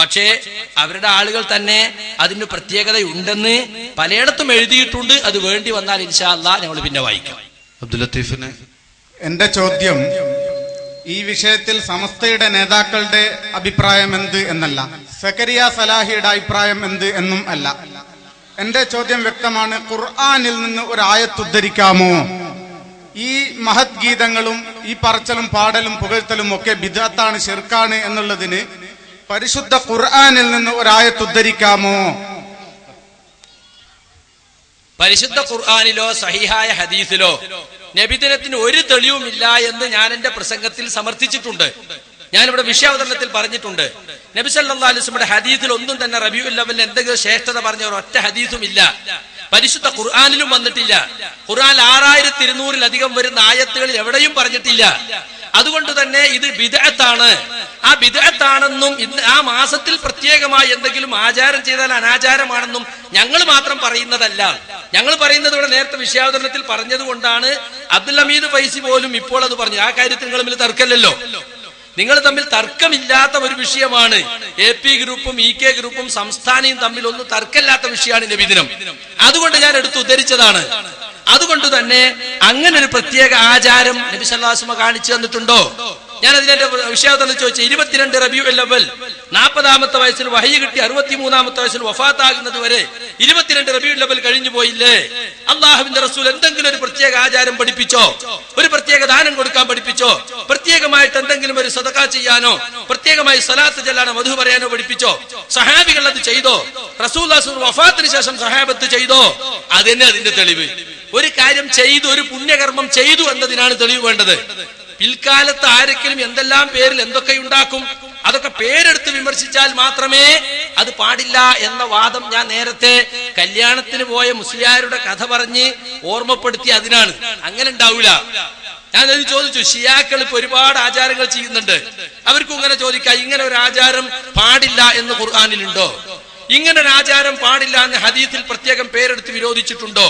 പക്ഷേ അവരുടെ ആളുകൾ തന്നെ അതിന് പ്രത്യേകതയുണ്ടെന്ന് പലയിടത്തും എഴുതിയിട്ടുണ്ട്. അത് വേണ്ടി വന്നാൽ ഇൻഷാ അല്ലാഹ് ഞങ്ങൾ പിന്നെ വായിക്കാം. അബ്ദുൽ ലത്തീഫിന് എന്റെ ചോദ്യം ഈ വിഷയത്തിൽ സമസ്തയുടെ നേതാക്കളുടെ അഭിപ്രായം എന്ത് എന്നല്ല, സക്കരിയ സലാഹിയുടെ അഭിപ്രായം എന്ത് എന്നും അല്ല. എന്റെ ചോദ്യം വ്യക്തമാണ്. ഖുർആനിൽ നിന്ന് ഒരു ആയത്ത് ഉദ്ധരിക്കാമോ? ഈ മഹത് ഗീതങ്ങളും ഈ പറച്ചലും പാടലും പുകഴ്ത്തലും ഒക്കെ ബിദ്അത്താണ്, ശിർക്കാണ് എന്നുള്ളതിന് പരിശുദ്ധ ഖുർആനിൽ നിന്ന് ഒരു ആയത്ത് ഉദ്ധരിക്കാമോ? പരിശുദ്ധ ഖുർആനിലോ സഹിഹായ ഹദീസിലോ നബിദിനത്തിന് ഒരു തെളിവുമില്ല എന്ന് ഞാൻ എന്റെ പ്രസംഗത്തിൽ സമർത്ഥിച്ചിട്ടുണ്ട്. ഞാനിവിടെ വിഷയാവതരണത്തിൽ പറഞ്ഞിട്ടുണ്ട്. നബി സല്ലല്ലാഹു അലൈഹി വസല്ലമയുടെ ഹദീസിൽ ഒന്നും തന്നെ റബീഉൽ അവ്വലിന് എന്തെങ്കിലും ശ്രേഷ്ഠത പറഞ്ഞ ഒരൊറ്റ ഹദീസും ഇല്ല. പരിശുദ്ധ ഖുർആനിലും വന്നിട്ടില്ല. ഖുർആൻ 6200-ലധികം വരുന്ന ആയത്തുകളിൽ എവിടെയും പറഞ്ഞിട്ടില്ല. അതുകൊണ്ട് തന്നെ ഇത് ബിദ്അത്താണ്. ആ ബിദ്അത്താണെന്നും ആ മാസത്തിൽ പ്രത്യേകമായി എന്തെങ്കിലും ആചാരം ചെയ്താൽ അനാചാരമാണെന്നും ഞങ്ങൾ മാത്രം പറയുന്നതല്ല. ഞങ്ങൾ പറയുന്നത് ഇവിടെ നേരത്തെ വിഷയാവതരണത്തിൽ പറഞ്ഞതുകൊണ്ടാണ്. അബ്ദുൽ ഹമീദ് ഫൈസി പോലും ഇപ്പോൾ അത് പറഞ്ഞു. ആ കാര്യത്തിൽ നിങ്ങൾ തമ്മിൽ തർക്കമില്ലല്ലോ. നിങ്ങൾ തമ്മിൽ തർക്കമില്ലാത്ത ഒരു വിഷയമാണ്. AP ഗ്രൂപ്പും EK ഗ്രൂപ്പും സംസ്ഥാനവും തമ്മിൽ ഒന്നും തർക്കമില്ലാത്ത വിഷയമാണ് നബിദിനം. അതുകൊണ്ട് ഞാൻ എടുത്ത് ഉദ്ധരിച്ചതാണ്. അതുകൊണ്ട് തന്നെ അങ്ങനെ ഒരു പ്രത്യേക ആചാരം നബി സല്ലല്ലാഹു അലൈഹി വസല്ലം കാണിച്ചു തന്നിട്ടുണ്ടോ? ഞാൻ അതിന്റെ വിഷയത്തിൽ ചോദിച്ചു. 22 റബീഉൽ അവ്വൽ 40-ാമത്തെ വയസ്സിൽ വഹയി കിട്ടി 63-ാമത്തെ വയസ്സിൽ വഫാത്താകുന്നത് വരെ 22 റബീഉൽ അവ്വൽ കഴിഞ്ഞു പോയില്ലേ? അള്ളാഹുവിന്റെ റസൂൽ എന്തെങ്കിലും ഒരു പ്രത്യേക ആചാരം പഠിപ്പിച്ചോ? ഒരു പ്രത്യേക ദാനം കൊടുക്കാൻ പഠിപ്പിച്ചോ? പ്രത്യേകമായിട്ട് എന്തെങ്കിലും ഒരു സദഖ ചെയ്യാനോ പ്രത്യേകമായി സ്വലാത്ത് ചൊല്ലാനോ മധു പറയാനോ പഠിപ്പിച്ചോ? സഹാബികൾ അത് ചെയ്തോ? റസൂലുള്ളാഹി വഫാത്തിന് ശേഷം സഹാബത്ത് ചെയ്തോ? അതന്നെ അതിന്റെ തെളിവ്. ഒരു കാര്യം ചെയ്തു, ഒരു പുണ്യകർമ്മം ചെയ്തു എന്നതിനാണ് തെളിവ് വേണ്ടത്. പിൽക്കാലത്ത് ആരെങ്കിലും എന്തെല്ലാം പേരിൽ എന്തൊക്കെ ഉണ്ടാക്കും, അതൊക്കെ പേരെടുത്ത് വിമർശിച്ചാൽ മാത്രമേ അത് പാടില്ല എന്ന വാദം ഞാൻ നേരത്തെ കല്യാണത്തിന് പോയ മുസ്ലിയാരുടെ കഥ പറഞ്ഞ് ഓർമ്മപ്പെടുത്തി. അതിനാണ്. അങ്ങനെ ഉണ്ടാവില്ല. ഞാനത് ചോദിച്ചു. ഷിയാക്കൾ ഇപ്പൊ ഒരുപാട് ആചാരങ്ങൾ ചെയ്യുന്നുണ്ട്. അവർക്കും ഇങ്ങനെ ചോദിക്കാം, ഇങ്ങനെ ഒരു ആചാരം പാടില്ല എന്ന് ഖുർആനിലുണ്ടോ? ഇങ്ങനെ ഒരു ആചാരം പാടില്ല എന്ന് ഹദീസിൽ പ്രത്യേകം പേരെടുത്ത് വിരോധിച്ചിട്ടുണ്ടോ?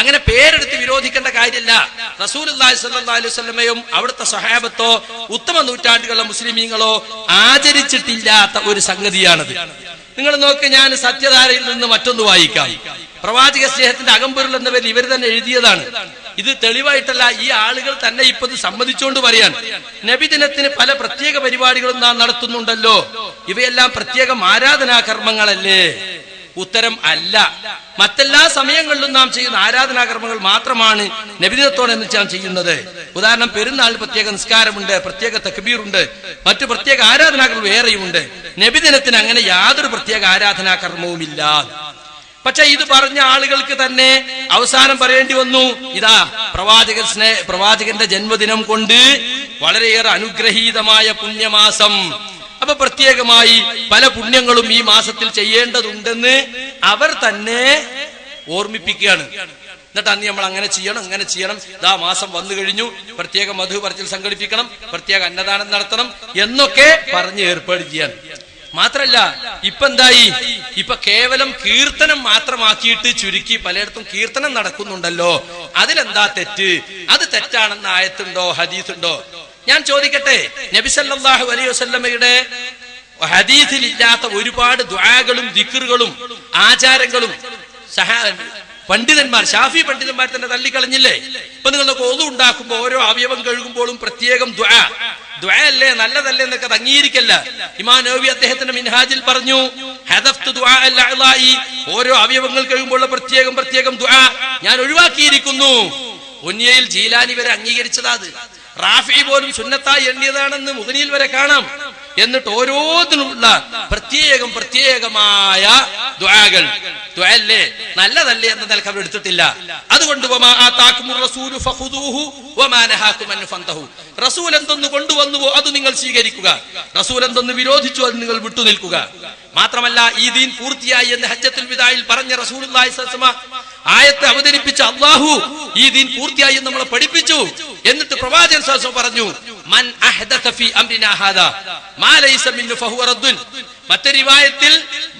അങ്ങനെ പേരെടുത്ത് വിരോധിക്കേണ്ട കാര്യമില്ല. റസൂലുള്ളാഹി സ്വല്ലല്ലാഹു അലൈഹി വസല്ലമയും അവിടുത്തെ സ്വഹാബത്തോ ഉത്തമ നൂറ്റാണ്ടുകളിലെ മുസ്ലിമീങ്ങളോ ആചരിച്ചിട്ടില്ലാത്ത ഒരു സംഗതിയാണത്. നിങ്ങൾ നോക്ക്, ഞാൻ സത്യധാരയിൽ നിന്ന് മറ്റൊന്ന് വായിക്കാം. പ്രവാചക സ്നേഹത്തിന്റെ അകമ്പൊരുൾ എന്ന പേരിൽ ഇവർ തന്നെ എഴുതിയതാണ്. ഇത് തെളിവായിട്ടല്ല, ഈ ആളുകൾ തന്നെ ഇപ്പൊ ഇത് സമ്മതിച്ചുകൊണ്ട് പറയാൻ. നബിദിനത്തിന് പല പ്രത്യേക പരിപാടികളും നാം നടത്തുന്നുണ്ടല്ലോ, ഇവയെല്ലാം പ്രത്യേകം ആരാധനാ കർമ്മങ്ങളല്ലേ? ഉത്തരം അല്ല. മറ്റെല്ലാ സമയങ്ങളിലും നാം ചെയ്യുന്ന ആരാധനാകർമ്മങ്ങൾ മാത്രമാണ് നബിദിനത്തോടെ നാം ചെയ്യുന്നത്. ഉദാഹരണം, പെരുന്നാൾ പ്രത്യേക നിസ്കാരമുണ്ട്, പ്രത്യേക തക്ബീറുണ്ട്, മറ്റു പ്രത്യേക ആരാധനാകർമ്മം വേറെയുമുണ്ട്. നബിദിനത്തിന് അങ്ങനെ യാതൊരു പ്രത്യേക ആരാധനാകർമ്മവുമില്ല. പക്ഷെ ഇത് പറഞ്ഞ ആളുകൾക്ക് തന്നെ അവസാനം പറയേണ്ടി വന്നു, ഇതാ പ്രവാചകന്റെ ജന്മദിനം കൊണ്ട് വളരെയേറെ അനുഗ്രഹീതമായ പുണ്യമാസം, അപ്പൊ പ്രത്യേകമായി പല പുണ്യങ്ങളും ഈ മാസത്തിൽ ചെയ്യേണ്ടതുണ്ടെന്ന് അവർ തന്നെ ഓർമ്മിപ്പിക്കുകയാണ്. എന്നിട്ട് അന്ന് നമ്മൾ അങ്ങനെ ചെയ്യണം, ഇതാ മാസം വന്നു കഴിഞ്ഞു, പ്രത്യേക മധു പറച്ചിൽ സംഘടിപ്പിക്കണം, പ്രത്യേക അന്നദാനം നടത്തണം എന്നൊക്കെ പറഞ്ഞ് ഏർപ്പാട് ചെയ്യാൻ. മാത്രല്ല ഇപ്പൊ എന്തായി, ഇപ്പൊ കേവലം കീർത്തനം മാത്രമാക്കിയിട്ട് ചുരുക്കി പലയിടത്തും കീർത്തനം നടക്കുന്നുണ്ടല്ലോ, അതിലെന്താ തെറ്റ്? അത് തെറ്റാണെന്ന് ആയത്തുണ്ടോ, ഹദീസുണ്ടോ? ഞാൻ ചോദിക്കട്ടെ, നബി സല്ലല്ലാഹു അലൈഹി വസല്ലമയുടെ ഹദീസിൽ ഇല്ലാത്ത ഒരുപാട് ദുആകളും ദിക്റുകളും ആചാരങ്ങളും പണ്ഡിതന്മാർ, ഷാഫി പണ്ഡിതന്മാർ തന്നെ തള്ളിക്കളഞ്ഞില്ലേ? ഇപ്പൊ നിങ്ങൾക്ക് ഒളു ഉണ്ടാക്കുമ്പോ ഓരോ അവയവം കഴുകുമ്പോഴും പ്രത്യേകം ദുആ അല്ലേ, നല്ലതല്ലേ എന്നൊക്കെ അത് അംഗീകരിക്കല്ല. ഇമാം നവവി അദ്ദേഹത്തിന്റെ മിൻഹാജിൽ പറഞ്ഞു, ഹദഫ്തു ദുആ അൽ അഅ്ളാഇ, ഓരോ അവയവങ്ങൾ കഴുകുമ്പോൾ പ്രത്യേകം ദുആ ഞാൻ ഒഴിവാക്കിയിരിക്കുന്നു. ഉന്നിയയിൽ ജീലാനി വരെ അംഗീകരിച്ചതാ. അത് റാഫി പോലും സുന്നത്തായി എണ്ണിയതാണെന്ന് മുഗ്നിയിൽ വരെ കാണാം. എന്നിട്ട് ഓരോന്നിനുമുള്ള പ്രത്യേകമായ ദുആകൾ, ദുആല്ലേ നല്ലതല്ലേ എന്ന നിലക്ക് അവർ എടുത്തിട്ടില്ല. അതുകൊണ്ട് റസൂൽ എന്തൊന്ന് കൊണ്ടുവന്നുവോ അത് നിങ്ങൾ സ്വീകരിക്കുക, റസൂൽ എന്തൊന്ന് വിരോധിച്ചു അത് നിങ്ങൾ വിട്ടുനിൽക്കുക. മാത്രമല്ല ഈ ദീൻ പൂർത്തിയായി എന്ന് ഹജ്ജത്തുൽ വിദായിൽ പറഞ്ഞ റസൂലുള്ളാഹി സ്വല്ലല്ലാഹു അലൈഹി വസല്ലം ആയത്ത് അവതരിപ്പിച്ച അല്ലാഹു ഈ ദീൻ പൂർത്തിയായി എന്ന് നമ്മളെ പഠിപ്പിച്ചു. എന്നിട്ട് പ്രവാചകൻ സ്വല്ലല്ലാഹു അലൈഹി വസല്ലം പറഞ്ഞു, മൻ അഹ്ദത ഫീ അംരിനാ ഹാദാ മാ ലൈസ മിൻഹു ഫഹുവ റദ്ദുൻ. മറ്റൊരു റിവായത്തിൽ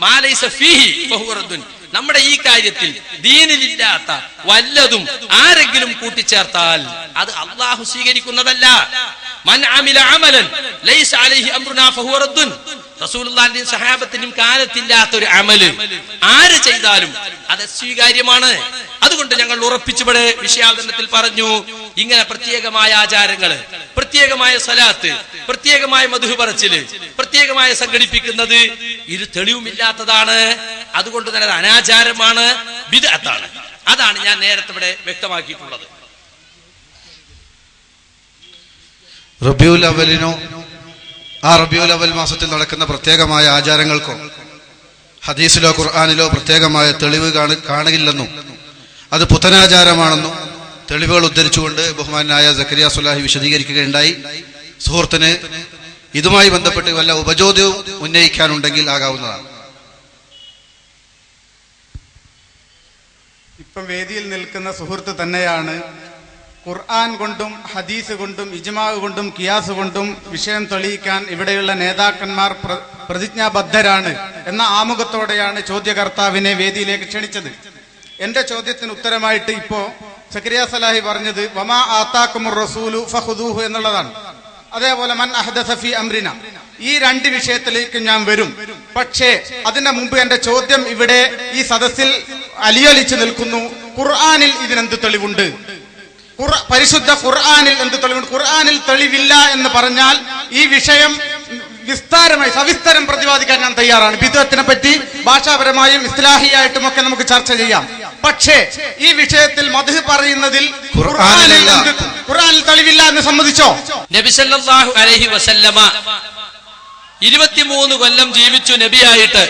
മാ ലൈസ ഫീഹി ഫഹുവ റദ്ദുൻ. നമ്മുടെ ഈ കാര്യത്തിൽ ദീനിലില്ലാത്ത വല്ലതും ആരെങ്കിലും കൂട്ടിച്ചേർത്താൽ അത് അല്ലാഹു സ്വീകരിക്കുന്നതല്ല. മൻ അമില അമലൻ ലൈസ അലൈഹി അംറുനാ ഫഹുവ റദ്ദുൻ. റസൂലുള്ളാഹിന്റെയും സഹാബത്തിന്റെയും കാലത്തില്ലാത്ത ഒരു അമല് ആര് ചെയ്താലും അത് സ്വീകാര്യമാണ്. അതുകൊണ്ട് ഞങ്ങൾ ഉറപ്പിച്ചുവിടെ വിഷയാവതരണത്തിൽ പറഞ്ഞു, ഇങ്ങനെ പ്രത്യേകമായ ആചാരങ്ങള്, പ്രത്യേകമായ സലാത്ത്, പ്രത്യേകമായ മദ്ഹ് പറച്ചില്, പ്രത്യേകമായ സംഘടിപ്പിക്കുന്നത് ഇത് തെളിവുമില്ലാത്തതാണ്. അതുകൊണ്ട് തന്നെ അത് അനാചാരമാണ്, ബിദ്അത്താണ്. അതാണ് ഞാൻ നേരത്തെ ഇവിടെ വ്യക്തമാക്കിയിട്ടുള്ളത്. റബീഉൽ അവലിനോ ആ റബീഉൽ അവൽ മാസത്തിൽ നടക്കുന്ന പ്രത്യേകമായ ആചാരങ്ങൾക്കോ ഹദീസിലോ ഖുർആനിലോ പ്രത്യേകമായ തെളിവ് കാണുകയില്ലെന്നും അത് പുത്തനാചാരമാണെന്നും തെളിവുകൾ ഉദ്ധരിച്ചുകൊണ്ട് ബഹുമാനായ സക്കരിയ സ്വലാഹി വിശദീകരിക്കുകയുണ്ടായി. സുഹൃത്തിന് ഇതുമായി ബന്ധപ്പെട്ട് വല്ല ഉപചോദ്യവും ഉന്നയിക്കാനുണ്ടെങ്കിൽ ആകാവുന്നതാണ്. ഇപ്പം വേദിയിൽ നിൽക്കുന്ന സുഹൃത്ത് തന്നെയാണ് ഖുർആൻ കൊണ്ടും ഹദീസ് കൊണ്ടും ഇജ്മാ കൊണ്ടും കിയാസ് കൊണ്ടും വിഷയം തെളിയിക്കാൻ ഇവിടെയുള്ള നേതാക്കന്മാർ പ്രതിജ്ഞാബദ്ധരാണ് എന്ന ആമുഖത്തോടെയാണ് ചോദ്യകർത്താവിനെ വേദിയിലേക്ക് ക്ഷണിച്ചത്. എന്റെ ചോദ്യത്തിന് ഉത്തരമായിട്ട് ഇപ്പോ സക്കരിയ സലാഹി പറഞ്ഞത് വമാ ആതാക്കുമുർ റസൂലു ഫഖുദൂഹു എന്നുള്ളതാണ്. അതേപോലെ മൻ അഹ്ദസ ഫീ അംരിന, ഈ രണ്ട് വിഷയത്തിലേക്ക് ഞാൻ വരും. പക്ഷേ അതിന്റെ മുമ്പ് എന്റെ ചോദ്യം ഇവിടെ ഈ സദസ്സിൽ അലിയലിച്ചു നിൽക്കുന്നു. ഖുർആനിൽ ഇതിനെന്ത് തെളിവുണ്ട്? പരിശുദ്ധ ഖുർആനിൽ എന്ത് തെളിവുണ്ട്? ഖുർആനിൽ തെളിവില്ല എന്ന് പറഞ്ഞാൽ ഈ വിഷയം വിസ്താരമായി സവിസ്തരം പ്രതിപാദിക്കാൻ ഞാൻ തയ്യാറാണ്. ബിദ്അത്തിനെ പറ്റി ഭാഷാപരമായും ഇസ്ലാഹിയായിട്ടും ഒക്കെ നമുക്ക് ചർച്ച ചെയ്യാം. പക്ഷേ ഈ വിഷയത്തിൽ മദ്ഹ് പറയുന്നതിൽ ഖുർആനിൽ തെളിവില്ല എന്ന് സമ്മതിച്ചോ? നബി സല്ലല്ലാഹു അലൈഹി വസല്ലമ 23 കൊല്ലം ജീവിച്ചു നബിയായിട്ട്.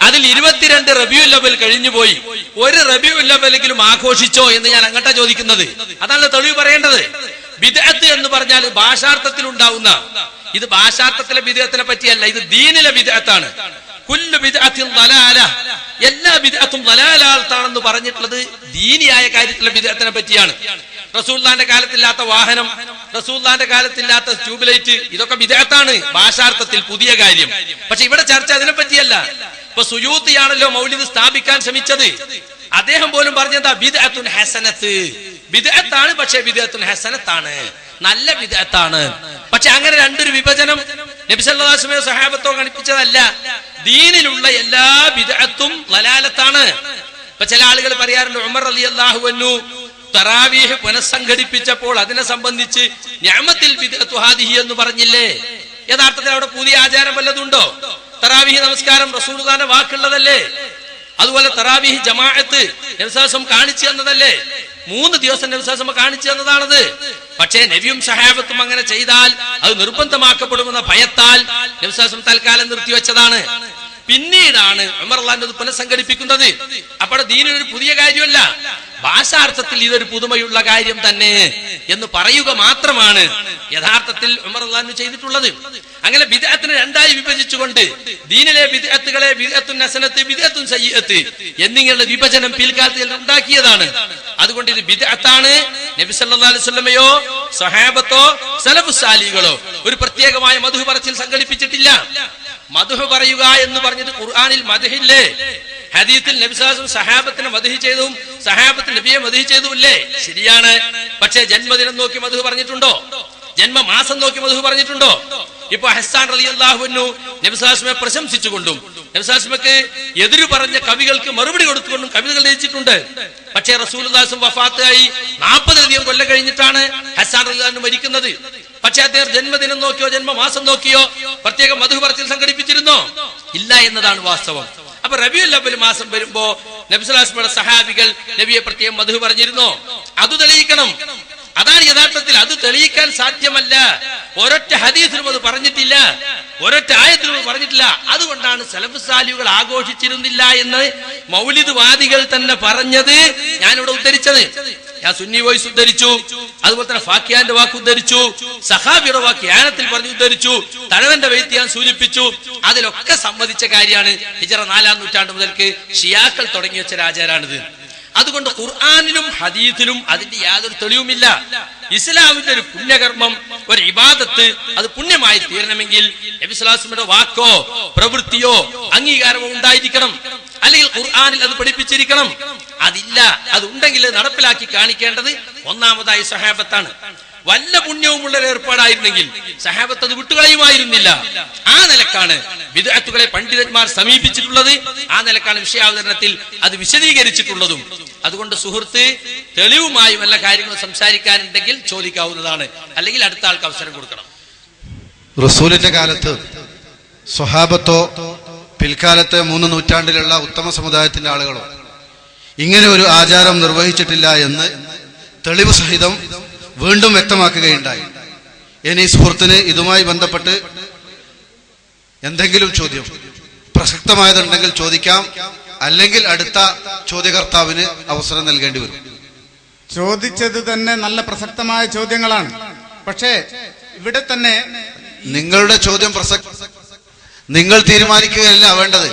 അതിൽ 22 റബീഉൽ അവൽ കഴിഞ്ഞുപോയി. ഒരു റബീഉൽ അവലെങ്കിലും ആഘോഷിച്ചോ എന്ന് ഞാൻ അങ്ങോട്ടാ ചോദിക്കുന്നത്. അതാണ് തെളിവ് പറയേണ്ടത്. ബിദ്അത്ത് എന്ന് പറഞ്ഞാൽ ഭാഷാർത്ഥത്തിൽ ഉണ്ടാവുന്ന, ഇത് ഭാഷാർത്ഥത്തിലെ ബിദ്അത്തിനെ പറ്റിയല്ല, ഇത് ദീനിലെ ബിദ്അത്താണ്. കുല്ലു ബിദ്അത്തിൻ ദലാല, എല്ലാ ബിദ്അത്തും ദലാലാത്താണെന്ന് പറഞ്ഞിട്ടുള്ളത് ദീനിയായ കാര്യത്തിലെ ബിദ്അത്തിനെ പറ്റിയാണ്. റസൂലുള്ളാഹിന്റെ കാലത്തില്ലാത്ത വാഹനം, റസൂലുള്ളാഹിന്റെ കാലത്തില്ലാത്ത ട്യൂബ് ലൈറ്റ്, ഇതൊക്കെ ബിദ്അത്താണ് ഭാഷാർത്ഥത്തിൽ, പുതിയ കാര്യം. പക്ഷെ ഇവിടെ ചർച്ച അതിനെ പറ്റിയല്ല. ഇപ്പൊ സുയൂത്തിയാണല്ലോ മൗലിദ് സ്ഥാപിക്കാൻ ശ്രമിച്ചത്. അദ്ദേഹം പോലും പറഞ്ഞതാ ബിദ്അത്തുൻ ഹസനത്ത്, ബിദ്അത്താണ്, പക്ഷെ ബിദ്അത്തുൻ ഹസനത്താണ്, നല്ല ബിദ്അത്താണ്. പക്ഷെ അങ്ങനെ രണ്ടൊരു വിഭജനം നബി സല്ലല്ലാഹു അലൈഹി വസല്ലം സഹാബത്തോ കണിപ്പിച്ചതല്ല. ദീനിലുള്ള എല്ലാ ബിദ്അത്തും ദലാലത്താണ്. ഇപ്പൊ ചില ആളുകൾ പറയാറുണ്ട്, ഉമർ റളിയല്ലാഹു അൻഹു തറാവീഹ് പുനഃസംഘടിപ്പിച്ചപ്പോൾ അതിനെ സംബന്ധിച്ച് നിഅമത്തിൽ ബിദ്അത്തു ഹാദിഹി എന്ന് പറഞ്ഞില്ലേ? യഥാർത്ഥത്തിൽ അവിടെ പുതിയ ആചാരം വല്ലതുണ്ടോ? തറാവീഹ് നമസ്കാരം റസൂലുള്ളാഹിന്റെ വാക്കുള്ളതല്ലേ? അതുപോലെ തറാവീഹ് ജമാഅത്ത് നബി സല്ലല്ലാഹു അലൈഹി വസല്ലം കാണിച്ചു തന്നതല്ലേ? 3 ദിവസം നബി സല്ലല്ലാഹു അലൈഹി വസല്ലം കാണിച്ചു തന്നതാണത്. പക്ഷേ നബിയും സഹാബത്തും അങ്ങനെ ചെയ്താൽ അത് നിർബന്ധമാക്കപ്പെടുമെന്ന ഭയത്താൽ നബി സല്ലല്ലാഹു അലൈഹി വസല്ലം തൽക്കാലം നിർത്തിവെച്ചതാണ്. പിന്നീടാണ് ഉമർ റളിയല്ലാഹു അൻഹു പുനഃസംഘടിപ്പിക്കുന്നത്. അപ്പോൾ ദീനിനൊരു പുതിയ കാര്യമല്ല, ഭാഷാർത്ഥത്തിൽ ഇതൊരു പുതുമയുള്ള കാര്യം തന്നെ എന്ന് പറയുക മാത്രമാണ് യഥാർത്ഥത്തിൽ ഉമർ റളിയല്ലാഹു അൻഹു ചെയ്തിട്ടുള്ളത്. അങ്ങനെ ബിദ്അത്തിനെ രണ്ടായി വിഭജിച്ചുകൊണ്ട് ദീനിലെ ബിദ്അത്തുകളെ ബിദ്അത്തുൻ ഹസനത്ത്, ബിദ്അത്തുൻ സയ്യിഅത്ത് എന്നിങ്ങനെയുള്ള വിഭജനം പിൽക്കാലത്തിൽ ഉണ്ടാക്കിയതാണ്. അതുകൊണ്ട് ഇത് ബിദ്അത്താണ്. നബി സല്ലല്ലാഹു അലൈഹി വസല്ലമയോ സ്വഹാബത്തോ സലഫുസ് സാലിഹുകളോ ഒരു പ്രത്യേകമായ മദ്ഹ് പറച്ചിൽ സംഘടിപ്പിച്ചിട്ടില്ല. മദ്ഹ് പറയുക എന്ന് പറഞ്ഞിട്ട് ഖുർആനിൽ മദ്ഹില്ലേ? ഹദീസിൽ നബി സല്ലല്ലാഹു അലൈഹി വസല്ലം സഹാബത്തിനെ മദ്ഹ് ചെയ്തും സഹാബത്ത് നബിയെ മദ്ഹ് ചെയ്തുമില്ലേ? ശരിയാണ്. പക്ഷേ ജന്മദിനം നോക്കി മദ്ഹ് പറഞ്ഞിട്ടുണ്ടോ? ജന്മമാസം നോക്കി മദ്ഹ് പറഞ്ഞിട്ടുണ്ടോ? ഇപ്പൊ ഹസ്സാൻ റളിയല്ലാഹു അൻഹു നബി സല്ലല്ലാഹു അലൈഹി വസല്ലമയെ പ്രശംസിച്ചുകൊണ്ടും നബി സല്ലല്ലാഹു അലൈഹി വസല്ലമക്ക് എതിര് പറഞ്ഞ കവികൾക്ക് മറുപടി കൊടുത്തുകൊണ്ടും കവിതകൾ രചിച്ചിട്ടുണ്ട്. പക്ഷേ റസൂലുള്ളാഹി സ്വല്ലല്ലാഹു അലൈഹി വസല്ലം വഫാത്തായി 40 കൊല്ലം കഴിഞ്ഞിട്ടാണ് ഹസ്സാൻ റളിയല്ലാഹു അൻഹു മരിക്കുന്നത്. പക്ഷെ അദ്ദേഹം ജന്മദിനം നോക്കിയോ ജന്മമാസം നോക്കിയോ പ്രത്യേക മദ്ഹ് പറച്ചിൽ സംഘടിപ്പിച്ചിരുന്നോ? ഇല്ല എന്നതാണ് വാസ്തവം. അപ്പൊ റബീഉൽ അവ്വൽ മാസം വരുമ്പോ നബി സല്ലല്ലാഹു അലൈഹി വസല്ലം സഹാബികൾ നബിയെ പ്രത്യേകം മദ്ഹ് പറഞ്ഞിരുന്നോ? അത് തെളിയിക്കണം. അതാണ് യഥാർത്ഥത്തിൽ. അത് തെളിയിക്കാൻ സാധ്യമല്ല. ഒരൊറ്റ ഹദീസിലും അത് പറഞ്ഞിട്ടില്ല, ഒരൊറ്റ ആയത്തിലും പറഞ്ഞിട്ടില്ല. അതുകൊണ്ടാണ് സലഫുസ് സാലിഹുകൾ ആഘോഷിച്ചിരുന്നില്ല എന്ന് മൗലിദ് വാദികൾ തന്നെ പറഞ്ഞത് ഞാനിവിടെ ഉദ്ധരിച്ചത്. ഞാൻ സുന്നി വോയിസ് ഉദ്ധരിച്ചു, അതുപോലെ തന്നെ ഫാക്കിയാന്റെ വാക്ക് ഉദ്ധരിച്ചു, സഹാബിയുടെ വാക്ക് യാനത്തിൽ പറഞ്ഞു ഉദ്ധരിച്ചു, തഴവന്റെ വൈത്ത് ഞാൻ സൂചിപ്പിച്ചു. അതിലൊക്കെ സമ്മതിച്ച കാര്യമാണ് ഹിജ്റ 4-ാം നൂറ്റാണ്ട് മുതൽക്ക് ഷിയാക്കൾ തുടങ്ങി വെച്ച ആചാരാണിത്. അതുകൊണ്ട് ഖുർആനിലും ഹദീസിലും അതിന്റെ യാതൊരു തെളിവുമില്ല. ഇസ്ലാമിന്റെ ഒരു പുണ്യകർമ്മം, ഒരു ഇബാദത്ത്, അത് പുണ്യമായി തീരണമെങ്കിൽ നബി സല്ലല്ലാഹു അലൈഹി വസല്ലമയുടെ വാക്കോ പ്രവൃത്തിയോ അംഗീകാരമോ ഉണ്ടായിരിക്കണം. അല്ലെങ്കിൽ ഖുർആനിൽ അത് പഠിപ്പിച്ചിരിക്കണം. അതില്ല. അതുണ്ടെങ്കിൽ നടപ്പിലാക്കി കാണിക്കേണ്ടത് ഒന്നാമതായി സഹാബത്താണ്. വല്ല പുണ്യവുമുള്ള ഒരു ഏർപ്പാടായിരുന്നെങ്കിൽ സഹാബത്ത് അത് വിട്ടുകളയുമായിരുന്നില്ല. ആ നിലക്കാണ് ബിദ്അത്തുകളെ പണ്ഡിതന്മാർ സമീപിച്ചിട്ടുള്ളത്. ആ നിലക്കാണ് വിഷയാവതരണത്തിൽ അത് വിശദീകരിച്ചിട്ടുള്ളതും. അതുകൊണ്ട് സുഹൃത്ത്, തെളിവുമായി വല്ല കാര്യങ്ങളും സംസാരിക്കാനുണ്ടെങ്കിൽ ചോദിക്കാവുന്നതാണ്, അല്ലെങ്കിൽ അടുത്ത ആൾക്ക് അവസരം കൊടുക്കണം. റസൂലിന്റെ കാലത്ത് സ്വഹാബത്തോ പിൽക്കാലത്തെ 3 നൂറ്റാണ്ടിലുള്ള ഉത്തമ സമുദായത്തിന്റെ ആളുകളോ ഇങ്ങനെ ഒരു ആചാരം നിർവഹിച്ചിട്ടില്ല എന്ന് തെളിവ് സഹിതം വീണ്ടും വ്യക്തമാക്കുകയുണ്ടായി. ഇനി സുഹൃത്തിന് ഇതുമായി ബന്ധപ്പെട്ട് എന്തെങ്കിലും ചോദ്യം പ്രസക്തമായതുണ്ടെങ്കിൽ ചോദിക്കാം, അല്ലെങ്കിൽ അടുത്ത ചോദ്യകർത്താവിന് അവസരം നൽകേണ്ടി വരും. ചോദിച്ചത് തന്നെ നല്ല പ്രസക്തമായ ചോദ്യങ്ങളാണ്. പക്ഷേ ഇവിടെ തന്നെ നിങ്ങളുടെ ചോദ്യം നിങ്ങൾ തീരുമാനിക്കുകയല്ല വേണ്ടത്.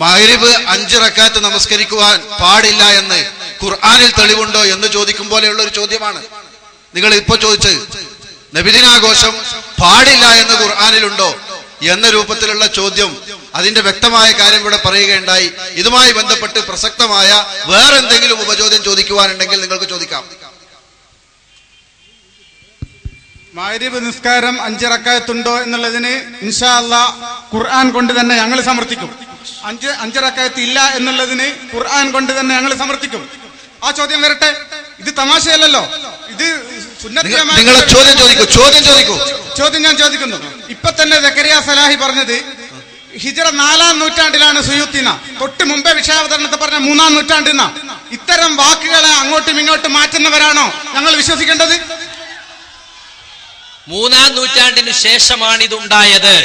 മഗ്രിബ് 5 റക്അത്ത് നമസ്കരിക്കുവാൻ പാടില്ല എന്ന് ഖുർആനിൽ തെളിവുണ്ടോ എന്ന് ചോദിക്കും പോലെയുള്ള ഒരു ചോദ്യമാണ് നിങ്ങൾ ഇപ്പോ ചോദിച്ചത്. നബിദിനാഘോഷം പാടില്ല എന്ന് ഖുർആനിലുണ്ടോ എന്ന രൂപത്തിലുള്ള ചോദ്യം, അതിന്റെ വ്യക്തമായ കാര്യം ഇവിടെ പറയുകയുണ്ടായി. ഇതുമായി ബന്ധപ്പെട്ട് പ്രസക്തമായ വേറെന്തെങ്കിലും ഉപചോദ്യം ചോദിക്കുവാനുണ്ടെങ്കിൽ നിങ്ങൾക്ക് ചോദിക്കാം. മഗ്രിബ് നിസ്കാരം 5 റക്അത്തുണ്ടോ എന്നുള്ളതിന് ഇൻഷാ അല്ലാഹ് ഖുർആൻ കൊണ്ട് തന്നെ ഞങ്ങൾ സമർത്ഥിക്കും. 5 റക്അത്ത് ഇല്ല എന്നുള്ളതിന് ഖുർആൻ കൊണ്ട് തന്നെ ഞങ്ങൾ സമർത്ഥിക്കും. ആ ചോദ്യം വരട്ടെ. ഇത് തമാശയല്ലല്ലോ, ഇത് നിങ്ങളെ ചോദ്യം ചോദിക്കൂ. ചോദ്യം ഞാൻ ചോദിക്കുന്നു. ഇപ്പൊ തന്നെ സക്കരിയ സലാഹി പറഞ്ഞത് ഹിജ്റ 4-ാം നൂറ്റാണ്ടിലാണ് സുയൂത്തിന, തൊട്ട് മുമ്പേ വിഷയാവതരണത്തെ പറഞ്ഞ 3-ാം നൂറ്റാണ്ടിന. ഇത്തരം വാക്കുകളെ അങ്ങോട്ടും ഇങ്ങോട്ടും മാറ്റുന്നവരാണോ ഞങ്ങൾ വിശ്വസിക്കേണ്ടത്? 3-ാം നൂറ്റാണ്ടിന് ശേഷമാണ് ഇതുണ്ടായത്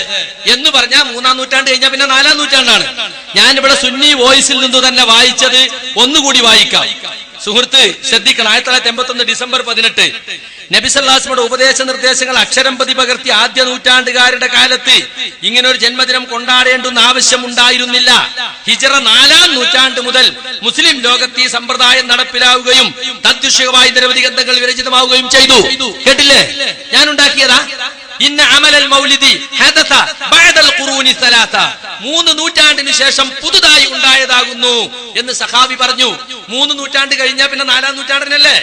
എന്ന് പറഞ്ഞാൽ 3-ാം നൂറ്റാണ്ട് കഴിഞ്ഞാൽ പിന്നെ 4-ാം നൂറ്റാണ്ടാണ്. ഞാനിവിടെ സുന്നി വോയിസിൽ നിന്ന് തന്നെ വായിച്ചത് ഒന്നുകൂടി വായിക്കാം. സുഹൃത്ത് ശ്രദ്ധിക്കണം. 1981 ഡിസംബർ 18 നബി സല്ലല്ലാഹു അലൈഹി വസല്ലമയുടെ ഉപദേശ നിർദ്ദേശങ്ങൾ അക്ഷരം പ്രതി പകർത്തി ആദ്യ നൂറ്റാണ്ടുകാരുടെ കാലത്ത് ഇങ്ങനെ ഒരു ജന്മദിനം കൊണ്ടാടേണ്ടുന്ന ആവശ്യമുണ്ടായിരുന്നില്ല. ഹിജ്റ 4-ാം നൂറ്റാണ്ട് മുതൽ മുസ്ലിം ലോകത്ത് ഈ സമ്പ്രദായം നടപ്പിലാവുകയും തദ്വിഷയമായി നിരവധി ഗ്രന്ഥങ്ങൾ വിരചിതമാവുകയും ചെയ്തു. കേട്ടില്ലേ? ഞാൻ ഉണ്ടാക്കിയതാ. ഇന്ന അമലൽ മൗലിദി ഹദസ ബഅദൽ ഖുറൂനി സലാസ, 3 നൂറ്റാണ്ടിന് ശേഷം പുതുതായി ഉണ്ടായതാകുന്നു എന്ന് സഹാബി പറഞ്ഞു. 3 നൂറ്റാണ്ട് കഴിഞ്ഞാൽ പിന്നെ 4-ാം നൂറ്റാണ്ടിനല്ലേ?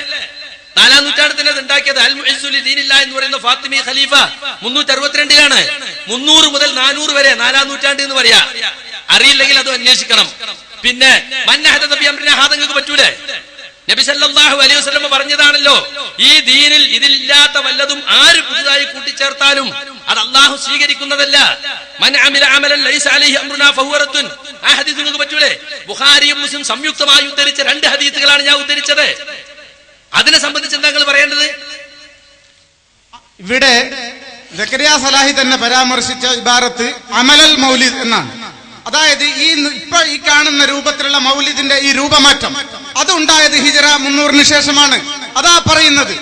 4-ാം നൂറ്റാണ്ടിന് ഉണ്ടാക്കിയത് അൽ മുഇസ്സുലി ദീനില്ലാഹി എന്ന് പറയുന്ന ഫാത്തിമി ഖലീഫ 362-ലാണ്. 300 മുതൽ 400 വരെ 4-ാം നൂറ്റാണ്ട് എന്ന് പറയാ. അറിയില്ലെങ്കിൽ അത് അന്വേഷിക്കണം. പിന്നെ മന്നഹദ ബി അംരിനാ ഹാദ നിങ്ങൾക്ക് പറ്റൂലേ? നബി സല്ലല്ലാഹു അലൈഹി വസല്ലം പറഞ്ഞതാണല്ലോ, ഈ ദീനിൽ ഇതിലില്ലാത്ത വല്ലതും ആര് പുതുതായി കൂട്ടിച്ചേർത്താലും അത് അല്ലാഹു സ്വീകരിക്കുന്നതല്ല. മൻ അമില അമലൻ ലൈസ അലൈഹി അംറുനാ ഫഹുവ റദ്ദുൻ. ആ ഹദീസ് നിങ്ങൾക്ക് പറ്റൂലേ? ബുഖാരിയും മുസ്ലിം സംയുക്തമായി ഉദ്ധരിച്ച 2 ഹദീസുകളാണ് ഞാൻ ഉദ്ധരിച്ചത്. അതിനെ സംബന്ധിച്ച് എന്താ നിങ്ങൾ പറയേണ്ടത്? ഇവിടെ സക്കരിയ സലാഹി തന്നെ പരാമർശിച്ച ഇബാറത്ത് അമലൽ മൗലിദ് എന്നാണ്. അതായത് ഇപ്പൊ ഈ കാണുന്ന രൂപത്തിലുള്ള മൗലിദിന്റെ ഈ രൂപമാറ്റം അതുണ്ടായത് ഹിജ്റ 300-ന് ശേഷമാണ്. അതാ പറയുന്നത്.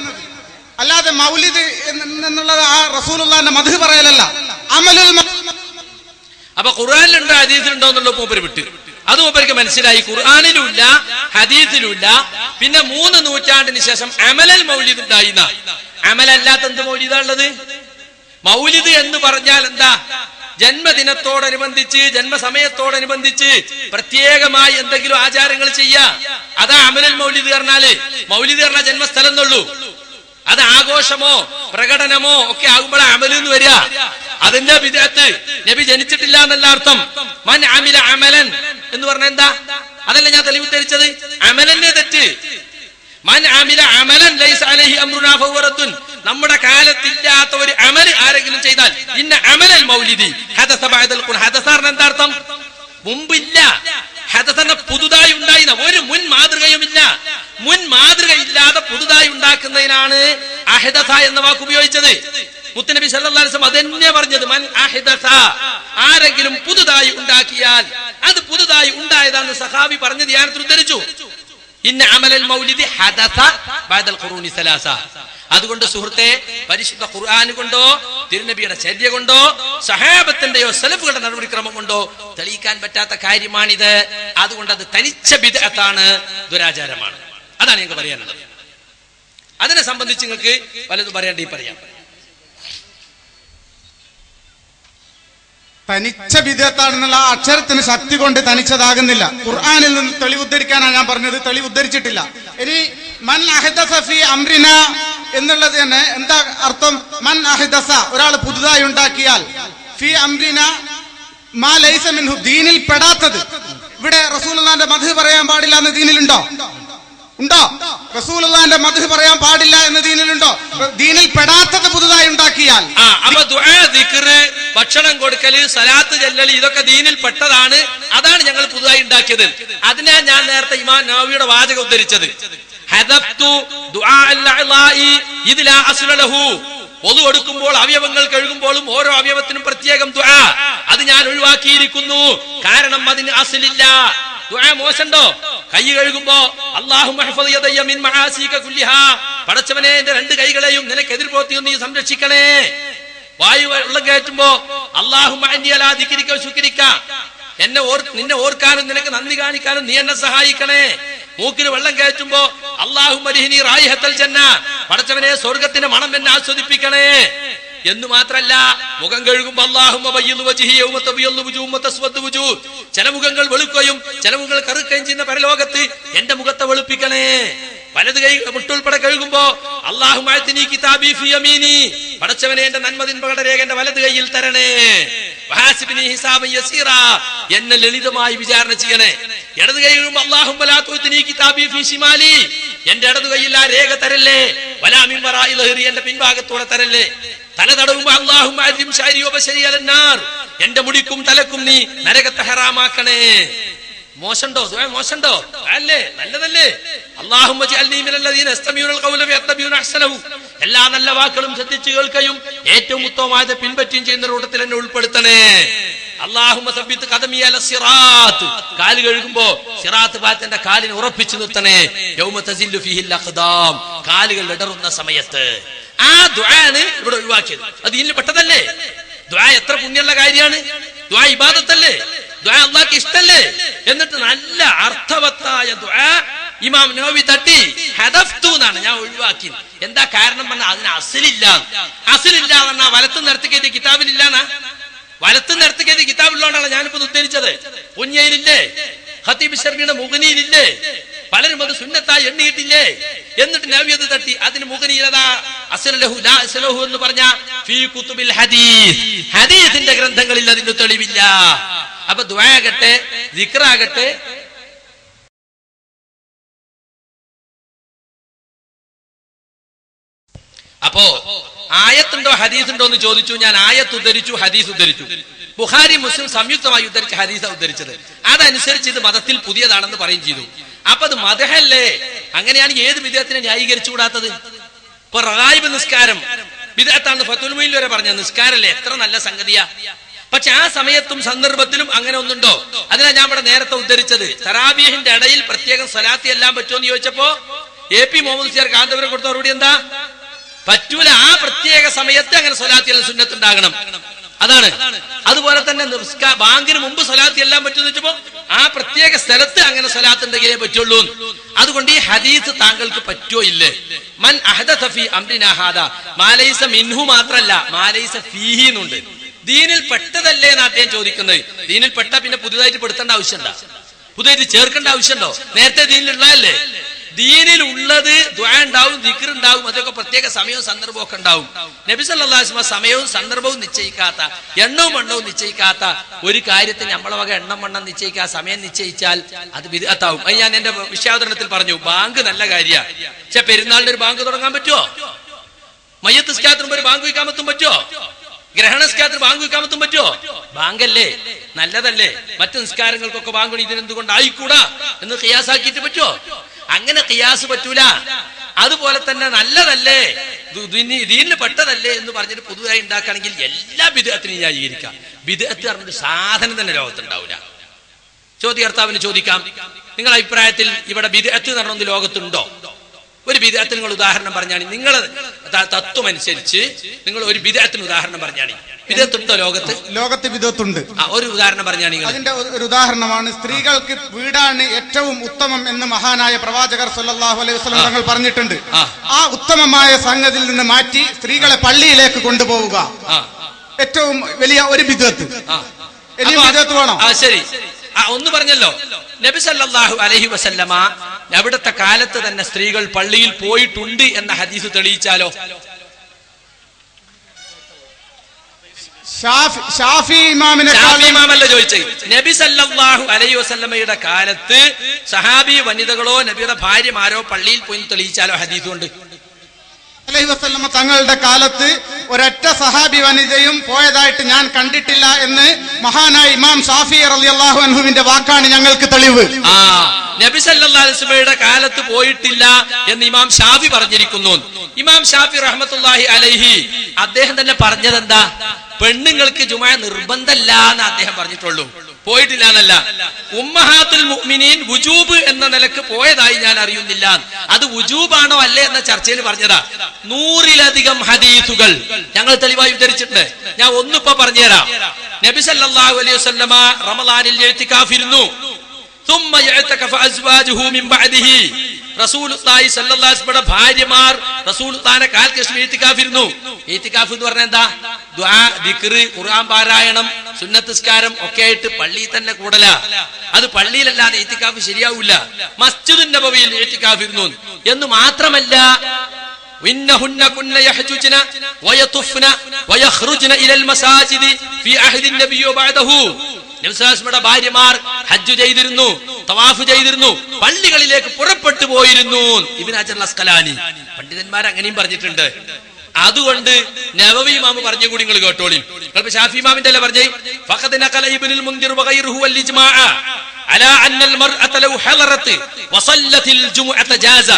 അല്ലാതെ മൗലിദ് എന്നുള്ളത് ആ റസൂലുള്ളാഹിന്റെ മദ്ഹ് പറയലല്ല. അമലുൽ അപ്പൊ ഖുർആനിലുണ്ടോ ഹദീസിലുണ്ടോ എന്നുള്ള മൂപ്പര് വിട്ട്. അത് മൂപ്പർക്ക് മനസ്സിലായി. ഖുർആനിലുമില്ല ഹദീസിലുമില്ല. പിന്നെ 3 നൂറ്റാണ്ടിന് ശേഷം അമലൽ മൗലിദ് ഉണ്ടായിന്ന. അമലല്ലാത്ത എന്ത് മൗലിദാ ഉള്ളത്? മൗലിദ് എന്ന് പറഞ്ഞാൽ എന്താ? ജന്മദിനത്തോടനുബന്ധിച്ച് ജന്മസമയത്തോടനുബന്ധിച്ച് പ്രത്യേകമായി എന്തെങ്കിലും ആചാരങ്ങൾ ചെയ്യാ. അതാ അമലുൽ മൗലിദ് പറഞ്ഞാല്. മൗലിദ് പറഞ്ഞാൽ ജന്മസ്ഥലം എന്നുള്ളൂ. അത് ആഘോഷമോ പ്രകടനമോ ഒക്കെ ആകുമ്പോഴാണ് അമല് എന്ന് വരിക. അതിന്റെ ബിദ്അത്ത്. നബി ജനിച്ചിട്ടില്ല എന്നല്ല അർത്ഥം. മൻ അമില അമലൻ എന്ന് പറഞ്ഞ എന്താ? അതല്ല ഞാൻ തെളിവ് ധരിച്ചത്. അമലന്നെ തെറ്റ്. മൻ അമില അമലൻ ലൈസ അലൈഹി അംറുനാ ഫഹുവ റദ്ദുൻ. നമ്മുടെ കാലത്തില്ലാത്ത ഒരു അമൽ ആരെങ്കിലും ചെയ്താൽ ഇന്ന അമലൽ മൗലിദി ഹദസ ബഅദൽ ഖുർആൻ. ഹദസ എന്താ അർത്ഥം? മുമ്പില്ല. ഹദസന പുതുതായി ഉണ്ടായിന ഒരു മുൻ മാതൃകയുമില്ല. മുൻ മാതൃകയില്ലാതെ പുതുതായി ഉണ്ടാക്കുന്നതിനാണ് അഹദസ എന്ന വാക്ക് ഉപയോഗിച്ചത്. മുത്തനബി സല്ലല്ലാഹു അലൈഹി വസല്ലം അതന്നെ പറഞ്ഞത്. മൻ അഹദസ, ആരെങ്കിലും പുതുതായി ഉണ്ടാക്കിയാൽ അത് പുതുതായി ഉണ്ടായതാണെന്ന് സഹാബി പറഞ്ഞത് ഞാൻ ഉദ്ധരിച്ചു. ഇന്ന അമലൽ മൗലിദി ഹദസ ബഅദൽ ഖുറൂനി സലാസ. അതുകൊണ്ട് സുഹൃത്തെ, പരിശുദ്ധ ഖുർആൻ കൊണ്ടോ തിരുനബിയുടെ ചര്യ കൊണ്ടോ സഹാബത്തിന്റെയോ സലഫുകളുടെ നടപടിക്രമം കൊണ്ടോ തെളിയിക്കാൻ പറ്റാത്ത കാര്യമാണിത്. അതുകൊണ്ട് അത് തനിച്ച ബിദ്അത്താണ്, ദുരാചാരമാണ്. അതാണ് ഞങ്ങൾക്ക് പറയാനുള്ളത്. അതിനെ സംബന്ധിച്ച് നിങ്ങൾക്ക് പലതും പറയേണ്ടി പറയാം. തനിച്ച ബിദ്അത്താണെന്നുള്ള അക്ഷരത്തിന് ശക്തി കൊണ്ട് തനിച്ചതാകുന്നില്ല. ഖുർആനിൽ നിന്ന് തെളിവുദ്ധരിക്കാനാണ് ഞാൻ പറഞ്ഞത്. തെളിവുദ്ധരിച്ചിട്ടില്ല. ഇനി മൻ അഹദസ ഫീ അംരിനാ എന്നുള്ളത് തന്നെ എന്താ അർത്ഥം? മൻ അഹ്ദസ, ഒരാൾ പുതുതായി ഉണ്ടാക്കിയാൽ, ഫി അംരിന മാ ലൈസ മിൻഹു, ദീനിൽ പെടാത്തത്. ഇവിടെ റസൂലുള്ളാഹിന്റെ മദ്ഹ് പറയാൻ പാടില്ല എന്ന് ദീനിലുണ്ടോ? ഉണ്ടോ? റസൂലുള്ളാഹിന്റെ മദ്ഹ് പറയാൻ പാടില്ല എന്ന് ദീനിലുണ്ടോ? ദീനിൽ പെടാത്തത് പുതുതായി ഉണ്ടാക്കിയാൽ. അപ്പൊ ദുആ, ദിക്ർ, ഭക്ഷണം കൊടുക്കല്, സലാത്ത് ചെല്ലല്, ഇതൊക്കെ ദീനിൽ പെട്ടതാണ്. അതാണ് ഞങ്ങൾ പുതുതായി ഉണ്ടാക്കിയത്. അതിനാ ഞാൻ നേരത്തെ ഇമാം നവവിയുടെ വാചകം ഉദ്ധരിച്ചത്. ഹദഫ്തു ദുആ അൽ-അഅ്ളാഇ ഇദ് ലാ അസ്ല ലഹു. ഒളു കൊടുക്കുമ്പോൾ, അവയവങ്ങൾ കഴുകുമ്പോഴും ഓരോ അവയവത്തിനും പ്രത്യേകം ദുആ, അത് ഞാൻ ഒഴിവാക്കിയിരിക്കുന്നു. കാരണം അതിന് അസ്ലില്ല. ദുആ മോശണ്ടോ? കൈ കഴുകുമ്പോ അല്ലാഹുമ്മ ഹഫ്ള് യദയ്യ മിൻ മആസിക കുല്ലിഹാ, പടച്ചവനെ എന്റെ രണ്ട് കൈകളെയും നിനക്കെതിർ പ്രവൃത്തിയൊന്നും നീ സംരക്ഷിക്കണേ. വായു വെള്ളം കയറ്റുമ്പോ അല്ലാഹുമ്മ അന്നി അലാ ദിക്രിക വ ശുക്രിക, നിന്നെ ഓർക്കാനും നിനക്ക് നന്ദി കാണിക്കാനും നീ എന്നെ സഹായിക്കണേ. മൂക്കിന് വെള്ളം കയറ്റുമ്പോ അല്ലാഹുമ്മ രിഹ്നി റായിഹത്തൽ ജന്ന, പടച്ചവനെ സ്വർഗ്ഗത്തിന്റെ മണം എന്നെ ആസ്വദിപ്പിക്കണേ എന്ന് മാത്രല്ല, മുഖം കഴുകുമ്പോ അല്ലാഹുമ്മ ബയ്യിദ് വജ്ഹി യൗമ തബിയദ്ദു വുജൂഹ് വ തസ്വദ്ദു വുജൂഹ്, ചില മുഖങ്ങൾ വെളുക്കുകയും ചില മുഖങ്ങൾ കറുക്കുകയും ചെയ്യുന്ന പരലോകത്ത് എന്റെ മുഖത്തെ വെളുപ്പിക്കണേ. വലത് കൈ മുട്ടുൾപ്പെടെ കഴുകുമ്പോ അല്ലാഹുമ്മ അഅ്തിനി കിതാബി ഫി യമീനി, പടച്ചവനെ എന്റെ നന്മതിന്മകളുടെ രേഖ എന്റെ വലത് കൈയിൽ തരണേ. വഹാസിബ്നി ഹിസാബൻ യസീറാ, എന്നെ ലളിതമായി വിചാരണ ചെയ്യണേ. ഇടത് കൈ കഴുകുമ്പോ അല്ലാഹുമ്മ ലാ തുഅ്തിനി കിതാബി ഫി ശിമാലി, എന്റെ ഇടത് കൈയിൽ ആ രേഖ തരല്ലേ. വലാ മിൻ വറാഇ ലഹരി, എന്റെ പിൻഭാഗത്തൂടെ തരല്ലേ. തല തടവുമ്പോ അല്ലാഹുമ്മ അദ്രിം ശഅരി വബശരി അലന്നാർ, എന്റെ മുടിക്കും തലക്കും നീ നരകത്തെ ഹറാമാക്കണേ. മോശണ്ടോ? മോശണ്ടോ? അല്ലേ? നല്ലതല്ലേ? അല്ലാഹുമ്മ ജഅൽനി മിനല്ലദീന യസ്തമിഊനൽ ഖൗല ഫയത്തബിഊന അഹ്സനഹു, എല്ലാ നല്ല വാക്കുകളും ശ്രദ്ധിച്ചു കേൾക്കുകയും ഏറ്റവും ഉത്തമമായത് പിൻപറ്റുകയും ചെയ്യുന്ന കൂട്ടത്തിൽ എന്നെ ഉൾപ്പെടുത്തണേ. അല്ലാഹുമ്മ സബ്ബിത് ഖദമി അല സിറാത്ത്, കാല് കഴുകുമ്പോ സിറാത്ത് പാലത്തിന്റെ കാലിനെ ഉറപ്പിച്ചു നിർത്തണേ. യൗമ തസില്ലു ഫീഹിൽ അഖ്ദാം, കാലുകൾ ഇടറുന്ന സമയത്ത്. ആ ദുആണ് ഇവിടെ ഒഴിവാക്കിയത്. അത് ഇതിൽ പെട്ടതല്ലേ? ദുആ എത്ര പുണ്യമുള്ള കാര്യമാണ്. ദുആ ഇബാദത്തല്ലേ? ദുആ അല്ലാഹുവിന് ഇഷ്ടല്ലേ? എന്നിട്ട് നല്ല അർത്ഥവത്തായ ദുആ ഇമാം നവവി തട്ടി ഹദഫ്തു എന്നാണ് ഞാൻ ഒഴിവാക്കി. എന്താ കാരണം പറഞ്ഞാൽ അതിന് അസ്ലില്ല. അസ്ലില്ല പറഞ്ഞാൽ വലത്ത് നിരത്തിക്കേറ്റ് കിതാബിലില്ലാന്നാ. വലത്ത് നിരത്തിക്കേറ്റ് കിതാബിലുള്ളതാണ് ഞാനിപ്പോ ഉദ്ധരിച്ചത്. പുഞ്ഞയിലില്ലേ, ഖതീബ് ശർമിയുടെ മുഗ്നിയിലില്ലേ, പലരും അത് സുന്നത്തായി എണ്ണിയിട്ടില്ലേ? എന്നിട്ട് നവവി അത് തട്ടി അതിന് മുഗ്നിയിലതാ അസ്ലഹു ലാ അസ്ലഹു എന്ന് പറഞ്ഞ ഫീ കുതുബിൽ ഹദീസ്, ഹദീസിന്റെ ഗ്രന്ഥങ്ങളിൽ അതിന് തെളിവില്ല. അപ്പൊ ദുആ ആകട്ടെ, ദിക്റാകട്ടെ, അപ്പോ ആയത്തുണ്ടോ ഹദീസുണ്ടോ എന്ന് ചോദിച്ചു. ഞാൻ ആയത്ത് ഉദ്ധരിച്ചു, ഹദീസ് ഉദ്ധരിച്ചു. ബുഖാരി മുസ്ലിം സംയുക്തമായി ഉദ്ധരിച്ച ഹദീസാണ് ഉദ്ധരിച്ചത്. അതനുസരിച്ച് ഇത് മതത്തിൽ പുതിയതാണെന്ന് പറയും ചെയ്തു. അപ്പൊ അത് മദഹല്ലേ? അങ്ങനെയാണെങ്കിൽ ഏത് വിധത്തിനെ ന്യായീകരിച്ചുകൂടാത്തത്? ഇപ്പൊ റഗായിബ് നിസ്കാരം ബിദ്അത്താണെന്ന് ഫത്വൽ മുഈൻ വരെ പറഞ്ഞ നിസ്കാരല്ലേ, എത്ര നല്ല സംഗതിയാ. പക്ഷെ ആ സമയത്തും സന്ദർഭത്തിലും അങ്ങനെ ഒന്നുണ്ടോ? അതിനാ ഞാൻ ഇവിടെ നേരത്തെ ഉദ്ധരിച്ചത്. തറാബീഹിന്റെ ഇടയിൽ പ്രത്യേകം സ്വലാത്തി എല്ലാം പറ്റുമോ എന്ന് ചോദിച്ചപ്പോ AP മുഹമ്മദ് സിയാർ കാന്തപുരം കൊടുത്ത മറുപടി എന്താ? പറ്റൂല. ആ പ്രത്യേക സമയത്ത് അങ്ങനെ സ്വലാത്തി എല്ലാം സുന്നത്തുണ്ടാകണം, അതാണ്. അതുപോലെ തന്നെ ബാങ്കിന് മുമ്പ് സ്വലാത്തി എല്ലാം പറ്റുമെന്ന് വെച്ചപ്പോ ആ പ്രത്യേക സ്ഥലത്ത് അങ്ങനെ സ്വലാത്ത് ഉണ്ടെങ്കിലേ പറ്റുള്ളൂ. അതുകൊണ്ട് ഈ ഹദീസ് താങ്കൾക്ക് പറ്റുമോ ഇല്ലേ? മൻ അഹദസ ഫീ അംരിനാ ഹാദാ മാ ലൈസ മിൻഹു മാത്രല്ല മാ ലൈസ ഫീഹി എന്നുണ്ട്. ദീനിൽ പെട്ടതല്ലേ എന്ന് അദ്ദേഹം ചോദിക്കുന്നത്. ദീനിൽ പെട്ട പിന്നെ പുതുതായിട്ട് പെടുത്തേണ്ട ആവശ്യമുണ്ടോ? പുതുതായിട്ട് ചേർക്കേണ്ട ആവശ്യമുണ്ടോ? നേരത്തെ ദീനിലുള്ളതല്ലേ? ദീനിലുള്ളത് ദുആ ഉണ്ടാവും, ദിക്ർ ഉണ്ടാവും, അതൊക്കെ പ്രത്യേക സമയവും സന്ദർഭവും ഒക്കെ ഉണ്ടാവും. നബി സല്ലല്ലാഹു അലൈഹി വസല്ലം സമയവും സന്ദർഭവും നിശ്ചയിക്കാത്ത, എണ്ണവും മണ്ണവും നിശ്ചയിക്കാത്ത ഒരു കാര്യത്തിന് നമ്മളെ വക എണ്ണം മണ്ണം നിശ്ചയിക്കുക, സമയം നിശ്ചയിച്ചാൽ അത് ബിദ്അത്താവും. അത് ഞാൻ എന്റെ വിഷയാവതരണത്തിൽ പറഞ്ഞു. ബാങ്ക് നല്ല കാര്യമാണ്. പക്ഷെ പെരുന്നാളിന് ഒരു ബാങ്ക് തുടങ്ങാൻ പറ്റുമോ? മയ്യത്ത് നിസ്കാരത്തിന് ഒരു ബാങ്ക് വയ്ക്കാൻ പറ്റുമോ? ഗ്രഹണ നിസ്കാരത്തിന് ബാങ്ക് വയ്ക്കാൻ പറ്റുമോ? ബാങ്കല്ലേ, നല്ലതല്ലേ? മറ്റു നിസ്കാരങ്ങൾക്കൊക്കെ ബാങ്ക് ഇതിനെന്തുകൊണ്ട് ആയിക്കൂടാ എന്ന് ഖിയാസാക്കിയിട്ട് പറ്റുമോ? അങ്ങനെ ഖിയാസ് പറ്റൂല. അതുപോലെ തന്നെ നല്ലതല്ലേ, ദീനിൽ പെട്ടതല്ലേ എന്ന് പറഞ്ഞിട്ട് പുതുതായി ഉണ്ടാക്കുകയാണെങ്കിൽ എല്ലാ ബിദ്അത്തിനും ന്യായീകരിക്കാം. ബിദ്അത്ത് പറഞ്ഞൊരു സാധനം തന്നെ ലോകത്തുണ്ടാവില്ല. ചോദ്യകർത്താവിന് ചോദിക്കാം, നിങ്ങളുടെ അഭിപ്രായത്തിൽ ഇവിടെ ബിദ്അത്ത് എന്ന് പറഞ്ഞൊന്ന് ലോകത്തുണ്ടോ? ഒരു ബിദ്അത്തിന് നിങ്ങൾ ഉദാഹരണം പറഞ്ഞാണ്. നിങ്ങൾ തത്വം അനുസരിച്ച് നിങ്ങൾ ഒരു ബിദ്അത്തിന് ഉദാഹരണം പറഞ്ഞാണ്. ബിദ്അത്തുണ്ടോ ലോകത്ത്? ലോകത്ത് ബിദ്അത്തുണ്ട്. ഒരു ഉദാഹരണം പറഞ്ഞാണ്. അതിന്റെ ഒരു ഉദാഹരണമാണ്, സ്ത്രീകൾക്ക് വീടാണ് ഏറ്റവും ഉത്തമം എന്ന് മഹാനായ പ്രവാചകർ സല്ലല്ലാഹു അലൈഹി വസല്ലം തങ്ങൾ പറഞ്ഞിട്ടുണ്ട്. ആ ഉത്തമമായ സംഗതിയിൽ നിന്ന് മാറ്റി സ്ത്രീകളെ പള്ളിയിലേക്ക് കൊണ്ടുപോവുക ഏറ്റവും വലിയ ഒരു ബിദ്അത്ത്. ഇനി ബിദ്അത്ത് വേണോ? ശരി, ഒന്ന് പറഞ്ഞല്ലോ, നബി സല്ലല്ലാഹു അലൈഹി വസല്ലമ അവിടുത്തെ കാലത്ത് തന്നെ സ്ത്രീകൾ പള്ളിയിൽ പോയിട്ടുണ്ട് എന്ന ഹദീസ് തെളിയിച്ചാലോ? ഷാഫി ഇമാമല്ല ചോദിച്ചത്. നബി സല്ലല്ലാഹു അലൈഹി വസല്ലമയുടെ കാലത്ത് സഹാബി വനിതകളോ നബിയുടെ ഭാര്യമാരോ പള്ളിയിൽ പോയി തെളിയിച്ചാലോ ഹദീസ് കൊണ്ട്? അലൈഹി വസല്ലമ തങ്ങളുടെ കാലത്ത് ഒരൊറ്റ സഹാബി വനിതയും പോയതായിട്ട് ഞാൻ കണ്ടിട്ടില്ല എന്ന് മഹാനായ ഇമാം ഷാഫി റളിയല്ലാഹു അൻഹുവിന്റെ വാക്കാണ് ഞങ്ങൾക്ക് തെളിവ്. നബി സല്ലല്ലാഹു അലൈഹി വസല്ലമയുടെ കാലത്ത് പോയിട്ടില്ല എന്ന് ഇമാം ഷാഫി പറഞ്ഞിരിക്കുന്നു. ഇമാം ഷാഫി റഹ്മത്തുള്ളാഹി അലൈഹി അദ്ദേഹം തന്നെ പറഞ്ഞതെന്താ? പെണ്ണുങ്ങൾക്ക് ജുമുഅ നിർബന്ധമല്ല എന്ന് അദ്ദേഹം പറഞ്ഞിട്ടുള്ളൂ, പോയിട്ടില്ല എന്നല്ല. ഉമ്മഹാത്തുൽ മുഅ്മിനീൻ വുജൂബ് എന്ന നിലക്ക് പോയതായി ഞാൻ അറിയുന്നില്ല. അത് വുജൂബാണോ അല്ലേ എന്ന ചർച്ചയിൽ പറഞ്ഞതാ. 100-ലധികം ഹദീസുകൾ ഞങ്ങൾ തെളിവായി ഉദ്ധരിച്ചിട്ടുണ്ട്. ഞാൻ ഒന്നിപ്പോ പറഞ്ഞുതരാം. നബി സല്ലല്ലാഹു അലൈഹി വസല്ലമ റമളാനിൽ ഇഅ്തികാഫിരുന്നു. ثم يعتكف ازواجه من بعده. റസൂലുള്ളാഹി സ്വല്ലല്ലാഹു അലൈഹി വസല്ലമയുടെ ഭാര്യമാർ റസൂലുള്ളാഹിന്റെ കാൽക്കൽ ഇഅ്തികാഫിരുന്നു. ഇഅ്തികാഫ് എന്ന് പറഞ്ഞാൽ എന്താ? ദുആ, ദിക്ർ, ഖുർആൻ പാരായണം, സുന്നത്ത് നിസ്കാരം ഒക്കെ ആയിട്ട് പള്ളിയിൽ തന്നെ കൂടല. അത് പള്ളിയിലല്ലാതെ ഇഅ്തികാഫ് ശരിയാവില്ല. മസ്ജിദുൻ നബവിയിൽ ഇഅ്തികാഫിരുന്നു എന്ന് മാത്രമല്ല, ഇന്നഹുന്ന കുന്ന യഹ്ജുജ്ന വയതുഫ്ന വയഖ്റുജ്ന ഇലൽ മസാജിദി ഫീ അഹ്ദി നബി വബഅദഹു. നബിയുടെ ഭാര്യമാർ ഹജ്ജ് ചെയ്തിരുന്നു, തവാഫ് ചെയ്തിരുന്നു, പള്ളികളിലേക്ക് പുറപ്പെട്ടു പോയിരുന്നു. ഇബ്നു ഹജർ അസ്ഖലാനി പണ്ഡിതന്മാർ അങ്ങനെയും പറഞ്ഞിട്ടുണ്ട്. അതുകൊണ്ട് നവവി ഇമാം പറഞ്ഞു കൂടി നിങ്ങൾ കേട്ടോളി. നിങ്ങൾ ഷാഫി ഇമാമിന്റെ അല്ലേ പറഞ്ഞേ? ഫഖദ് നഖല ഇബ്നുൽ മുൻദിർ വഗൈറുഹു വൽ ഇജ്മാഅ അലാ അന്നൽ മർഅത ലൗ ഹളറത് വസല്ലത്തിൽ ജുമുഅത ജാസ.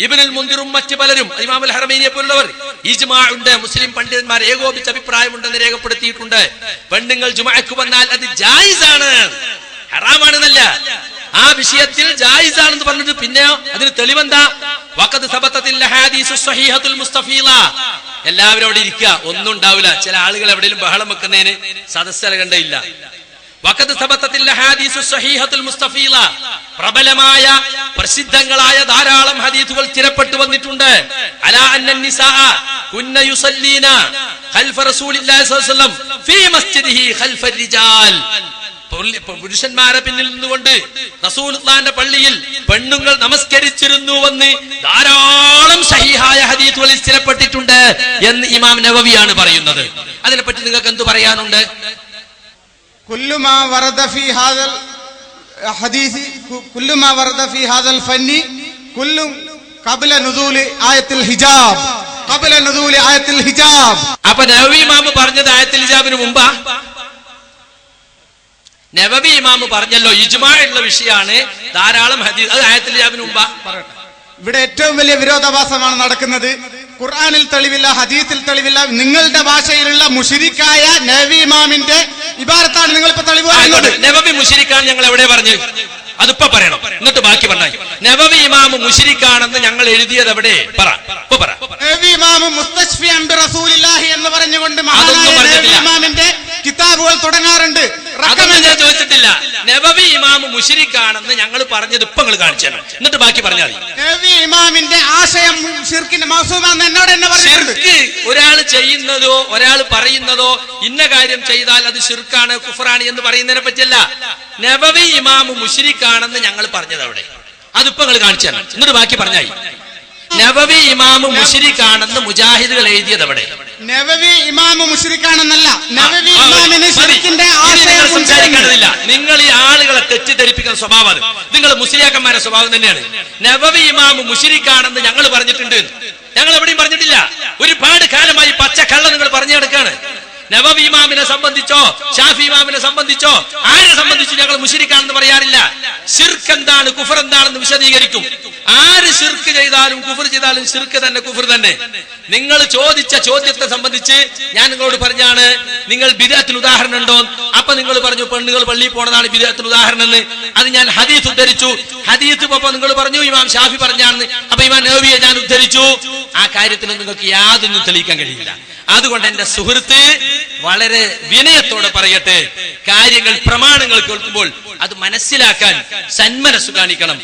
ഇബ്നുൽ മുൻദിറും മറ്റു പലരും ഇമാമുൽ ഹറമൈനിയെ പോലുള്ളവർ ഇജ്മാ ഉണ്ട്, മുസ്ലിം പണ്ഡിതന്മാർ ഏകോപിച്ച അഭിപ്രായമുണ്ടെന്ന് രേഖപ്പെടുത്തിയിട്ടുണ്ട്. പെണ്ണുങ്ങൾ ജുമുഅക്ക് വന്നാൽ അത് ജായിസാണ്, ഹറാമാണെന്നല്ല. ആ വിഷയത്തിൽ ജായിസാണെന്ന് പറഞ്ഞിട്ട് പിന്നെ അതിന് തെളിവെന്താ? വഖദ് സബതത്തിൽ ഹദീസു സ്വഹീഹത്തുൽ മുസ്തഫീല. എല്ലാവരും അവിടെ ഇരിക്കുക, ഒന്നും ഉണ്ടാവില്ല. ചില ആളുകൾ എവിടെയും ബഹളം വെക്കുന്നതിന് സദസ്സല കണ്ടില്ല. വഖദ് സബതത്തിൽ ഹദീസു സ്വഹീഹത്തുൽ മുസ്തഫീല. പ്രബലമായ പ്രസിദ്ധങ്ങളായ ധാരാളം ഹദീസുകൾ സ്ഥിരപ്പെട്ടു വന്നിട്ടുണ്ട്. അലാ അന്ന നിസാഅ കുന്ന യുസല്ലീന ഖൽഫ റസൂലില്ലാഹി സ്വല്ലല്ലാഹു അലൈഹി വസല്ലം ഫീ മസ്ജിദിഹി ഖൽഫ റിജാൽ. പുരുഷന്മാരെ പിന്നിൽ നിന്നുകൊണ്ട് റസൂലുള്ളാഹിന്റെ പള്ളിയിൽ പെണ്ണുങ്ങൾ നമസ്കരിച്ചിരുന്നുവെന്ന് ധാരാളം സഹീഹായ ഹദീസുകൾ സ്ഥിരപ്പെട്ടിട്ടുണ്ട് എന്ന് ഇമാം നവവിയാണ് പറയുന്നത്. അതിനെപ്പറ്റി നിങ്ങൾക്ക് എന്ത് പറയാനുണ്ട്? കുല്ലു മാ വറദ ഫീ ഹാദൽ ഹദീസി കുല്ലു മാ വറദ ഫീ ഹാദൽ ഫന്നി കുല്ലു ഖബ്ല നുസൂലി ആയത്തുൽ ഹിജാബ്. ഖബ്ല നുസൂലി ആയത്തുൽ ഹിജാബ്. അപ്പോൾ നവവി ഇമാം പറഞ്ഞത് ആയത്തുൽ ഹിജാബിന് മുമ്പാ? നവവി ഇമാം പറഞ്ഞല്ലോ ഇജ്മാ ഉള്ള വിഷയമാണ്, ധാരാളം ഹദീസ്. അത് ആയത്തുൽ ഹിജാബിന് മുമ്പാ? ഇവിടെ ഏറ്റവും വലിയ വിരോധാഭാസമാണ് നടക്കുന്നത്. ഖുർആനിൽ തെളിവില്ല, ഹദീസിൽ തെളിവില്ല. നിങ്ങളുടെ ഭാഷയിലുള്ള മുശ്രിക്കായ നവവി ഇമാമിന്റെ ഇബാറത്താണ് നിങ്ങൾ ഇപ്പൊ തെളിവ് പറയുന്നത്. നവവി മുശ്രിക്കാണ് ഞങ്ങൾ എവിടെ പറഞ്ഞു? അതിപ്പോ പറയണം, എന്നിട്ട് ബാക്കി പറഞ്ഞാൽ. നവവി ഇമാം മുശ്രിക്കാണെന്ന് ഞങ്ങൾ എഴുതിയത് എവിടെ? പറ. നവവി ഇമാം മുസ്തശ്ഫിഅൻ ബിറസൂലില്ലാഹി എന്ന് പറഞ്ഞുകൊണ്ട് മഹാനായ നവവി ഇമാമിന്റെ കിതാബുകൾ തുടങ്ങാറുണ്ട്. അതൊന്നും ഞാൻ ചോദിച്ചിട്ടില്ല. നവവി ഇമാം മുശ്രിക്കാണെന്ന് ഞങ്ങൾ പറഞ്ഞത് ഇപ്പൊ നിങ്ങൾ കാണിച്ചു തരണം, എന്നിട്ട് ബാക്കി പറഞ്ഞാൽ മതി. നവവി ഇമാമിന്റെ ആശയം ശിർക്കിന്റെ മൗസൂമാണെന്ന് എന്നോട് എന്നെ പറഞ്ഞിട്ടുണ്ട്. ഒരാൾ ചെയ്യുന്നതോ ഒരാൾ പറയുന്നതോ ഇന്ന കാര്യം ചെയ്താൽ അത് ശിർക്കാണ്, കുഫറാണ് എന്ന് പറയുന്നതിനെ പറ്റിയല്ല. നവവി ഇമാം മുശ്രിക്കാണെന്ന് ഞങ്ങൾ പറഞ്ഞത് അവിടെ, അതിപ്പോ നിങ്ങൾ കാണിച്ചു തരണം, എന്നിട്ട് ബാക്കി പറഞ്ഞാൽ. നവവി ഇമാം മുശ്രിക്കാണെന്ന് മുജാഹിദുകൾ എഴുതിയത് അവിടെ. നവവി ഇമാം മുശ്രിക്കാണെന്നല്ല, നവവി ഇമാമിന് ശിർക്കിന്റെ ആശയം സംസാരിക്കേണ്ടതില്ല. നിങ്ങൾ ഈ ആളുകളെ തെറ്റിദ്ധരിപ്പിക്കുന്ന സ്വഭാവം അത് നിങ്ങൾ മുസ്ലിയാക്കന്മാരുടെ സ്വഭാവം തന്നെയാണ്. നവവി ഇമാം മുശ്രിക്കാണെന്ന് ഞങ്ങൾ പറഞ്ഞിട്ടുണ്ട്, ഞങ്ങൾ എവിടെയും പറഞ്ഞിട്ടില്ല. ഒരുപാട് കാലമായി പച്ച കള്ള നിങ്ങൾ പറഞ്ഞു നടക്കാണ്. നവവി ഇമാമിനെ സംബന്ധിച്ചോ ഷാഫി ഇമാമിനെ സംബന്ധിച്ചോ ആരെ സംബന്ധിച്ചോ ഞങ്ങൾ മുശ്രിക്കാണെന്ന് പറയാറില്ല. ശിർക്ക് എന്താണ്, കുഫർ എന്താണെന്ന് വിശദീകരിക്കും. ആര് ശിർക്ക് ചെയ്താലും കുഫർ ചെയ്താലും ശിർക്ക് തന്നെ, കുഫർ തന്നെ. നിങ്ങൾ ചോദിച്ച ചോദ്യത്തെ സംബന്ധിച്ച് ഞാൻ നിങ്ങളോട് പറഞ്ഞാണ്, നിങ്ങൾ ബിദ്അത്തിന് ഉദാഹരണം ഉണ്ടോ? അപ്പൊ നിങ്ങൾ പറഞ്ഞു പെണ്ണുകൾ പള്ളിയിൽ പോണതാണ് ബിദ്അത്തിന് ഉദാഹരണം എന്ന്. അത് ഞാൻ ഹദീസ് ഉദ്ധരിച്ചു. ഹദീസ് ഇപ്പൊ നിങ്ങൾ പറഞ്ഞു ഇമാം ഷാഫി പറഞ്ഞാണെന്ന്. അപ്പൊ ഇമാം നവവിയെ ഞാൻ ഉദ്ധരിച്ചു. ആ കാര്യത്തിലും നിങ്ങൾക്ക് യാതൊന്നും തെളിയിക്കാൻ കഴിയില്ല. അതുകൊണ്ട് എന്റെ സുഹൃത്ത് വളരെ വിനയത്തോടെ പറയട്ടെ, കാര്യങ്ങൾ പ്രമാണങ്ങൾ കേൾക്കുമ്പോൾ അത് മനസ്സിലാക്കാൻ സന്മനസ്സു കാണിക്കണം.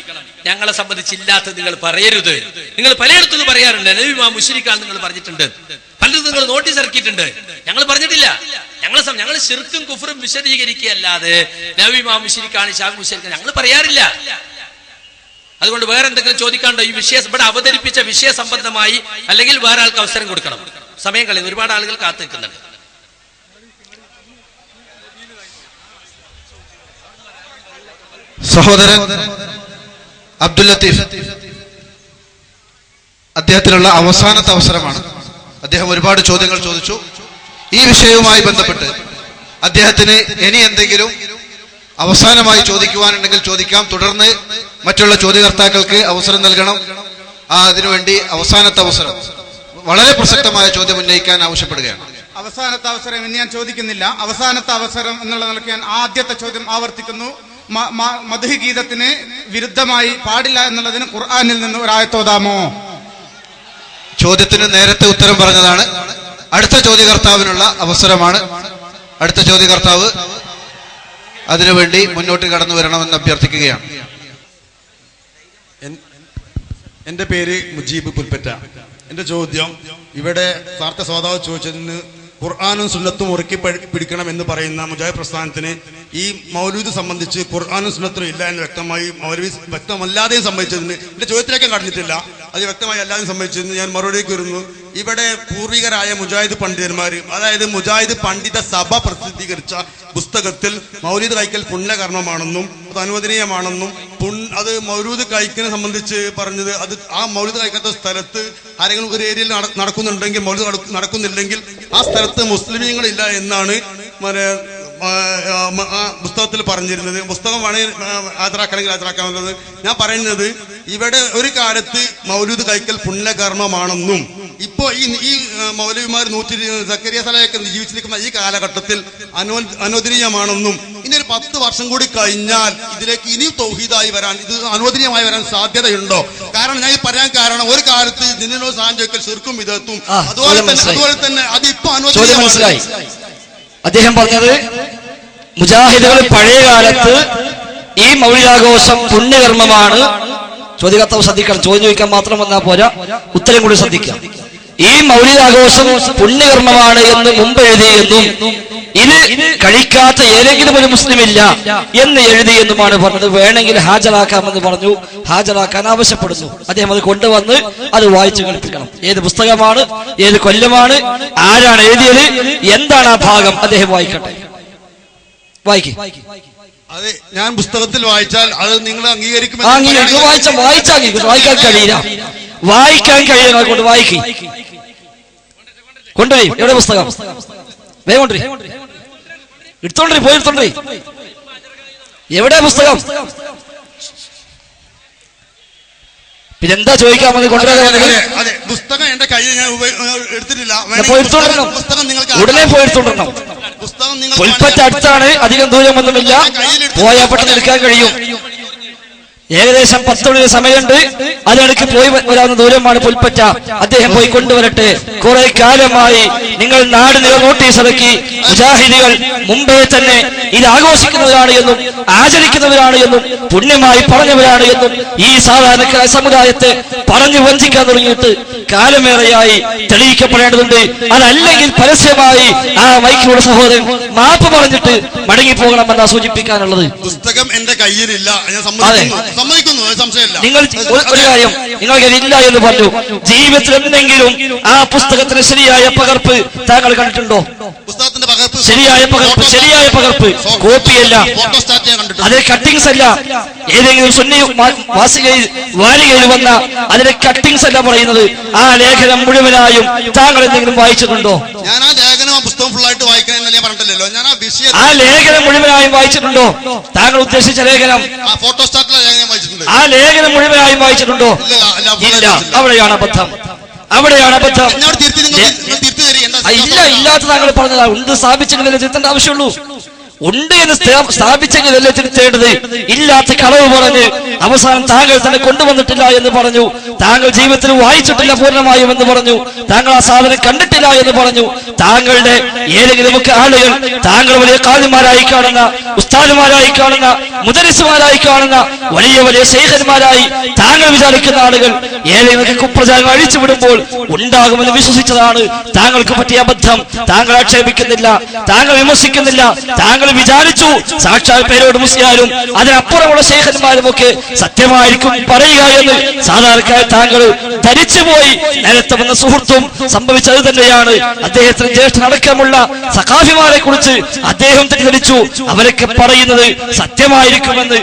ഞങ്ങളെ സംബന്ധിച്ചില്ലാത്തത് നിങ്ങൾ പറയരുത്. നിങ്ങൾ പലയിടത്തും പറയാറുണ്ട് നബി ഇമാം മുശ്രിക്കാണ് നിങ്ങൾ പറഞ്ഞിട്ടുണ്ട്, പലരും നിങ്ങൾ നോട്ടീസ് ഇറക്കിയിട്ടുണ്ട്. ഞങ്ങൾ പറഞ്ഞിട്ടില്ല. ഞങ്ങൾ ശിർക്കും കുഫറും വിശദീകരിക്കുകയല്ലാതെ നബി ഇമാം മുശ്രിക്കാണ് ശാഖ മുശ്രിക്കാണ് ഞങ്ങൾ പറയാറില്ല. അതുകൊണ്ട് വേറെ എന്തെങ്കിലും ചോദിക്കാണ്ടോ? ഈ വിഷയം ഇവിടെ അവതരിപ്പിച്ച വിഷയ സംബന്ധമായി അല്ലെങ്കിൽ വേറെ ആൾക്ക് അവസരം കൊടുക്കണം. സമയം കളയുന്നു, ഒരുപാട് ആളുകൾ കാത്തു നിൽക്കുന്നുണ്ട്. സഹോദരൻ അബ്ദുൽ ലത്തീഫ്, അദ്ദേഹത്തിനുള്ള അവസാനത്തെ അവസരമാണ്. അദ്ദേഹം ഒരുപാട് ചോദ്യങ്ങൾ ചോദിച്ചു. ഈ വിഷയവുമായി ബന്ധപ്പെട്ട് അദ്ദേഹത്തിന് ഇനി എന്തെങ്കിലും അവസാനമായി ചോദിക്കുവാനുണ്ടെങ്കിൽ ചോദിക്കാം. തുടർന്ന് മറ്റുള്ള ചോദ്യകർത്താക്കൾക്ക് അവസരം നൽകണം. അതിനുവേണ്ടി അവസാനത്തെ അവസരം, വളരെ പ്രസക്തമായ ചോദ്യം ഉന്നയിക്കാൻ ആവശ്യപ്പെടുകയാണ്. അവസാനത്തെ അവസരം ഇനി ഞാൻ ചോദിക്കുന്നില്ല. അവസാനത്തെ അവസരം എന്നുള്ള നിലയ്ക്ക് ഞാൻ ആദ്യത്തെ ചോദ്യം ആവർത്തിക്കുന്നു. മദ്ഹ് ഗീതത്തിന് വിരുദ്ധമായി പാടില്ല എന്നുള്ളതിന് ഖുർആനിൽ നിന്ന് ഒരായത്തോതാമോ? ചോദ്യത്തിന് നേരത്തെ ഉത്തരം പറഞ്ഞതാണ്. അടുത്ത ചോദ്യകർത്താവിനുള്ള അവസരമാണ്. അടുത്ത ചോദ്യകർത്താവ് അതിനുവേണ്ടി മുന്നോട്ട് കടന്നു വരണമെന്ന് അഭ്യർത്ഥിക്കുകയാണ്. എൻ്റെ പേര് മുജീബ് പുൽപ്പറ്റ. എൻ്റെ ചോദ്യം, ഇവിടെ വാർത്ത ശ്രോതാവ് ചോദിച്ചതിന് ഖുർആാനും സുന്നത്തും ഉറക്കി പിടിക്കണം എന്ന് പറയുന്ന മുജാഹിദ് പ്രസ്ഥാനത്തിന് ഈ മൗലൂദ് സംബന്ധിച്ച് ഖുർആാനും സുന്നത്തും ഇല്ല എന്ന് വ്യക്തമായി മൗലവി വ്യക്തമല്ലാതെയും സംഭവിച്ചതിന് എൻ്റെ ചോദ്യത്തിലേക്ക് കടന്നിട്ടില്ല. അത് വ്യക്തമായി അല്ലാതെയും സംഭവിച്ചതിന് ഞാൻ മറുപടിക്ക് വരുന്നു. ഇവിടെ പൂർവികരായ മുജാഹിദ് പണ്ഡിതന്മാർ, അതായത് മുജാഹിദ് പണ്ഡിത സഭ പ്രസിദ്ധീകരിച്ച പുസ്തകത്തിൽ മൗലൂദ് കഴിക്കൽ പുണ്യകർമ്മമാണെന്നും അത് അനുവദനീയമാണെന്നും അത് മൗലൂദ് കഴിക്കലിനെ സംബന്ധിച്ച് പറഞ്ഞത് അത് ആ മൗലൂദ് കഴിക്കാത്ത സ്ഥലത്ത് ആരെങ്കിലും ഒരു ഏരിയയിൽ നടക്കുന്നുണ്ടെങ്കിൽ മൗലൂദ് നടക്കുന്നില്ലെങ്കിൽ ആ സ്ഥലത്ത് മുസ്ലിമീങ്ങളില്ല എന്നാണ് പുസ്തകത്തിൽ പറഞ്ഞിരുന്നത്. പുസ്തകം വേണമെങ്കിൽ ഹാജരാക്കണമെങ്കിൽ ഹാജരാക്കാവുന്നത്. ഞാൻ പറയുന്നത് ഇവിടെ ഒരു കാലത്ത് മൗലൂദ് കഴിക്കൽ പുണ്യകർമ്മമാണെന്നും ഇപ്പോ ഈ മൗലവിമാർ സക്കരിയ സലാഹയൊക്കെ ജീവിച്ചിരിക്കുന്ന ഈ കാലഘട്ടത്തിൽ അനുവദനീയമാണെന്നും ഇനി ഒരു 10 വർഷം കൂടി കഴിഞ്ഞാൽ ഇതിലേക്ക് ഇനിയും തൗഹീദായി വരാൻ, ഇത് അനുവദനീയമായി വരാൻ സാധ്യതയുണ്ടോ? കാരണം ഞാൻ ഇത് പറയാൻ കാരണം ഒരു കാലത്ത് നിന്നോ സാധനം ചോദിക്കൽ ശിർക്കും വിദഅത്തും അതുപോലെ തന്നെ അത് ഇപ്പൊ അനുവദനീയമായി. അദ്ദേഹം പറഞ്ഞത് മുജാഹിദുകൾ പഴയ കാലത്ത് ഈ മൗലിദാഘോഷം പുണ്യകർമ്മമാണ്. ചോദ്യകർത്താവ് ശ്രദ്ധിക്കണം, ചോദ്യം ചോദിക്കാൻ മാത്രം വന്നാൽ പോരാ, ഉത്തരം കൂടി ശ്രദ്ധിക്കാം. ഈ മൗലിദാഘോഷം പുണ്യകർമ്മമാണ് എന്ന് മുമ്പ് എഴുതിയെന്നും ഇത് കഴിക്കാത്ത ഏതെങ്കിലും ഒരു മുസ്ലിം ഇല്ല എന്ന് എഴുതിയെന്നുമാണ് പറഞ്ഞത്. വേണമെങ്കിൽ ഹാജരാക്കാമെന്ന് പറഞ്ഞു. ഹാജരാക്കാൻ ആവശ്യപ്പെടുന്നു. അദ്ദേഹം അത് കൊണ്ടുവന്ന് അത് വായിച്ചു കേൾപ്പിക്കണം. ഏത് പുസ്തകമാണ്, ഏത് കൊല്ലമാണ്, ആരാണ് എഴുതിയത്, എന്താണ് ആ ഭാഗം, അദ്ദേഹം വായിക്കട്ടെ. വായിക്കും. അതെ, ഞാൻ പുസ്തകത്തിൽ വായിച്ചാൽ അത് നിങ്ങൾ അംഗീകരിക്കും. വായിക്കാൻ കഴിയില്ല, വായിക്കാൻ കഴിയുന്ന കൊണ്ട് വായിക്കും. കൊണ്ടുപോയി. എവിടെ പുസ്തകം? വേഗം കൊണ്ടുപോയി. എടുത്തോണ്ടി പോയി, എടുത്തോണ്ടി. എവിടെ പുസ്തകം? പിന്നെന്താ ചോദിക്കാൻ മതി? അതെ, പുസ്തകം എന്റെ കയ്യിൽ ഞാൻ എടുത്തിട്ടില്ല. ഉടനെ പോയി എടുത്തോണ്ടിരണം. പുൽപ്പറ്റ അടുത്താണ്, അധികം ദൂരമൊന്നുമില്ല. പോയാൽ പെട്ടെന്ന് എടുക്കാൻ കഴിയും. ഏകദേശം 10 മണി സമയമുണ്ട്. അതിനിടയ്ക്ക് പോയി വരാവുന്ന ദൂരമാണ് പുൽപ്പറ്റ. അദ്ദേഹം പോയി കൊണ്ടുവരട്ടെ. കുറെ കാലമായി നിങ്ങൾ നാട് നോട്ടീസ് ഇറക്കി മുജാഹിദികൾ മുമ്പേ തന്നെ ഇത് ആഘോഷിക്കുന്നവരാണ് എന്നും ആചരിക്കുന്നവരാണ് എന്നും പുണ്യമായി പറഞ്ഞവരാണ് എന്നും ഈ സാധാരണക്കാര സമുദായത്തെ പറഞ്ഞു വഞ്ചിക്കാൻ തുടങ്ങിയിട്ട് കാലമേറെയായി തെളിയിക്കപ്പെടേണ്ടതുണ്ട്. അതല്ലെങ്കിൽ പരസ്യമായി ആ മൈക്കിലൂടെ സഹോദരൻ മാപ്പ് പറഞ്ഞിട്ട് മടങ്ങിപ്പോകണമെന്നാ സൂചിപ്പിക്കാനുള്ളത്. പുസ്തകം എന്റെ കയ്യിലില്ല, ഞാൻ സമ്മതിക്കുന്നു, സംശയമില്ല. നിങ്ങൾ ഒരു കാര്യം, നിങ്ങൾക്ക് ഇല്ല എന്ന് പറഞ്ഞു. ജീവിതത്തിൽ എന്തെങ്കിലും ആ പുസ്തകത്തിന് ശരിയായ പകർപ്പ് താങ്കൾ കണ്ടിട്ടുണ്ടോ? പുസ്തകത്തിന്റെ പകർപ്പ്, ശരിയായ പകർപ്പ് കോപ്പിയല്ല, അതിന് കട്ടിങ്സ് അല്ല. ഏതെങ്കിലും സുന്നി വാരികയിൽ വന്ന അതിന്റെ കട്ടിങ്സ് അല്ല പറയുന്നത്. ആ ലേഖനം മുഴുവനായും താങ്കൾ എന്തെങ്കിലും വായിച്ചിട്ടുണ്ടോ? ഞാൻ ആ ലേഖനം പുസ്തകം ഫുള്ളായിട്ട് വായിക്കണമെന്ന് ഞാൻ പറഞ്ഞിട്ടില്ലല്ലോ. ഞാൻ ആ വിഷയം, ആ ലേഖനം മുഴുവനായും വായിച്ചിട്ടുണ്ടോ? താങ്കൾ ഉദ്ദേശിച്ച ലേഖനം, ആ ലേഖനം മുഴുവനായും വായിച്ചിട്ടുണ്ടോ? ഇല്ല. അവിടെയാണ് അബദ്ധം, അവിടെയാണ് അബദ്ധം. ഇല്ല, ഇല്ലാത്ത താങ്കൾ പറഞ്ഞതാ. ഉണ്ട് സ്ഥാപിച്ചെങ്കിലും തിരുത്തേണ്ട ആവശ്യമുള്ളൂ. ഉണ്ട് എന്ന് സ്ഥാപിച്ചെങ്കിലല്ലേ തിരുത്തേണ്ടത്. ഇല്ലാത്ത കളവ് പറഞ്ഞ് അവസാനം താങ്കൾ തന്നെ കൊണ്ടുവന്നിട്ടില്ല എന്ന് പറഞ്ഞു, താങ്കൾ ജീവിതത്തിൽ വായിച്ചിട്ടില്ല പൂർണ്ണമായും എന്ന് പറഞ്ഞു, താങ്കൾ ആ സാധനം കണ്ടിട്ടില്ല എന്ന് പറഞ്ഞു. താങ്കളുടെ ഏതെങ്കിലുമൊക്കെ ആളുകൾ താങ്കൾ വലിയ കാലിമാരായി കാണുന്ന, ഉസ്താദുമാരായി കാണുന്ന, മുദരിസുമാരായി കാണുന്ന, വലിയ വലിയ ശൈഖന്മാരായി താങ്കൾ വിചാരിക്കുന്ന ആളുകൾ ഏതെങ്കിലുമൊക്കെ കുപ്രചാരങ്ങൾ അഴിച്ചുവിടുമ്പോൾ ഉണ്ടാകുമെന്ന് വിശ്വസിച്ചതാണ് താങ്കൾക്ക് പറ്റിയ അബദ്ധം. താങ്കൾ ആക്ഷേപിക്കുന്നില്ല, താങ്കൾ വിമർശിക്കുന്നില്ല, താങ്കൾ വിചാരിച്ചു സാക്ഷാൽ പേരോട് മുസ്ലിയാരും അതിനപ്പുറമുള്ള ശൈഖന്മാരും ഒക്കെ സത്യമായിരിക്കും പറയുക എന്ന് സാധാരണക്കാർ താങ്കൾ ധരിച്ചുപോയി. നേരത്തെ വന്ന സുഹൃത്തും സംഭവിച്ചത് തന്നെയാണ്. അദ്ദേഹത്തിന് ജ്യേഷ്ഠനടക്കമുള്ള സഖാഫിമാരെ കുറിച്ച് അദ്ദേഹം തെറ്റിദ്ധരിച്ചു. അവരൊക്കെ പറയുന്നത് സത്യമായിരിക്കുമെന്ന്,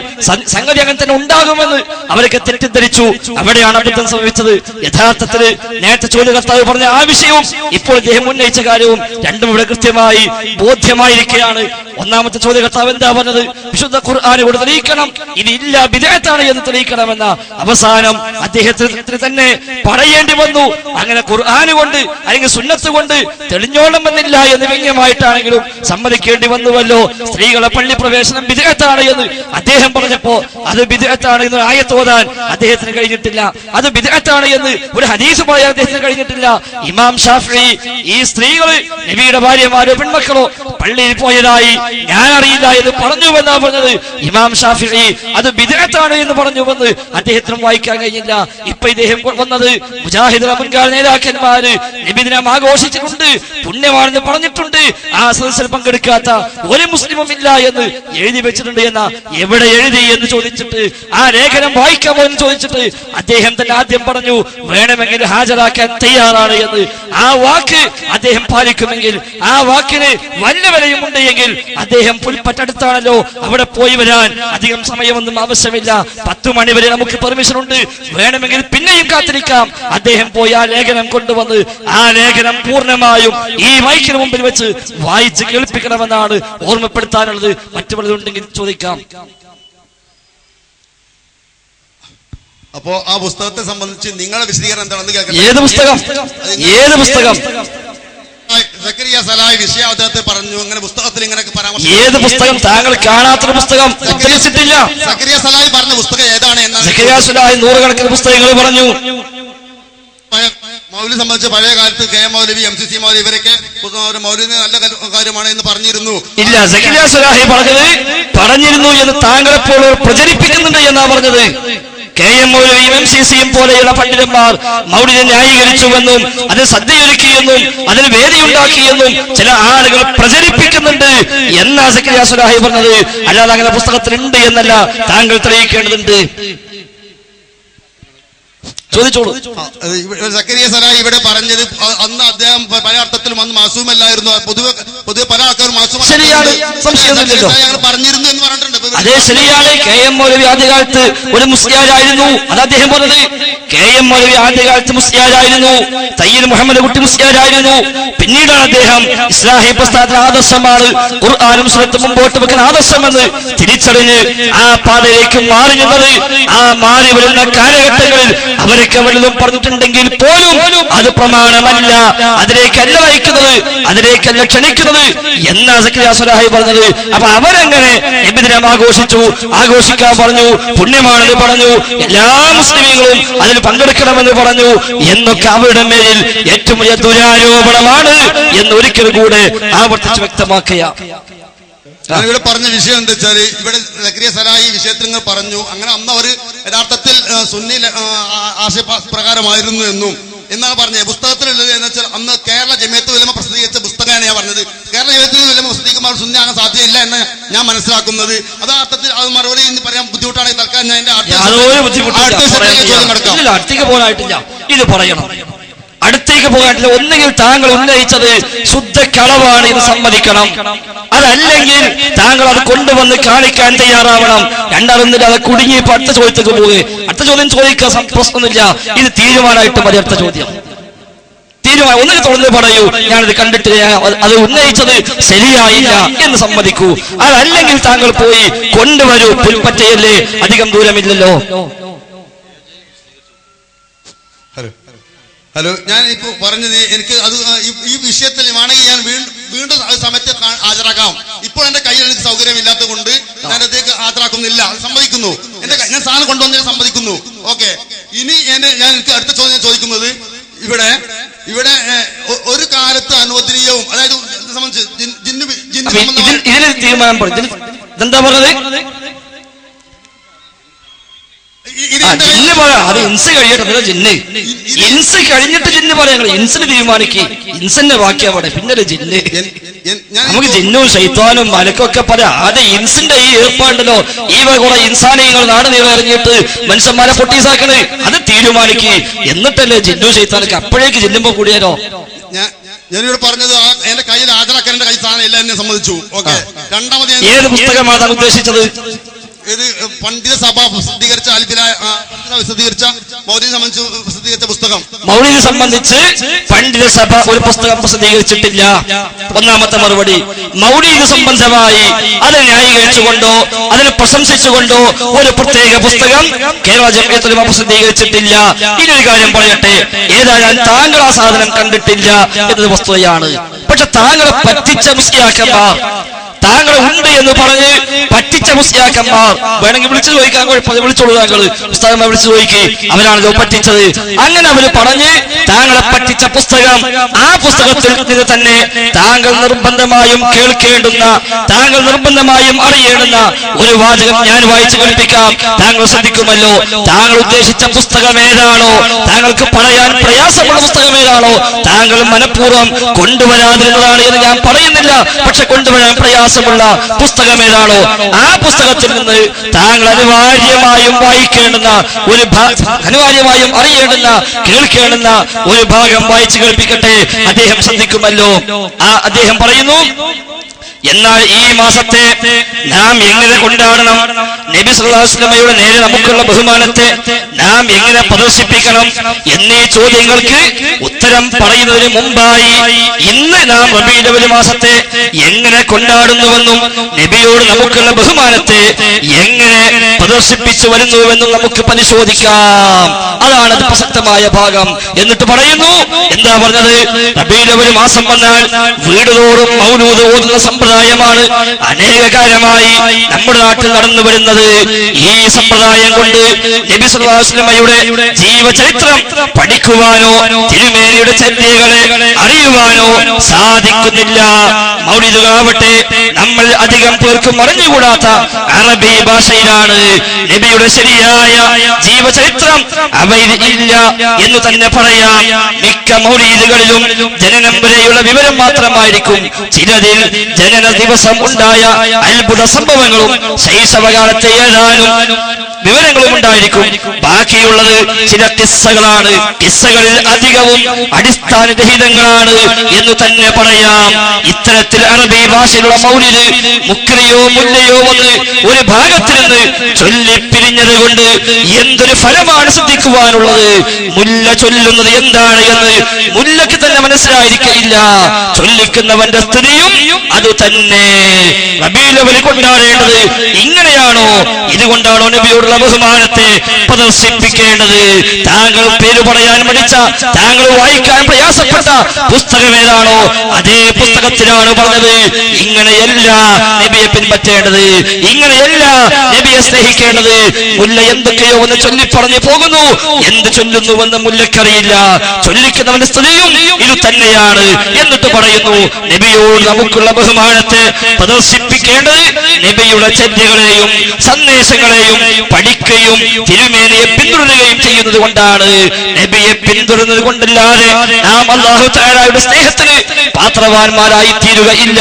സംഗതി അങ്ങനെ തന്നെ ഉണ്ടാകുമെന്ന് അവരൊക്കെ തെറ്റിദ്ധരിച്ചു. അവിടെയാണ് അബദ്ധം സംഭവിച്ചത്. യഥാർത്ഥത്തില് നേരത്തെ ചോദ്യകർത്താവ് പറഞ്ഞ ആ വിഷയവും ഇപ്പോൾ അദ്ദേഹം ഉന്നയിച്ച കാര്യവും രണ്ടും ഇവിടെ കൃത്യമായി ബോധ്യമായിരിക്കുകയാണ്. ഒന്നാമത്തെ ചോദ്യകർത്താവ് എന്താ പറഞ്ഞത്? വിശുദ്ധ ഖുർആനിലൂടെ തെളിയിക്കണം, ഇതില്ല ബിദ്അത്താണ് എന്ന് തെളിയിക്കണമെന്ന. അവസാനം അദ്ദേഹത്തിന് തന്നെ പറയേണ്ടി വന്നു, അങ്ങനെ ഖുർആൻ കൊണ്ട് അല്ലെങ്കിൽ സുന്നത്ത് കൊണ്ട് തെളിഞ്ഞോളണമെന്നില്ല എന്ന് വ്യംഗ്യമായിട്ടാണെങ്കിലും സമ്മതിക്കേണ്ടി വന്നുവല്ലോ. സ്ത്രീകളെ പള്ളി പ്രവേശനം ബിദ്അത്താണ് എന്ന് അദ്ദേഹം പറഞ്ഞപ്പോ അത് ബിദ്അത്താണ് എന്ന് ആയത്ത് ഓതാൻ അദ്ദേഹത്തിന് കഴിഞ്ഞിട്ടില്ല, അത് ബിദ്അത്താണ് എന്ന് ഒരു ഹദീസ് പറയാൻ അദ്ദേഹത്തിന് കഴിഞ്ഞിട്ടില്ല. ഇമാം ഷാഫിഈ ഈ സ്ത്രീകൾ നബിയുടെ ഭാര്യമാരോ പെൺമക്കളോ പള്ളിയിൽ പോയതായി ഞാൻ അറിയില്ല എന്ന് പറഞ്ഞുവെന്നാ പറഞ്ഞത്. ഇമാം ഷാഫിഈ അത് ബിദ്അത്താണ് എന്ന് പറഞ്ഞുവെന്ന് അദ്ദേഹത്തിനും വായിക്കാൻ കഴിഞ്ഞില്ല. ഇപ്പൊ ഇദ്ദേഹം വന്നത് മുജാഹിദ് മുൻകാല നേതാക്കന്മാര് നബിദിനം ആഘോഷിച്ചിട്ടുണ്ട്, പുണ്യമാണെന്ന് പറഞ്ഞിട്ടുണ്ട്, ആ സദസ്സിൽ പങ്കെടുക്കാത്ത ഒരു മുസ്ലിമും ഇല്ല എന്ന് എഴുതി വെച്ചിട്ടുണ്ട് എന്ന. എവിടെ എഴുതി എന്ന് ചോദിച്ചിട്ട്, ആ ലേഖനം വായിക്കാമോ എന്ന് ചോദിച്ചിട്ട് അദ്ദേഹം തന്നെ ആദ്യം പറഞ്ഞു വേണമെങ്കിൽ ഹാജരാക്കാൻ തയ്യാറാണ് എന്ന്. ആ വാക്ക് അദ്ദേഹം പാലിക്കുമെങ്കിൽ, ആ വാക്കിന് വല്ല വിലയും ഉണ്ട് എങ്കിൽ അദ്ദേഹം പുൽപ്പറ്റടുത്താണല്ലോ, അവിടെ പോയി വരാൻ അധികം സമയമൊന്നും ആവശ്യമില്ല. 10 മണി വരെ നമുക്ക് പെർമിഷൻ ഉണ്ട്, വേണമെങ്കിൽ പിന്നെയും കാത്തിരിക്കാം. അദ്ദേഹം പോയി ആ ലേഖനം കൊണ്ടുവന്ന് ആ ലേഖനം പൂർണ്ണമായും ഈ മൈക്കിന് മുമ്പിൽ വെച്ച് വായിച്ച് കേൾപ്പിക്കണമെന്നാണ് ഓർമ്മപ്പെടുത്താനുള്ളത്. മറ്റു പലതുണ്ടെങ്കിൽ ചോദിക്കാം. അപ്പോ ആ പുസ്തകത്തെ സംബന്ധിച്ച് നിങ്ങളുടെ വിശദീകരണം എന്താണെന്ന് കേൾക്കാം. ഏത് പുസ്തകം? ഏത് പുസ്തകം? സക്കരിയ സലാഹി വിഷയാവതരണത്തിൽ പറഞ്ഞു, അങ്ങനെ പുസ്തകത്തിൽ ഇങ്ങനെ പരാമർശം. ഏത് പുസ്തകം? താങ്കൾ കാണാത്തൊരു പുസ്തകം ഉദ്ധരിച്ചിട്ടില്ല. സക്കരിയ സലാഹി പറഞ്ഞ പുസ്തകം ഏതാണ് എന്നാണ്. സക്കരിയ സലാഹി നൂറുകണക്കിന് പുസ്തകങ്ങൾ പറഞ്ഞു. മൗലവി സംബന്ധിച്ച് പഴയ കാലത്ത് കെ മൗലവി, MCC മൗലവി ഇവരൊക്കെ മൗലവി നല്ല കാര്യമാണ് എന്ന് പറഞ്ഞിരുന്നു. ഇല്ല, സക്കരിയ സലാഹി പറഞ്ഞിരുന്നു എന്ന് താങ്കളെപ്പോൾ പ്രചരിപ്പിക്കുന്നുണ്ട് എന്നാ പറഞ്ഞത്. KM മൗലവിയും MCCയും പോലെയുള്ള പണ്ഡിതന്മാർ മൗലിദ് ന്യായീകരിച്ചുവെന്നും അത് സദ്യയൊരുക്കിയെന്നും അതിന് വേദിയുണ്ടാക്കിയെന്നും ചില ആളുകൾ പ്രചരിപ്പിക്കുന്നുണ്ട് എന്നാ സക്കരിയ സലാഹി പറഞ്ഞത്. അല്ലാതെ അങ്ങനെ പുസ്തകത്തിലുണ്ട് എന്നല്ല താങ്കൾ തെളിയിക്കേണ്ടതുണ്ട്. ചോദിച്ചോളൂ. സക്കരിയ സലാഹി ഇവിടെ പറഞ്ഞത് അന്ന് അദ്ദേഹം പല അർത്ഥത്തിലും അന്ന് മാസൂമല്ലായിരുന്നു, പൊതുവെ പല ആൾക്കാരും ശരിയാണ്, സംശയമൊന്നുമില്ലല്ലോ, പറഞ്ഞിരുന്നു എന്ന് പറഞ്ഞിട്ടുണ്ട്. അതേ ശരിയാണ്. KM മൗലവി ആദ്യകാലത്ത് ഒരു മുസ്ലിയാരായിരുന്നു, അത് അദ്ദേഹം പറഞ്ഞത്. KM മൗലവി ആദ്യകാലത്ത് മുസ്ലിയാരായിരുന്നു, തയ്യിൽ മുഹമ്മദ് കുട്ടി മുസ്ലിയാരായിരുന്നു. പിന്നീടാണ് അദ്ദേഹം ഇസ്ലാഹി പ്രസ്ഥാനത്തിന് ആദർശമാണ് ഖുർആനും സുന്നത്തും മുമ്പോട്ട് വെക്കുന്ന ആദർശമെന്ന് തിരിച്ചറിഞ്ഞ് ആ പാതയിലേക്ക് മാറി നിന്നത്. ആ മാറി വരുന്ന കാലഘട്ടങ്ങളിൽ അവരൊക്കെ വല്ലതും പറഞ്ഞിട്ടുണ്ടെങ്കിൽ പോലും അത് പ്രമാണമല്ല, അതിലേക്കല്ല നയിക്കുന്നത്, അതിലേക്കല്ല ക്ഷണിക്കുന്നത് എന്നാ സക്കരിയ സലാഹി പറഞ്ഞത്. അപ്പൊ അവരെങ്ങനെ നബിദിനം ആഘോഷിച്ചു, ആഘോഷിക്കാൻ പറഞ്ഞു, പുണ്യമാണെന്ന് പറഞ്ഞു, എല്ലാ മുസ്ലിമീങ്ങളും അതിൽ പങ്കെടുക്കണമെന്ന് പറഞ്ഞു എന്നൊക്കെ അവരുടെ മേലിൽ ഏറ്റവും വലിയ ദുരാരോപണമാണ് എന്ന് ഒരിക്കൽ കൂടെ ആവർത്തിച്ച് വ്യക്തമാക്കുക. ഇവിടെ പറഞ്ഞ വിഷയം എന്താ വെച്ചാൽ, ഇവിടെ സക്കരിയ സലാഹി വിഷയത്തിൽ നിങ്ങൾ പറഞ്ഞു, അങ്ങനെ അന്ന് അവർ യഥാർത്ഥത്തിൽ സുന്നി ആശയപ്രകാരമായിരുന്നു എന്നും എന്നാണ് പറഞ്ഞത്. പുസ്തകത്തിലുള്ളത് എന്ന് വെച്ചാൽ അന്ന് കേരള ജമിയത്തുൽ ഉലമ പ്രസിദ്ധീകരിച്ച പുസ്തകമാണ് ഞാൻ പറഞ്ഞത്. കേരള ജമിയത്തുൽ ഉലമ പ്രസിദ്ധീകരിക്കുമ്പോൾ സുന്നി ആകാൻ സാധ്യതയില്ല എന്ന് ഞാൻ മനസ്സിലാക്കുന്നത്. അത് അർത്ഥത്തിൽ അത് മറുപടി ഇന്ന് പറയാൻ ബുദ്ധിമുട്ടാണെങ്കിൽ തൽക്കാലം ഞാൻ അടുത്തേക്ക് പോകാനായിട്ടില്ല, ഇത് പറയണം. അടുത്തേക്ക് പോകാനില്ല. ഒന്നുകിൽ താങ്കൾ ഉന്നയിച്ചത് ശുദ്ധ കളവാണ് ഇത് സമ്മതിക്കണം, അതല്ലെങ്കിൽ താങ്കൾ അത് കൊണ്ടുവന്ന് കാണിക്കാൻ തയ്യാറാവണം. രണ്ടാമത് അത് കുടുങ്ങി ഇപ്പൊ അടുത്ത ചോദ്യത്തേക്ക് പോവുക. അടുത്ത ചോദ്യം ചോദിക്കാൻ പ്രശ്നമൊന്നുമില്ല, ഇത് തീരുമാനമായിട്ട് മതി. അടുത്ത ചോദ്യം തീരുമാനം ഒന്നിന് തുറന്ന് പറയൂ, ഞാനിത് കണ്ടിട്ടില്ല, അത് ഉന്നയിച്ചത് ശരിയായില്ല എന്ന് സമ്മതിക്കൂ. അതല്ലെങ്കിൽ താങ്കൾ പോയി കൊണ്ടുവരൂ, പുൽപ്പറ്റയല്ലേ, അധികം ദൂരമില്ലല്ലോ. ഹലോ, ഞാൻ ഇപ്പോൾ പറഞ്ഞത് എനിക്ക് അത് ഈ വിഷയത്തിൽ വേണമെങ്കിൽ ഞാൻ വീണ്ടും സമയത്ത് ഹാജരാക്കാം. ഇപ്പോൾ എന്റെ കയ്യിൽ എനിക്ക് സൗകര്യമില്ലാത്തത് കൊണ്ട് ഞാൻ അതേക്ക് ഹാജരാക്കുന്നില്ല, സമ്മതിക്കുന്നു. ഞാൻ സാധനം കൊണ്ടുവന്നതിന് സമ്മതിക്കുന്നു. ഓക്കെ, ഇനി ഞാൻ എനിക്ക് അടുത്ത ചോദ്യം ചോദിക്കുന്നത്, ഇവിടെ ഒരു കാലത്ത് അനുവദനീയവും, അതായത് സംബന്ധിച്ച് ഇതിന് തീരുമാനം എന്താ പറഞ്ഞത്? ജിന്ന് പറയാം, അത് ഇൻസ് കഴിയട്ടെ. ജിന്ന് ഇൻസ് കഴിഞ്ഞിട്ട് ജിന്ന് പറയാം. ഇൻസിന് തീരുമാനിക്ക്, ഇൻസിന്റെ ബാക്കിയാ പറയാം, പിന്നെ ജിന്ന്. നമുക്ക് ജിന്നും ശൈത്വാനും മലക്കൊക്കെ പറയാം. അത് ഇൻസിന്റെ ഈ ഏർപ്പാടുണ്ടല്ലോ, ഈ കുറെ ഇൻസാനിയങ്ങൾ നാട് നീളം ഇറങ്ങിയിട്ട് മനുഷ്യന്മാരെ പൊട്ടീസാക്കണേ, അത് തീരുമാനിക്ക്. എന്നിട്ടല്ലേ ജിന്നു ശൈത്താനൊക്കെ അപ്പോഴേക്ക് ജിന്നുമ്പോ കൂടിയാലോ? ഞാനിവിടെ പറഞ്ഞത് എന്റെ കയ്യിൽ ഹാജരാക്കാൻ എന്റെ കൈ സാധനം എല്ലാം എന്നെ സമ്മതിച്ചു. ഓക്കെ, രണ്ടാമത് ഏത് പുസ്തകമാണ് ഉദ്ദേശിച്ചത്? ഇത് പണ്ഡിത സഭ പ്രസിദ്ധീകരിച്ച വിശദീകരിച്ച മൗലിനെ സംബന്ധിച്ച് പ്രസിദ്ധീകരിച്ച പുസ്തകം. മൗലിനെ സംബന്ധിച്ച് പണ്ഡിത സഭ ഒരു പുസ്തകം പ്രസിദ്ധീകരിച്ചിട്ടില്ല. ഒന്നാമത്തെ മറുപടി. മൗലിക സംബന്ധമായി അത് ന്യായീകരിച്ചുകൊണ്ടോ അതിനെ പ്രശംസിച്ചുകൊണ്ടോ ഒരു പ്രത്യേക പുസ്തകം കേരള ജംഇയ്യത്തുൽ ഉലമ പ്രസിദ്ധീകരിച്ചിട്ടില്ല. ഇനിയൊരു കാര്യം പറയട്ടെ, ഏതായാലും താങ്കൾ ആ സാധനം കണ്ടിട്ടില്ല എന്നത് വസ്തുതയാണ്. പക്ഷെ താങ്കളെ പറ്റിച്ച മുസ്ലിയാക്കന്മാർ, താങ്കളെ ഉണ്ട് എന്ന് പറഞ്ഞ് പറ്റിച്ച മുസ്ലിയാക്കന്മാർ വേണമെങ്കിൽ വിളിച്ചു ചോദിക്കാൻ കുഴപ്പമില്ല, വിളിച്ചോളൂ. താങ്കൾ പുസ്തകം വിളിച്ചു ചോദിക്കുക, അവരാണല്ലോ പറ്റിച്ചത്. അങ്ങനെ അവര് പറഞ്ഞ് താങ്കളെ പറ്റിച്ച പുസ്തകം, ആ പുസ്തകത്തിൽ നിന്ന് തന്നെ താങ്കൾ നിർബന്ധമായും കേൾക്കേണ്ടുന്ന, താങ്കൾ നിർബന്ധമായും അറിയേണ്ടുന്ന ഒരു വാചകം ഞാൻ വായിച്ചു കേൾപ്പിക്കാം. താങ്കൾ ശ്രദ്ധിക്കുമല്ലോ. താങ്കൾ ഉദ്ദേശിച്ച പുസ്തകം ഏതാണോ, താങ്കൾക്ക് പറയാൻ പ്രയാസമുള്ള പുസ്തകം ഏതാണോ, താങ്കൾ മനഃപൂർവ്വം കൊണ്ടുവരാതിരുന്നതാണ് എന്ന് ഞാൻ പറയുന്നില്ല. പക്ഷെ കൊണ്ടുവരാൻ പ്രയാസമുള്ള പുസ്തകം ഏതാണോ, ആ പുസ്തകത്തിൽ നിന്ന് താങ്കൾ അനിവാര്യമായും വായിക്കേണ്ടുന്ന ഒരു അനിവാര്യമായും അറിയേണ്ടുന്ന കേൾക്കേണ്ടുന്ന ഒരു ഭാഗം വായിച്ചു കേൾപ്പിക്കട്ടെ. അദ്ദേഹം ശ്രദ്ധിക്കുമല്ലോ. അദ്ദേഹം പറയുന്നു, എന്നാൽ ഈ മാസത്തെ നാം എങ്ങനെ കൊണ്ടാടണം, നബി സല്ലല്ലാഹു അലൈഹി വസല്ലമയുടെ നേരെ നമുക്കുള്ള ബഹുമാനത്തെ നാം എങ്ങനെ പ്രദർശിപ്പിക്കണം എന്നീ ചോദ്യങ്ങൾക്ക് ഉത്തരം പറയുന്നതിന് മുമ്പായി ഇന്ന് നാം റബീഉൽ അവ്വൽ മാസത്തെ എങ്ങനെ കൊണ്ടാടുന്നുവെന്നും നബിയോട് നമുക്കുള്ള ബഹുമാനത്തെ എങ്ങനെ പ്രദർശിപ്പിച്ചു വരുന്നുവെന്നും നമുക്ക് പരിശോധിക്കാം. അതാണ് അത് പ്രസക്തമായ ഭാഗം. എന്നിട്ട് പറയുന്നു, എന്താ പറഞ്ഞത്? റബീഉൽ അവ്വൽ മാസം വന്നാൽ വീടുതോറും മൗലൂദ് ഓതുന്ന സമ്പ്രദായമാണ് അനേക കാലമായി നമ്മുടെ നാട്ടിൽ നടന്നു വരുന്നത്. ഈ സമ്പ്രദായം കൊണ്ട് നബി സല്ലല്ലാഹു അലൈഹി വസല്ലമയുടെ ജീവചരിത്രം പഠിക്കുവാനോ തിരുമേനിയുടെ ചര്യകളെ അറിയുവാനോ സാധിക്കുന്നില്ല. മൗലിദുകാവട്ടെ നമ്മൾ അധികം പേർക്കും അറിഞ്ഞുകൂടാത്ത അറബി ഭാഷയിലാണ്. നബിയുടെ ശരിയായ ജീവചരിത്രം അവയിൽ ഇല്ല എന്ന് തന്നെ പറയാം. മിക്ക മൗലീദുകളിലും ജനനം വരെയുള്ള വിവരം മാത്രമായിരിക്കും. ചിലതിൽ ജനന ദിവസം ഉണ്ടായ അത്ഭുത സംഭവങ്ങളും ശൈശവകാലത്തെ ഏതാനും വിവരങ്ങളും ഉണ്ടായിരിക്കും. ബാക്കിയുള്ളത് ചില കിസ്സകളാണ്. കിസ്സകളിൽ അധികവും അടിസ്ഥാനരഹിതങ്ങളാണ് എന്ന് തന്നെ പറയാം. ഇത്തരത്തിൽ അറബി ഭാഷയിലുള്ള മൗലിദ് മുക്രിയോ മുല്ലയോ വന്ന് ഒരു ഭാഗത്തിൽ നിന്ന് ചൊല്ലിപ്പിരിഞ്ഞത് കൊണ്ട് എന്തൊരു ഫലമാണ് ശ്രദ്ധിക്കുവാനുള്ളത്? മുല്ല ചൊല്ലുന്നത് എന്താണ് എന്ന് മുല്ലക്ക് തന്നെ മനസ്സിലായിരിക്കില്ല. ചൊല്ലിക്കുന്നവന്റെ സ്ഥിതിയും അത് തന്നെ. റബീഉൽ അവ്വൽ കൊണ്ടാടേണ്ടത് ഇങ്ങനെയാണോ? ഇതുകൊണ്ടാണോ നബിയോടുള്ള ബഹുമാനത്തെ പ്രദർശിപ്പിക്കേണ്ടത്? താങ്കൾ പേര് പറയാൻ മടിച്ച, താങ്കൾ വായിക്കാൻ പ്രയാസപ്പെട്ട പുസ്തകം ഏതാണോ അതേ പുസ്തകത്തിലാണ് പറഞ്ഞത് ഇങ്ങനെയല്ല നബിയെ പിൻപറ്റേണ്ടത്, ഇങ്ങനെയല്ല നബിയെ സ്നേഹിക്കേണ്ടത്. മുല്ല എന്തൊക്കെയോ ഒന്ന് ചൊല്ലി പറഞ്ഞു പോകുന്നു, എന്ത് ചൊല്ലുന്നുവെന്ന് മുല്ലക്കറിയില്ല. ചൊല്ലിക്കുന്നവന്റെ സ്ഥിതിയും ഇത് തന്നെയാണ്. എന്നിട്ട് പറയുന്നു, നബിയോട് നമുക്കുള്ള ബഹുമാനത്തെ പ്രദർശിപ്പിക്കേണ്ടത് നബിയുടെ ചര്യകളെയും സന്ദേശങ്ങളെയും പഠിക്കുകയും തിരുമേനിയെ പിന്തുടരുകയും ചെയ്യുന്നത് കൊണ്ടാണ്. നബിയെ പിന്തുടരുന്നത് കൊണ്ടല്ലാതെ നാം അല്ലാഹു തആലയുടെ സ്നേഹത്തിന് പാത്രവാന്മാരായി തീരുകയില്ല.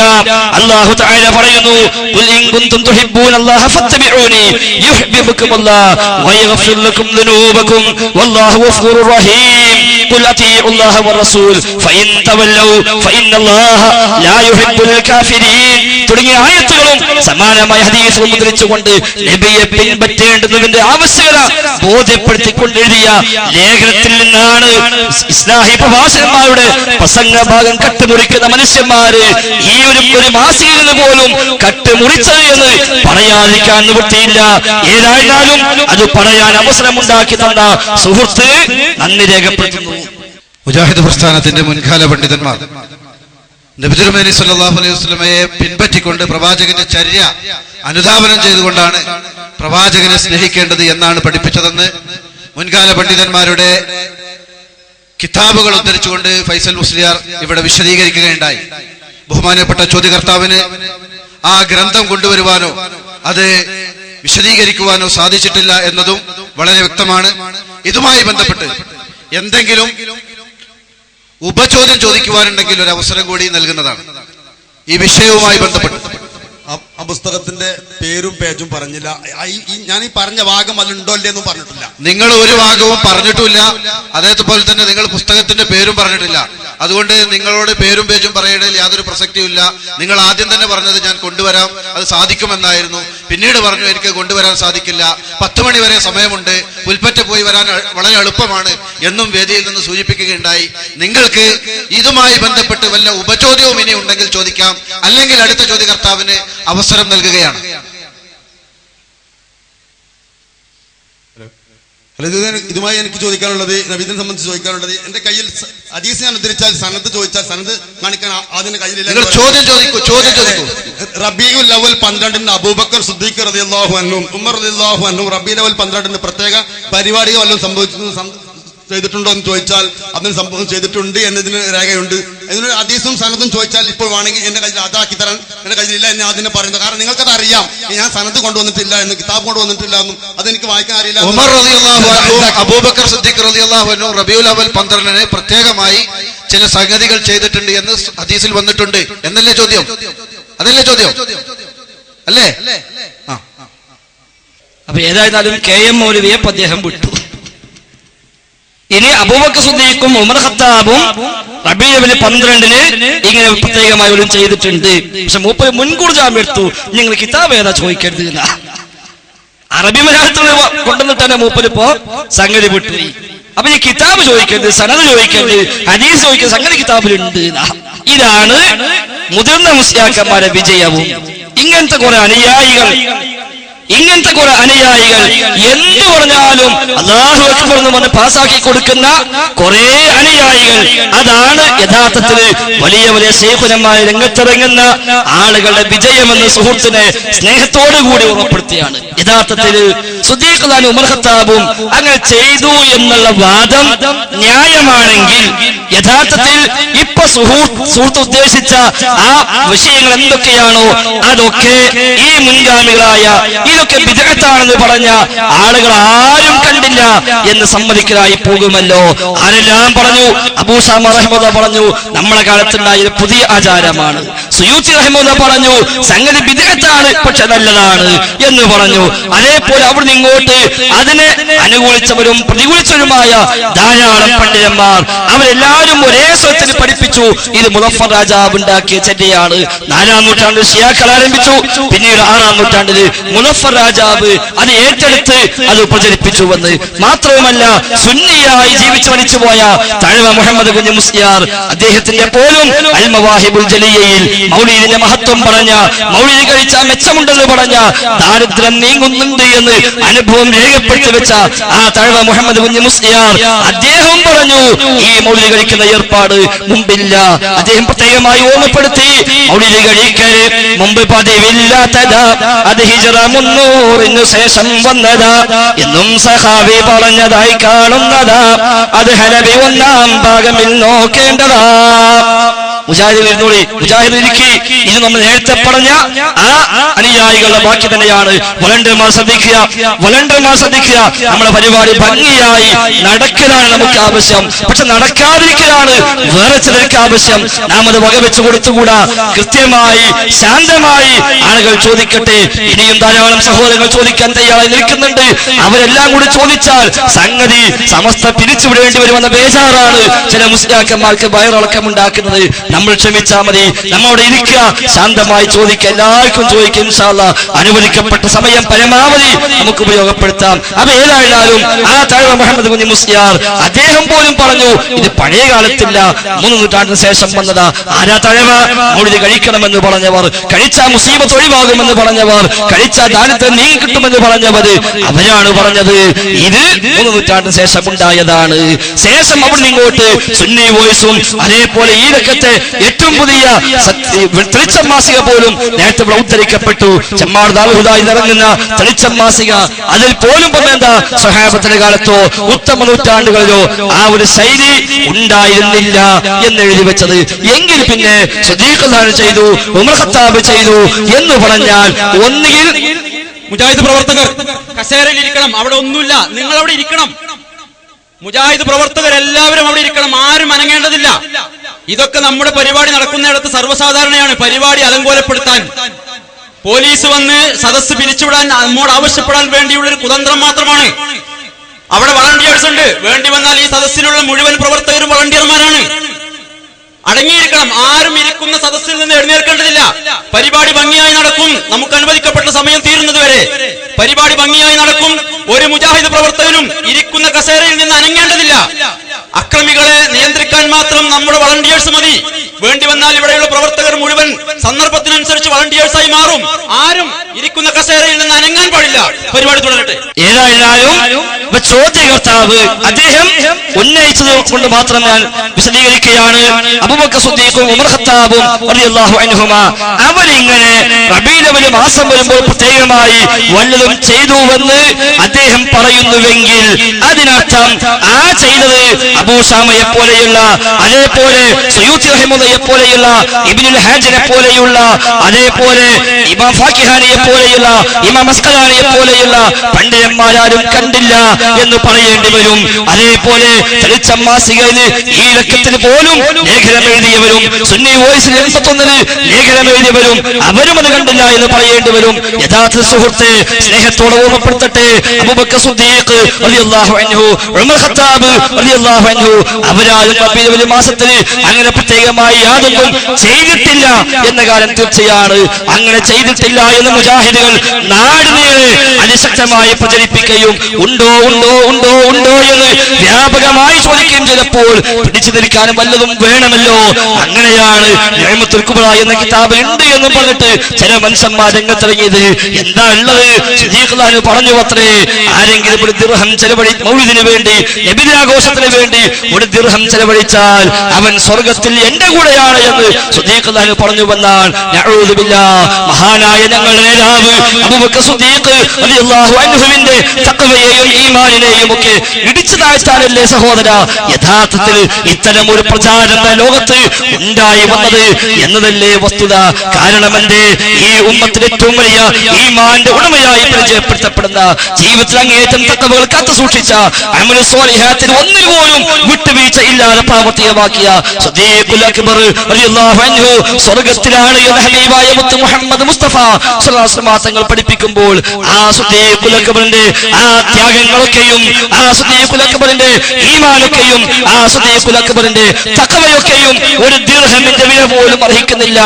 അല്ലാഹു തആല പറയുന്നു, ഖുൽ ഇൻ കുൻതും തുഹിബ്ബൂനല്ലാഹ ഫത്തബിഊനി യുഹിബ്ബുകുമുല്ലാഹ് വയഗ്ഫിർ ലക്കും ദുനൂബക്കും വല്ലാഹു ഗഫൂറുർ റഹീം. ഖുൽ അതീഉല്ലാഹ വറസൂൽ ഫഇൻ തവല്ലൗ ഫഇന്നല്ലാഹ ലാ യുഹിബ്ബുൽ കാഫിരീൻ തുടങ്ങിയ ആയത്തുകളും സമാനമായ ഹദീസുകളും ഉദ്ധരിച്ചുകൊണ്ട് നബിയെ പിൻപറ്റേണ്ടതിന്റെ ആവശ്യകത ബോധ്യപ്പെടുത്തിക്കൊണ്ട് എഴുതിയ ലേഖനത്തിൽ നിന്നാണ് ഇസ്ലാഹി പ്രഭാഷകന്മാരുടെ പ്രസംഗ ഭാഗം കട്ടുമുറിക്കുന്ന മനുഷ്യന്മാര് ഈ ഒരു മാസികയിൽ പോലും കട്ടുമുറിച്ചത് എന്ന് പറയാതിരിക്കാൻ നിവൃത്തിയില്ല. ഏതായാലും അത് പറയാൻ അവസരമുണ്ടാക്കി തന്ന സുഹൃത്ത് നന്ദി രേഖപ്പെടുത്തുന്നു. മുജാഹിദ് പ്രസ്ഥാനത്തിന്റെ മുൻകാല പണ്ഡിതന്മാർ നബി തിരുമേനി സല്ലല്ലാഹു അലൈഹി വസല്ലമയെ പിൻപറ്റിക്കൊണ്ട് പ്രവാചകന്റെ ചര്യ അനുധാവനം ചെയ്തുകൊണ്ടാണ് പ്രവാചകനെ സ്നേഹിക്കേണ്ടത് എന്നാണ് പഠിപ്പിച്ചതെന്ന് മുൻകാല പണ്ഡിതന്മാരുടെ കിതാബുകൾ ഉദ്ധരിച്ചുകൊണ്ട് ഫൈസൽ മുസ്ലിയാർ ഇവിടെ വിശദീകരിക്കുകയുണ്ടായി. ബഹുമാനപ്പെട്ട ചോദ്യകർത്താവിന് ആ ഗ്രന്ഥം കൊണ്ടുവരുവാനോ അത് വിശദീകരിക്കുവാനോ സാധിച്ചിട്ടില്ല എന്നതും വളരെ വ്യക്തമാണ്. ഇതുമായി ബന്ധപ്പെട്ട് എന്തെങ്കിലും ഉപചോദ്യം ചോദിക്കുവാനുണ്ടെങ്കിൽ ഒരു അവസരം കൂടി നൽകുന്നതാണ്. ഈ വിഷയവുമായി ബന്ധപ്പെട്ട് ആ പുസ്തകത്തിന്റെ പേരും പേജും പറഞ്ഞില്ല. ഞാൻ ഈ പറഞ്ഞ ഭാഗം അതിലുണ്ടോ അല്ലേന്നും പറഞ്ഞിട്ടില്ല. നിങ്ങൾ ഒരു ഭാഗവും പറഞ്ഞിട്ടില്ല. അതേപോലെ തന്നെ നിങ്ങൾ പുസ്തകത്തിന്റെ പേരും പറഞ്ഞിട്ടില്ല. അതുകൊണ്ട് നിങ്ങളോട് പേരും പേജും പറയണതിൽ യാതൊരു പ്രസക്തിയുമില്ല. നിങ്ങൾ ആദ്യം തന്നെ പറഞ്ഞത് ഞാൻ കൊണ്ടുവരാം, അത് സാധിക്കുമെന്നായിരുന്നു. പിന്നീട് പറഞ്ഞു എനിക്ക് കൊണ്ടുവരാൻ സാധിക്കില്ല, 10 മണി വരെ സമയമുണ്ട്, പുൽപ്പറ്റ പോയി വരാൻ വളരെ എളുപ്പമാണ് എന്നും വേദിയിൽ നിന്ന് സൂചിപ്പിക്കുകയുണ്ടായി. നിങ്ങൾക്ക് ഇതുമായി ബന്ധപ്പെട്ട് വല്ല ഉപചോദ്യവും ഇനി ഉണ്ടെങ്കിൽ ചോദിക്കാം, അല്ലെങ്കിൽ അടുത്ത ചോദ്യകർത്താവിന് അവസരം നൽകുകയാണ്. ഇതുമായി എനിക്ക് ചോദിക്കാനുള്ളത്, നബീദിനെ സംബന്ധിച്ച് ചോദിക്കാനുള്ളത്, എന്റെ കയ്യിൽ ഹദീസ് ഞാൻ ഉദ്ധരിച്ചാൽ സനദ് ചോദിച്ചാൽ സനദ് കാണിക്കാൻ ആദ്യം കയ്യിലില്ല. റബീഉൽ അവൽ 12 അബൂബക്കർ സിദ്ദീഖ് റളിയല്ലാഹു അൻഹു ഉമർ റളിയല്ലാഹു അൻഹു റബീഉൽ അവൽ 12 പ്രത്യേക പരിപാടികൾ വല്ലതും സംഭവിച്ചു ചെയ്തിട്ടുണ്ടോ എന്ന് ചോദിച്ചാൽ അതിന് സംഭവം ചെയ്തിട്ടുണ്ട് എന്നതിന് രേഖയുണ്ട്. ഇതിന് ഹദീസും സനദും ചോദിച്ചാൽ ഇപ്പോൾ വേണമെങ്കിൽ എന്റെ കയ്യിൽ അതാക്കി തരാൻ എന്റെ കയ്യിലില്ല എന്ന് അതിനെ പറയുന്നത്. കാരണം നിങ്ങൾക്കത് അറിയാം, ഞാൻ സനദ് കൊണ്ടുവന്നിട്ടില്ല എന്ന്, കിതാബ് കൊണ്ടുവന്നിട്ടില്ല എന്നും അതെനിക്ക് വായിക്കാൻ അറിയില്ല. ഉമർ റളിയല്ലാഹു അൻഹു അബൂബക്കർ സിദ്ദീഖ് റളിയല്ലാഹു അൻഹു റബീഉൽ അവൽ 12 പ്രത്യേകമായി ചില സംഗതികൾ ചെയ്തിട്ടുണ്ട് എന്ന് ഹദീസിൽ വന്നിട്ടുണ്ട് എന്നല്ലേ ചോദ്യം? അതല്ലേ ചോദ്യം അല്ലേ? അപ്പൊ ഏതായിരുന്നാലും KM മൗലവിയെ അദ്ദേഹം വിട്ടു. ഇനി അബൂബക്കർ സിദ്ദീഖും ഉമർ ഖത്താബും റബീഉൽ 12 ഇങ്ങനെ പ്രത്യേകമായി ഒരു ചെയ്തിട്ടുണ്ട്. പക്ഷെ മൂപ്പര് മുൻകൂർ ജാമ്യം എടുത്തു, നിങ്ങൾ കിതാബ് ഏതാ ചോദിക്കരുത് എന്നാ. അറബി മലയാളത്തിൽ കൊണ്ടുവന്നിട്ട് മൂപ്പരിപ്പോ സംഗതി വിട്ടു. അപ്പൊ ഈ കിതാബ് ചോദിക്കരുത്, സനദ് ചോദിക്കരുത്, ഹദീസ് ചോദിക്കരുത്, സംഗതി കിതാബിലുണ്ട്. ഇതാണ് മുതിർന്ന മുസ്ലിയാക്കന്മാരുടെ വിജയവും. ഇങ്ങനത്തെ കുറെ അനുയായികൾ എന്ത് പറഞ്ഞാലും അല്ലാഹു അക്ബർ എന്ന് പറഞ്ഞ് പാസ്സാക്കി കൊടുക്കുന്ന കുറെ അനുയായികൾ, അതാണ് യഥാർത്ഥത്തിൽ വലിയ വലിയ ശൈഖുനന്മാരെ രംഗത്തിറങ്ങുന്ന ആളുകളുടെ വിജയമെന്ന് സുഹൃത്തിനെ സ്നേഹത്തോടുകൂടി ഉറപ്പെടുത്തിയാണ്. യഥാർത്ഥത്തിൽ സിദ്ദീഖ് ഖാനും ഉമർ ഖത്താബും അങ്ങനെ ചെയ്തു എന്നുള്ള വാദം ന്യായമാണെങ്കിൽ യഥാർത്ഥത്തിൽ ഇപ്പൊ സുഹൃത്ത് ഉദ്ദേശിച്ച ആ വിഷയങ്ങൾ എന്തൊക്കെയാണോ അതൊക്കെ ഈ മുൻഗാമികളായ ഇതൊക്കെ ബിദ്അത്താണെന്ന് പറഞ്ഞ ആളുകൾ ആരും കണ്ടില്ല എന്ന് സമ്മതിക്കലായി പോകുമല്ലോ. ആരെല്ലാം പറഞ്ഞു? അബൂ ശാമ റഹിമഹുല്ലാഹ് പറഞ്ഞു നമ്മളെ കാലത്തുണ്ടായ പുതിയ ആചാരമാണ്. സുയൂത്തി റഹിമഹുല്ലാഹ് പറഞ്ഞു സംഗതി ബിദ്അത്താണ് പക്ഷെ നല്ലതാണ് എന്ന് പറഞ്ഞു. അതേപോലെ അവിടുന്ന് ഇങ്ങോട്ട് അതിനെ അനുകൂലിച്ചവരും പ്രതികൂലിച്ചവരുമായ ധാരാളം പണ്ഡിതന്മാർ അവരെല്ലാവരും ഒരേ സ്വരത്തിൽ പഠിപ്പിച്ചു ഇത് മുളഫർ രാജാവ് ഉണ്ടാക്കിയ ചര്യയാണ്. 4-ാം നൂറ്റാണ്ടിൽ ഷിയാക്കൾ ആരംഭിച്ചു, പിന്നീട് 6-ാം നൂറ്റാണ്ടിൽ മുളഫർ രാജാവ് അത് ഏറ്റെടുത്ത് അത് പ്രചരിപ്പിച്ചുവെന്ന്. മാത്രവുമല്ല സുന്നിയായി ജീവിച്ചു മരിച്ചുപോയ തഴവ മുഹമ്മദ് കുഞ്ഞ് മുസ്ലിയാർ അദ്ദേഹത്തിന്റെ പോലും അൽ മവാഹിബുൽ ജലിയയിൽ മൗലീദിന്റെ മഹത്വം പറഞ്ഞ, മൗലീദ് കഴിച്ച മെച്ചമുണ്ടെന്ന് പറഞ്ഞ, ദാരിദ്ര്യം നീങ്ങുന്നുണ്ട് എന്ന് അനുഭവം രേഖപ്പെടുത്തി വെച്ച ആ തഴവ മുഹമ്മദ് കുഞ്ഞ് മുസ്ലിയാർ അദ്ദേഹം പറഞ്ഞു ഈ മൗലീദ് കഴിക്കുന്ന ഏർപ്പാട് മുമ്പില്ല. അദ്ദേഹം പ്രത്യേകമായി ഓർമ്മപ്പെടുത്തി മൗലീദ് കഴിക്കൽ മുമ്പ് പതിവില്ലാത്തതാ, അത് ഹിജ്റ 300 ശേഷം വന്നതാ എന്നും സഹാബി പറഞ്ഞതായി കാണുന്നതാ, അത് ഹനബി 1-ാം ഭാഗമിൽ നോക്കേണ്ടതാ. മുജാഹിദ് ഇരുന്നോളി, മുജാഹിദ് ഇരിക്കി. ഇത് നമ്മൾ നേരത്തെ പറഞ്ഞ ആ അനുയായികളുടെ ബാക്കി തന്നെയാണ്. വളണ്ടിയർമാർ ശ്രദ്ധിക്കുക, നമ്മളെ പരിപാടി ഭംഗിയായി നടക്കലാണ് നമുക്ക് ആവശ്യം. പക്ഷെ നടക്കാതിരിക്കലാണ് വേറെ ചിലർക്ക് ആവശ്യം. നാം അത് വകവെച്ചു കൊടുത്തുകൂടാ. കൃത്യമായി ശാന്തമായി ആളുകൾ ചോദിക്കട്ടെ. ഇനിയും ധാരാളം സഹോദരങ്ങൾ ചോദിക്കാൻ തയ്യാറായി നിൽക്കുന്നുണ്ട്. അവരെല്ലാം കൂടി ചോദിച്ചാൽ സംഗതി സമസ്ത പിരിച്ചുവിടേണ്ടി വരുമെന്ന ബേജാറാണ് ചില മുസ്ലിയാക്കന്മാർക്ക് വയറിളക്കമുണ്ടാക്കുന്നത്. നമ്മൾ ക്ഷമിച്ചാൽ മതി. നമ്മോട് ഇരിക്കുക, ശാന്തമായി ചോദിക്കുക, എല്ലാവർക്കും ചോദിക്കുക. ഇൻഷാ അല്ലാഹ് അനുവദിക്കപ്പെട്ട സമയം പരമാവധി നമുക്ക് ഉപയോഗപ്പെടുത്താം. അപ്പൊ ഏതായാലും ആ തഴവ മുഹമ്മദ് കുഞ്ഞി മുസ്ലിയാർ അദ്ദേഹം പോലും പറഞ്ഞു, ഇത് പഴയ കാലത്തില്ല, 3 നൂറ്റാണ്ടിന് ശേഷം വന്നതാ. ആരാ തഴവ? മൗലിദ് കഴിക്കണമെന്ന് പറഞ്ഞവർ, കഴിച്ചാൽ മുസീബത്ത് ഒഴിവാകുമെന്ന് പറഞ്ഞവർ, കഴിച്ചാൽ ദാരിദ്ര്യം നീങ്ങി കിട്ടുമെന്ന് പറഞ്ഞവർ, അവരാണ് പറഞ്ഞത് ഇത് 3 നൂറ്റാണ്ടിന് ശേഷം ഉണ്ടായതാണ്. ശേഷം അവിടെ ഇങ്ങോട്ട് സുന്നി വോയിസും അതേപോലെ ഈ രംഗത്തെ ഏറ്റവും പുതിയ തെളിച്ചം മാസിക പോലും നേരത്തെ ഇവിടെ ഉദ്ധരിക്കപ്പെട്ടു. ചെമ്മാട് ദാൽഹുദായി ഇറങ്ങുന്ന തെളിച്ചം മാസിക, അതിൽ പോലും എന്താ സ്വഹാബത്തിന്റെ കാലത്തോ ഉത്തമ നൂറ്റാണ്ടുകളിലോ ആ ഒരു ശൈലി ഉണ്ടായിരുന്നില്ല എന്നെഴുതി വെച്ചത്. എങ്കിൽ പിന്നെ സിദ്ദീഖ് ചെയ്തു, ഉമർ ഖത്താബ് ചെയ്തു എന്ന് പറഞ്ഞാൽ ഒന്നുകിൽ മുജാഹിദ് പ്രവർത്തകർ കസേരയിൽ ഇരിക്കണം, അവിടെ ഒന്നുമില്ല, നിങ്ങൾ അവിടെ ഇരിക്കണം. മുജാഹിദ് പ്രവർത്തകർ എല്ലാവരും അവിടെ ഇരിക്കണം, ആരും അനങ്ങേണ്ടതില്ല. ഇതൊക്കെ നമ്മുടെ പരിപാടി നടക്കുന്നിടത്ത് സർവ്വസാധാരണയാണ്. പരിപാടി അലങ്കോലപ്പെടുത്താൻ പോലീസ് വന്ന് സദസ്സ് പിരിച്ചുവിടാൻ നമ്മോട് ആവശ്യപ്പെടാൻ വേണ്ടിയുള്ളൊരു കുതന്ത്രം മാത്രമാണ്. അവിടെ വളണ്ടിയേഴ്സ് ഉണ്ട്, വേണ്ടി വന്നാൽ ഈ സദസ്സിലുള്ള മുഴുവൻ പ്രവർത്തകരും വളണ്ടിയർമാരാണ്. അടങ്ങിയിരിക്കണം, ആരും ഇരിക്കുന്ന സദസ്സിൽ നിന്ന് എഴുന്നേൽക്കേണ്ടതില്ല. പരിപാടി ഭംഗിയായി നടക്കും, നമുക്ക് അനുവദിക്കപ്പെട്ട സമയം തീരുന്നത് വരെ പരിപാടി ഭംഗിയായി നടക്കും. ഒരു മുജാഹിദ് പ്രവർത്തകനും ഇരിക്കുന്ന കസേരയിൽ നിന്ന് അനങ്ങേണ്ടതില്ല. അക്രമികളെ നിയന്ത്രിക്കാൻ മാത്രം നമ്മുടെ വളണ്ടിയേഴ്സ് മതി. വേണ്ടി വന്നാൽ ഇവിടെയുള്ള പ്രവർത്തകർ മുഴുവൻ സന്ദർഭത്തിനനുസരിച്ച് വളണ്ടിയേഴ്സായി മാറും. ആരും ഇരിക്കുന്ന കസേരയിൽ നിന്ന് അനങ്ങാൻ പാടില്ല. പരിപാടി തുടരട്ടെ. ഏതായാലും ചോദ്യകർത്താവ് അദ്ദേഹം ഉന്നയിച്ചത് കൊണ്ട് മാത്രം ഞാൻ വിശദീകരിക്കുകയാണ്. അബൂബക്കർ സിദ്ദീഖും ഉമർ ഖത്താബും റളിയല്ലാഹു അൻഹുമാ അവരിങ്ങനെ റബീഉൽ അവ്വൽ മാസം വരുമ്പോൾ പ്രത്യേകമായി വല്ലതും ചെയ്തുവെന്ന് അദ്ദേഹം പറയുന്നുവെങ്കിൽ അതിനർത്ഥം ആ ചെയ്തത് അബൂ ശാമയെ പോലെയുള്ള, അതേപോലെ സുയൂത്തി റഹിമഹുള്ളയെ പോലെയുള്ള, ഇബ്നുൽ ഹാജിനെ പോലെയുള്ള, അതേപോലെ ഇമാം ഫാക്കിഹാനിയെ പോലെയുള്ള, ഇമാം അസ്ഖലാനിയെ പോലെയുള്ള പണ്ഡിതന്മാരാരും കണ്ടില്ല എന്ന് പറയേണ്ടി വരും. അതേപോലെ തെളിച്ചം മാസികയിൽ ഈ ലക്കത്തിന് പോലും ലേഖനം എഴുതിയവരും, സുന്നി വോയിസിൽ 81 ലേഖനം എഴുതിയവരും അവരും അത് കണ്ടില്ല എന്ന് പറയേണ്ടി വരും. യഥാർത്ഥ സുഹൃത്തെ സ്നേഹത്തോടെ ഓർമ്മപ്പെടുത്തട്ടെ, അബൂബക്കർ സിദ്ദീഖ് റളിയല്ലാഹു അൻഹു, ഉമർ ഖത്താബ് റളിയല്ലാഹു അൻഹു അവരാരും റബീഉൽ അവ്വൽ മാസത്തിൽ അങ്ങനെ പ്രത്യേകമായി യാതൊന്നും ചെയ്തിട്ടില്ല എന്ന കാര്യം തീർച്ചയാണ്. അങ്ങനെ ചെയ്തിട്ടില്ല എന്ന് മുജാഹിദുകൾ നാടിനീളെ അതിശക്തമായി പ്രചരിപ്പിക്കുകയും ഉണ്ടോ ഉണ്ടോ ഉണ്ടോ ഉണ്ടോ എന്ന് വ്യാപകമായി ചോദിക്കുകയും ചെയ്തപ്പോൾ പിടിച്ചു നിൽക്കാനും വല്ലതും വേണമല്ലോ. അങ്ങനെയാണ് നിഅമത്തുൽ കുബ്ര എന്ന കിതാബ് ഉണ്ട് എന്ന് പറഞ്ഞിട്ട് ചില മനുഷ്യന്മാർ രംഗത്തിറങ്ങിയത്. എന്താ ഉള്ളത്? സിദ്ദീഖ് പറഞ്ഞു അത്രേ, ആരെങ്കിലും ഒരു ദിർഹം മൗലിദിന് വേണ്ടി, നബിദിനാഘോഷത്തിന് വേണ്ടി ഒരു ദിർഹം ചെലവഴിച്ചാൽ അവൻ സ്വർഗത്തിൽ എന്റെ കൂടെയാണ് എന്ന് സിദ്ദീഖ് പറഞ്ഞു വന്നാൽ നഊദു ബില്ലാഹ്, മഹാനായ ഞങ്ങളുടെ നേതാവ് അബൂബക്കർ സിദ്ദീഖ് റളിയല്ലാഹു അൻഹുവിന്റെ തഖ്വയെയും ഈമാനിനെയും ഒക്കെ ഇടിച്ചു താഴ്ത്താനല്ലേ സഹോദര യഥാർത്ഥത്തിൽ ഇത്തരം ഒരു പ്രചാരണം ലോകത്ത് ഉണ്ടായി വന്നത് എന്നതല്ലേ വസ്തുത. കാരണം എന്റെ ഈ ഉമ്മത്തിലെ ഏറ്റവും വലിയ ഈമാന്റെ ഉടമയായി പരിചയപ്പെടുത്തപ്പെടുന്ന, ജീവിതത്തിൽ അങ്ങേയറ്റം തഖ്വകൾ കാത്തു സൂക്ഷിച്ച, അമലു സ്വാലിഹാത്തിൽ ഒന്നിൽ പോലും വിട്ടുവീഴ്ച ഇല്ലാതെ പ്രാവർത്തികമാക്കിയ സിദ്ദീഖുൽ അക്ബർ റളിയല്ലാഹു അൻഹു സ്വർഗ്ഗത്തിലാണ് എന്ന് ഹബീബായ മുത്ത് മുഹമ്മദ് മുസ്തഫ സ്വല്ലല്ലാഹു അലൈഹി വസല്ലം തങ്ങൾ പഠിപ്പിക്കുമ്പോൾ ആ സിദ്ദീഖുൽ അക്ബറിന്റെ ആ ത്യാഗങ്ങളൊക്കെയും, ആ സിദ്ദീഖുൽ അക്ബറിന്റെ ഈമാനൊക്കെയും, ആ സിദ്ദീഖുൽ അക്ബറിന്റെ തഖ്വയൊക്കെയും ഒരു ദിർഹമിന്റെ വില പോലും അർഹിക്കുന്നില്ല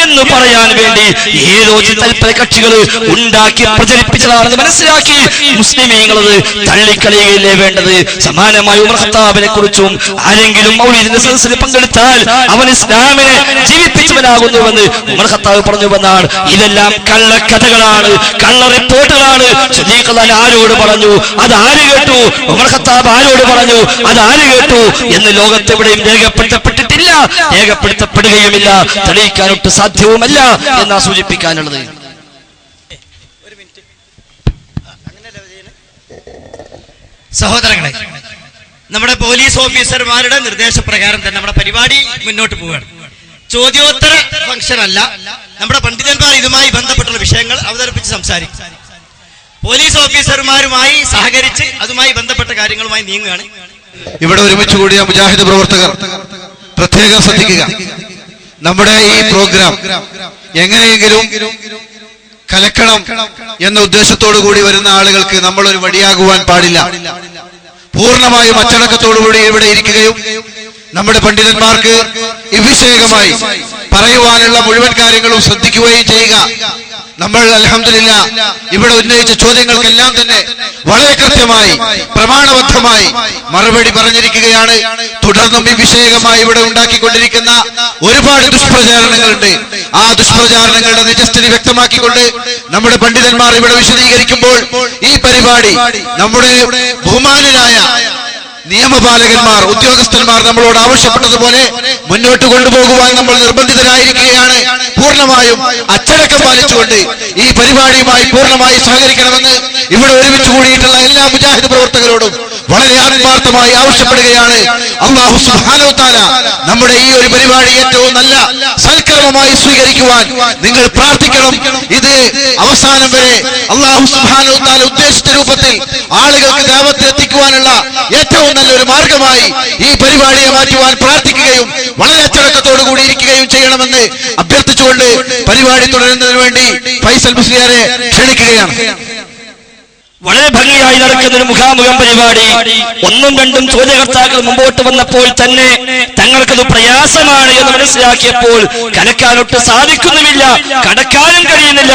എന്ന് പറയാൻ വേണ്ടി ഏതോ തൽപര കക്ഷികൾ ഉണ്ടാക്കി പ്രചരിപ്പിച്ചതാണെന്ന് മനസ്സിലാക്കി മുസ്ലിമീങ്ങളത് തള്ളിക്കളയുകയല്ലേ വേണ്ടത്. സമാനമായി ഉമർ ഖത്താബിനെ കുറിച്ചും ആരെങ്കിലും മൗലിദിന്റെ സദസ്സിൽ പങ്കെടുത്താൽ അവൻ ഇസ്ലാമിനെ ജീവിപ്പിച്ചവനാകുന്നുവെന്ന് ഉമർ ഖത്താബ് പറഞ്ഞു വന്നാൽ ഇതെല്ലാം കള്ളക്കഥകളാണ്, കള്ള റിപ്പോർട്ടുകളാണ്. സിദ്ദീഖ് ആരോട് പറഞ്ഞു, അത് ആര് കേട്ടു? ഉമർ ഖത്താബ് ആരോട് പറഞ്ഞു, അത് ആര് കേട്ടു എന്ന് ലോകത്തെവിടെയും രേഖപ്പെടുത്തപ്പെട്ടിട്ടില്ല, രേഖപ്പെടുത്തപ്പെടുകയുമില്ല, തെളിയിക്കാനൊട്ട് സാധ്യവുമല്ല എന്നാ സൂചിപ്പിക്കാനുള്ളത്. സഹോദരങ്ങളെ, നമ്മുടെ പോലീസ് ഓഫീസർമാരുടെ നിർദ്ദേശപ്രകാരം തന്നെ നമ്മുടെ പരിപാടി മുന്നോട്ട് പോവുകയാണ്. ചോദ്യോത്തര ഫംഗ്ഷൻ അല്ല, നമ്മുടെ പണ്ഡിതന്മാർ ഇതുമായി ബന്ധപ്പെട്ടുള്ള വിഷയങ്ങൾ അവതരിപ്പിച്ച് സംസാരിക്കും. പോലീസ് ഓഫീസർമാരുമായി സഹകരിച്ച് അതുമായി ബന്ധപ്പെട്ട കാര്യങ്ങളുമായി നീങ്ങുകയാണ്. ഇവിടെ ഒരുമിച്ച് കൂടിയ മുജാഹിദ് പ്രവർത്തകർ പ്രത്യേകം ശ്രദ്ധിക്കുക. നമ്മുടെ ഈ പ്രോഗ്രാം എങ്ങനെയെങ്കിലും കലക്കണം എന്ന ഉദ്ദേശത്തോടു കൂടി വരുന്ന ആളുകൾക്ക് നമ്മൾ ഒരു വടിയാകുവാൻ പാടില്ല. പൂർണ്ണമായും അച്ചടക്കത്തോടുകൂടി ഇവിടെ ഇരിക്കുകയും നമ്മുടെ പണ്ഡിതന്മാർക്ക് വിഷയകമായി പറയുവാനുള്ള മുഴുവൻ കാര്യങ്ങളും ശ്രദ്ധിക്കുകയും ചെയ്യുക. നമ്മൾ അൽഹംദുലില്ലാ ഇവിടെ ഉന്നയിച്ച ചോദ്യങ്ങൾക്കെല്ലാം തന്നെ വളരെ കൃത്യമായി പ്രമാണബദ്ധമായി മറുപടി പറഞ്ഞിരിക്കുകയാണ്. തുടർന്നും ഈ വിഷയകമായി ഇവിടെ ഉണ്ടാക്കിക്കൊണ്ടിരിക്കുന്ന ഒരുപാട് ദുഷ്പ്രചാരണങ്ങളുണ്ട്. ആ ദുഷ്പ്രചാരണങ്ങളുടെ നിജസ്ഥിതി വ്യക്തമാക്കിക്കൊണ്ട് നമ്മുടെ പണ്ഡിതന്മാർ ഇവിടെ വിശദീകരിക്കുമ്പോൾ ഈ പരിപാടി നമ്മുടെ ബഹുമാനരായ നിയമപാലകന്മാർ, ഉദ്യോഗസ്ഥന്മാർ നമ്മളോട് ആവശ്യപ്പെട്ടതുപോലെ മുന്നോട്ട് കൊണ്ടുപോകുവാൻ നമ്മൾ നിർബന്ധിതരായിരിക്കുകയാണ്. പൂർണ്ണമായും അച്ചടക്കം പാലിച്ചുകൊണ്ട് ഈ പരിപാടിയുമായി പൂർണ്ണമായി സഹകരിക്കണമെന്ന് ഇവിടെ ഒരുമിച്ച് കൂടിയിട്ടുള്ള എല്ലാ മുജാഹിദ് പ്രവർത്തകരോടും വളരെ ആത്മാർത്ഥമായി ആവശ്യപ്പെടുകയാണ്. അല്ലാഹു സുബ്ഹാനഹു വ തആല നമ്മുടെ ഈ ഒരു പരിപാടി ഏറ്റവും നല്ല സൽക്കർമ്മമായി സ്വീകരിക്കുവാൻ നിങ്ങൾ പ്രാർത്ഥിക്കണം. ഇത് അവസാനം വരെ അല്ലാഹു സുബ്ഹാനഹു വ തആല ഉദ്ദേശിച്ച രൂപത്തിൽ ആളുകൾക്ക് ദഅവത്ത് എത്തിക്കുവാനുള്ള ഏറ്റവും നല്ലൊരു മാർഗമായി ഈ പരിപാടിയെ മാറ്റുവാൻ പ്രാർത്ഥിക്കുകയും വളരെ അച്ചടക്കത്തോടു കൂടി ഇരിക്കുകയും ചെയ്യണമെന്ന് അഭ്യർത്ഥിച്ചുകൊണ്ട് പരിപാടി തുടരുന്നതിന് വേണ്ടി ഫൈസൽ മുസ്ലിയാരെ ക്ഷണിക്കുകയാണ്. വളരെ ഭംഗിയായി നടക്കുന്ന ഒരു മുഖാമുഖം പരിപാടി. ഒന്നും രണ്ടും ചോദ്യകർത്താക്കൾ മുമ്പോട്ട് വന്നപ്പോൾ തന്നെ തങ്ങൾക്കത് പ്രയാസമാണ് എന്ന് മനസ്സിലാക്കിയപ്പോൾ കലക്കാനൊട്ട് സാധിക്കുന്നുമില്ല, കടക്കാനും കഴിയുന്നില്ല.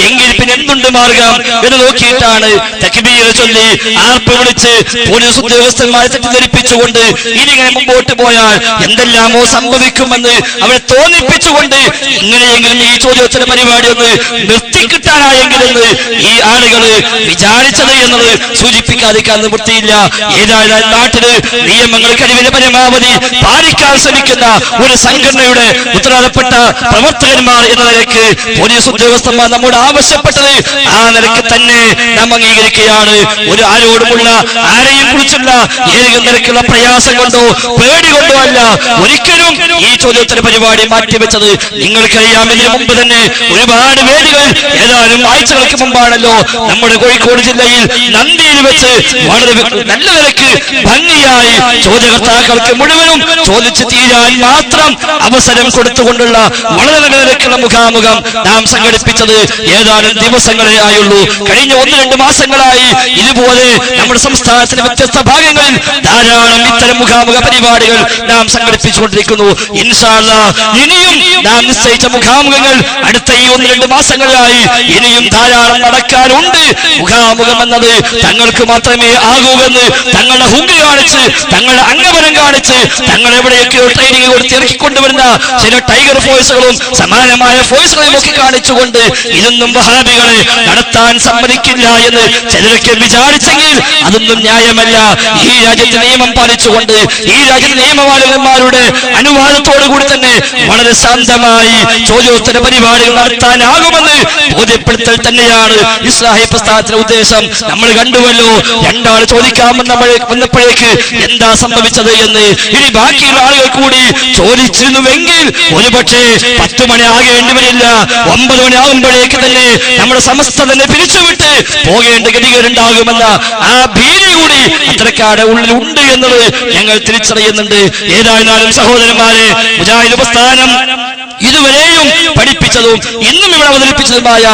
എങ്കിൽ പിന്നെ എന്തുണ്ട് മാർഗം എന്ന് നോക്കിയിട്ടാണ് തക്ബീർ ചൊല്ലി ആർപ്പ് വിളിച്ച് പോലീസ് ഉദ്യോഗസ്ഥന്മാരെ തെറ്റിദ്ധരിപ്പിച്ചുകൊണ്ട് ഇനിങ്ങനെ മുമ്പോട്ട് പോയാൽ എന്തെല്ലാമോ സംഭവിക്കുമെന്ന് അവരെ തോന്നിപ്പിച്ചുകൊണ്ട് ഇങ്ങനെയെങ്കിലും ഈ ചോദ്യോത്തര പരിപാടി ഒന്ന് നിർത്തിക്കിട്ടാനായെങ്കിലെന്ന് ഈ ആളുകൾ വിചാരിച്ചത് എന്നത് സൂചിപ്പിക്കാതിരിക്കാൻ നിവൃത്തിയില്ല. ഏതായാലും നാട്ടില് നിയമങ്ങൾ കഴിവിന്റെ പരമാവധി പാലിക്കാൻ ശ്രമിക്കുന്ന ഒരു സംഘടനയുടെ ഉത്തരവാദപ്പെട്ട പ്രവർത്തകന്മാർ എന്ന നിലയ്ക്ക് പോലീസ് ഉദ്യോഗസ്ഥന്മാർ നമ്മോട് ആവശ്യപ്പെട്ടത് ആ നിലയ്ക്ക് തന്നെ നാം അംഗീകരിക്കുകയാണ്. ഒരു ആരോടുമുള്ള ആരെയും കുറിച്ചുള്ള ഏതെങ്കിലും നിലയ്ക്കുള്ള പ്രയാസം കൊണ്ടോ പേടി കൊണ്ടോ അല്ല ഒരിക്കലും ഈ ചോദ്യോത്തര പരിപാടി മാറ്റിവെച്ചത്. നിങ്ങൾക്കറിയാം, ഇതിനു മുമ്പ് തന്നെ ഒരുപാട് വേദികൾ ഏതാനും ആഴ്ചകൾക്ക് മുമ്പാണല്ലോ നമ്മുടെ കോഴിക്കോട് ജില്ലയിൽ നന്ദിയിൽ വെച്ച് വളരെ നല്ല നിലയ്ക്ക് ഭംഗിയായി ചോദ്യകർത്താക്കൾക്ക് മുഴുവനും ചോദിച്ചു തീരാൻ മാത്രം അവസരം കൊടുത്തുകൊണ്ടുള്ള വളരെ നല്ല നിലയ്ക്കുള്ള മുഖാമുഖം നാം സംഘടിപ്പിച്ചത് ഏതാനും ദിവസങ്ങളെ ആയുള്ളൂ. കഴിഞ്ഞ 1-2 മാസങ്ങളായി ഇതുപോലെ നമ്മുടെ സംസ്ഥാനത്തിന്റെ വ്യത്യസ്ത ഭാഗങ്ങളിൽ ധാരാളം ഇത്തരം മുഖാമുഖ പരിപാടികൾ നാം സംഘടിപ്പിച്ചുകൊണ്ടിരിക്കുന്നു. ഇൻഷാ അല്ലാഹ് ഇനിയും നാം നിശ്ചയിച്ച മുഖാമുഖങ്ങൾ അടുത്ത ഈ 1-2 മാസങ്ങളിലായി ഇനിയും ധാരാളം നടക്കാനുണ്ട്. മുഖാമുഖം എന്നത് തങ്ങൾക്ക് മാത്രമേ ആകൂവെന്ന് തങ്ങളുടെ ഹുങ്ക് കാണിച്ച്, തങ്ങളുടെ അംഗബലം കാണിച്ച്, തങ്ങൾ എവിടെയൊക്കെയോ ട്രെയിനിങ് കൊടുത്ത് ഇറക്കിക്കൊണ്ടുവരുന്ന ചില ടൈഗർ ഫോഴ്സുകളും സമാനമായ ഫോഴ്സുകളെ നോക്കി കാണിച്ചുകൊണ്ട് ഇതൊന്നും വഹാബികളെ നടത്താൻ സമ്മതിക്കില്ല എന്ന് ചിലരൊക്കെ വിചാരിച്ചെങ്കിൽ അതൊന്നും ന്യായമല്ല. ഈ രാജ്യത്തെ നിയമം പാലിച്ചുകൊണ്ട് ഈ രാജ്യത്തെ നിയമപാലകന്മാരുടെ അനുവാദത്തോടു കൂടി തന്നെ വളരെ ശാന്തമായി ചോദ്യോത്തര പരിപാടികൾ നടത്താനാകുമെന്ന് ബോധ്യപ്പെടുത്തൽ തന്നെയാണ് ഇസ്ലാഹി പ്രസ്ഥാനത്തിന്റെ ഉദ്ദേശം. നമ്മൾ കണ്ടുവല്ലോ, 2 ആൾ ചോദിക്കാമെന്ന് വന്നപ്പോഴേക്ക് എന്താ സംഭവിച്ചത് എന്ന്. ഇനി ബാക്കിയുള്ള ആളുകൾ കൂടി ചോദിച്ചിരുന്നുവെങ്കിൽ ഒരുപക്ഷെ 10 മണി ആകേണ്ടി വരില്ല. 9 മണി ആകുമ്പോഴേക്ക് തന്നെ നമ്മുടെ സമസ്ത തന്നെ പിരിച്ചുവിട്ട് പോകേണ്ട ഗതികേടുണ്ടാകുമെന്ന ആ ഭീതി കൂടി അത്തരക്കാരുടെ ഉള്ളിൽ ഉണ്ട് എന്നത് ഞങ്ങൾ തിരിച്ചറിയുന്നുണ്ട്. ഏതായാലും സഹോദരന്മാരെ, മുജാഹിദ് പ്രസ്ഥാനം ഇതുവരെയും പഠിപ്പിച്ചതും ഇന്നും ഇവിടെ അവതരിപ്പിച്ചതുമായ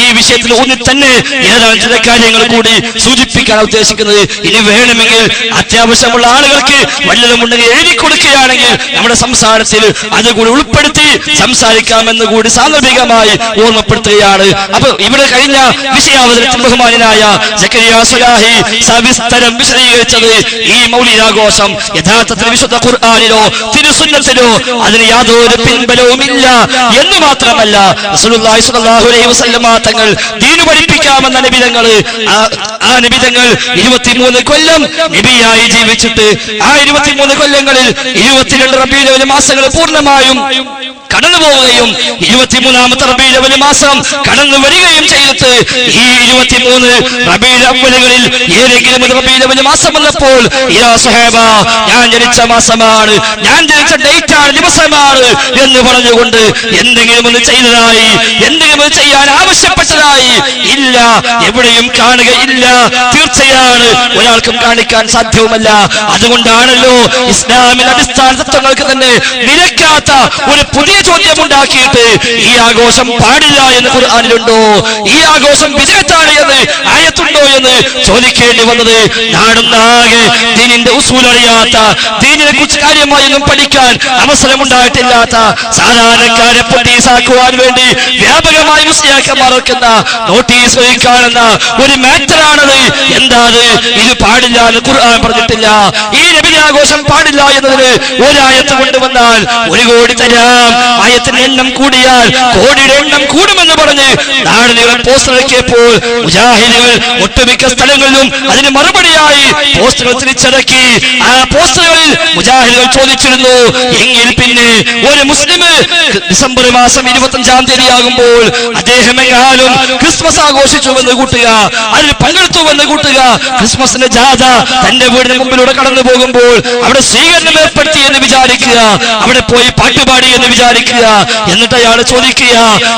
ഈ വിഷയത്തിൽ ഊന്നി തന്നെ ഏതാനും ചില കാര്യങ്ങൾ കൂടി സൂചിപ്പിക്കാൻ ഉദ്ദേശിക്കുന്നത്. ഇനി വേണമെങ്കിൽ അത്യാവശ്യമുള്ള ആളുകൾക്ക് വല്ലതും ഉണ്ടെങ്കിൽ എഴുതി കൊടുക്കുകയാണെങ്കിൽ നമ്മുടെ സംസാരത്തിൽ അതുകൂടി ഉൾപ്പെടുത്തി സംസാരിക്കാമെന്ന് കൂടി സാന്ദർഭികമായി ഓർമ്മപ്പെടുത്തുകയാണ്. അപ്പൊ ഇവിടെ കഴിഞ്ഞ വിഷയാവതരണത്തിൽ ബഹുമാനായ സക്കരിയ സ്വലാഹി സവിസ്തരം വിശദീകരിച്ചത് ഈ മൗലിദാഘോഷം യഥാർത്ഥത്തിൽ വിശുദ്ധ ഖുർആനിലോ തിരുസുന്നത്തിലോ അതിന് യാതൊരു പിൻബലവും എന്ന് മാത്രമല്ല, റസൂലുള്ളാഹി സ്വല്ലല്ലാഹു അലൈഹി വസല്ലമ തങ്ങൾ ദീൻ പഠിപ്പിക്കാമെന്ന നബിതങ്ങൾ ആ നബിതങ്ങൾ 23 കൊല്ലം നബിയായി ജീവിച്ചിട്ട് ആ 23 കൊല്ലങ്ങളിൽ 22 റബീഉൽ അവ്വൽ മാസങ്ങൾ പൂർണ്ണമായും കടന്നു പോവുകയും 23ാമത്തെ റബീഉൽ അവ്വൽ മാസം കടന്നു വരികയും ചെയ്തിട്ട് ഈ 23 റബീഉൽ അവ്വലുകളിൽ ഏതെങ്കിലും ഒരു റബീഉൽ അവ്വൽ മാസം വന്നപ്പോൾ യാ സ്വഹാബ, ഞാൻ ജനിച്ച മാസമാണ്, ഞാൻ ജനിച്ച ഡേറ്റാണ്, ദിവസമാണ് എന്ന് പറഞ്ഞുകൊണ്ട് എന്തെങ്കിലും ഒന്ന് ചെയ്തതായി, എന്തെങ്കിലും ഒന്ന് ചെയ്യാൻ ആവശ്യപ്പെട്ടതായി ഇല്ല, എവിടെയും കാണുകയില്ല. തീർച്ചയാണ്, ഒരാൾക്കും കാണിക്കാൻ സാധ്യവുമല്ല. അതുകൊണ്ടാണല്ലോ ഇസ്ലാമിൽ അടിസ്ഥാന തത്വങ്ങൾക്ക് തന്നെ നിരക്കാത്ത ഒരു പുതിയ ചോദ്യം ഉണ്ടാക്കിയിട്ട് ഈ ആഘോഷം പാടില്ല എന്ന് ഖുർആനിലുണ്ടോ, ഈ ആഘോഷം വിദഅത്താണ് എന്ന് ആയത്തുണ്ടോ എന്ന് ചോദിക്കേണ്ടി വന്നത് നാടൊന്നാകെ ദീനിന്റെ ഉസൂൽ അറിയാത്ത, ദീനിനെ കുറിച്ച് കാര്യമായൊന്നും പഠിക്കാൻ അവസരമുണ്ടായിട്ടില്ലാത്ത സാധാരണക്കാരെ പൊട്ടീസാക്കുവാൻ വേണ്ടി വ്യാപകമായി മുസ്ലിയാക്കന്മാർക്കുന്ന നോട്ടീസുകളിൽ കാണുന്ന ഒരു മാറ്ററാണത്. എന്താ ഇത് പാടില്ല എന്ന് ഖുർആൻ പറഞ്ഞിട്ടില്ല. ഈ നബിദിനാഘോഷം പാടില്ല എന്നതിന് ഒരായത്ത് കൊണ്ടുവന്നാൽ 1 കോടി തരാം, ആയത്തിന്റെ എണ്ണം കൂടിയാൽ കോടിയുടെ എണ്ണം കൂടുമെന്ന് പറഞ്ഞ് നാടിനീളം പോസ്റ്റർ ഇറക്കിയപ്പോൾ മുജാഹിദുകൾ ഒട്ടുമിക്ക സ്ഥലങ്ങളിലും അതിന് മറുപടിയായി പോസ്റ്ററുകൾ തിരിച്ചിറക്കി. ആ പോസ്റ്ററുകളിൽ മുജാഹിദുകൾ ചോദിച്ചിരുന്നു, എങ്കിൽ പിന്നെ ഒരു മുസ്ലിം ഡിസംബർ മാസം 25-ാം തീയതി ആകുമ്പോൾ അദ്ദേഹം എങ്ങാനും ക്രിസ്മസ് ആഘോഷിച്ചുവെന്ന് കൂട്ടുക, അതിൽ പങ്കെടുത്തുവെന്ന് കൂട്ടുക, ക്രിസ്മസിന്റെ ജാഥ തന്റെ വീടിന് മുമ്പിലൂടെ കടന്നു പോകുമ്പോൾ അവിടെ സ്വീകരണം ഏർപ്പെടുത്തി എന്ന് വിചാരിക്കുക, അവിടെ പോയി പാട്ടുപാടി എന്ന് വിചാരിക്കുക. എന്നിട്ട് അയാൾ ചോദിക്കുക,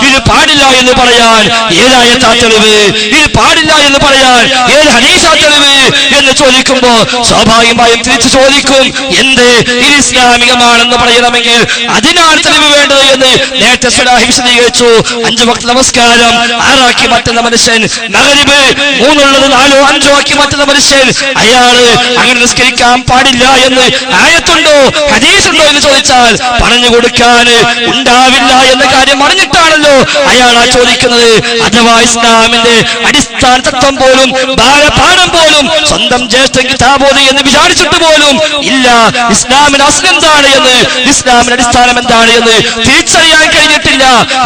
ഇത് പാടില്ല എന്ന് പറയാൻ ഏതായത്താ തെളിവ്, ഇത് പാടില്ല എന്ന് പറയാൻ ഏത് ഹദീസാ തെളിവ് എന്ന് ചോദിക്കുമ്പോ സ്വാഭാവികമായും തിരിച്ചു ചോദിക്കും, എന്ത് ഇത് ഇസ്ലാമികമാണെന്ന് പറയണമെങ്കിൽ അതിനാണ് തെളിവ് വേണ്ടത് എന്ന് നേരത്തെ സ്വലാഹി വിശദീകരിച്ചു. 5 വക്ത നമസ്കാരം 6 മാറ്റുന്ന മനുഷ്യൻ, മഗ്രിബ് 3 4 5 ആക്കി മാറ്റുന്ന മനുഷ്യൻ, അയാള് അങ്ങനെ നിസ്കരിക്കാൻ പാടില്ല എന്ന് ആയത്തുണ്ടോ ഹദീസുണ്ടോ എന്ന് ചോദിച്ചാൽ പറഞ്ഞു കൊടുക്കാൻ ഉണ്ടാവില്ല എന്ന കാര്യം അറിഞ്ഞിട്ടാണല്ലോ അയാൾ ആ ചോദിക്കുന്നത്. അഥവാ ഇസ്ലാമിന്റെ അടിസ്ഥാന തത്വം പോലും ബാലപാഠം പോലും സ്വന്തം ജ്യേഷ്ഠ കിതാബോധി എന്ന് വിചാരിച്ചിട്ട് പോലും ഇല്ല, ഇസ്ലാമിന്റെ അസ്ൽ എന്താണ് എന്ന്, ഇസ്ലാമിന്റെ അടിസ്ഥാനം എന്താണ് എന്ന് തിരിച്ചറിയാൻ കഴിഞ്ഞിട്ടില്ല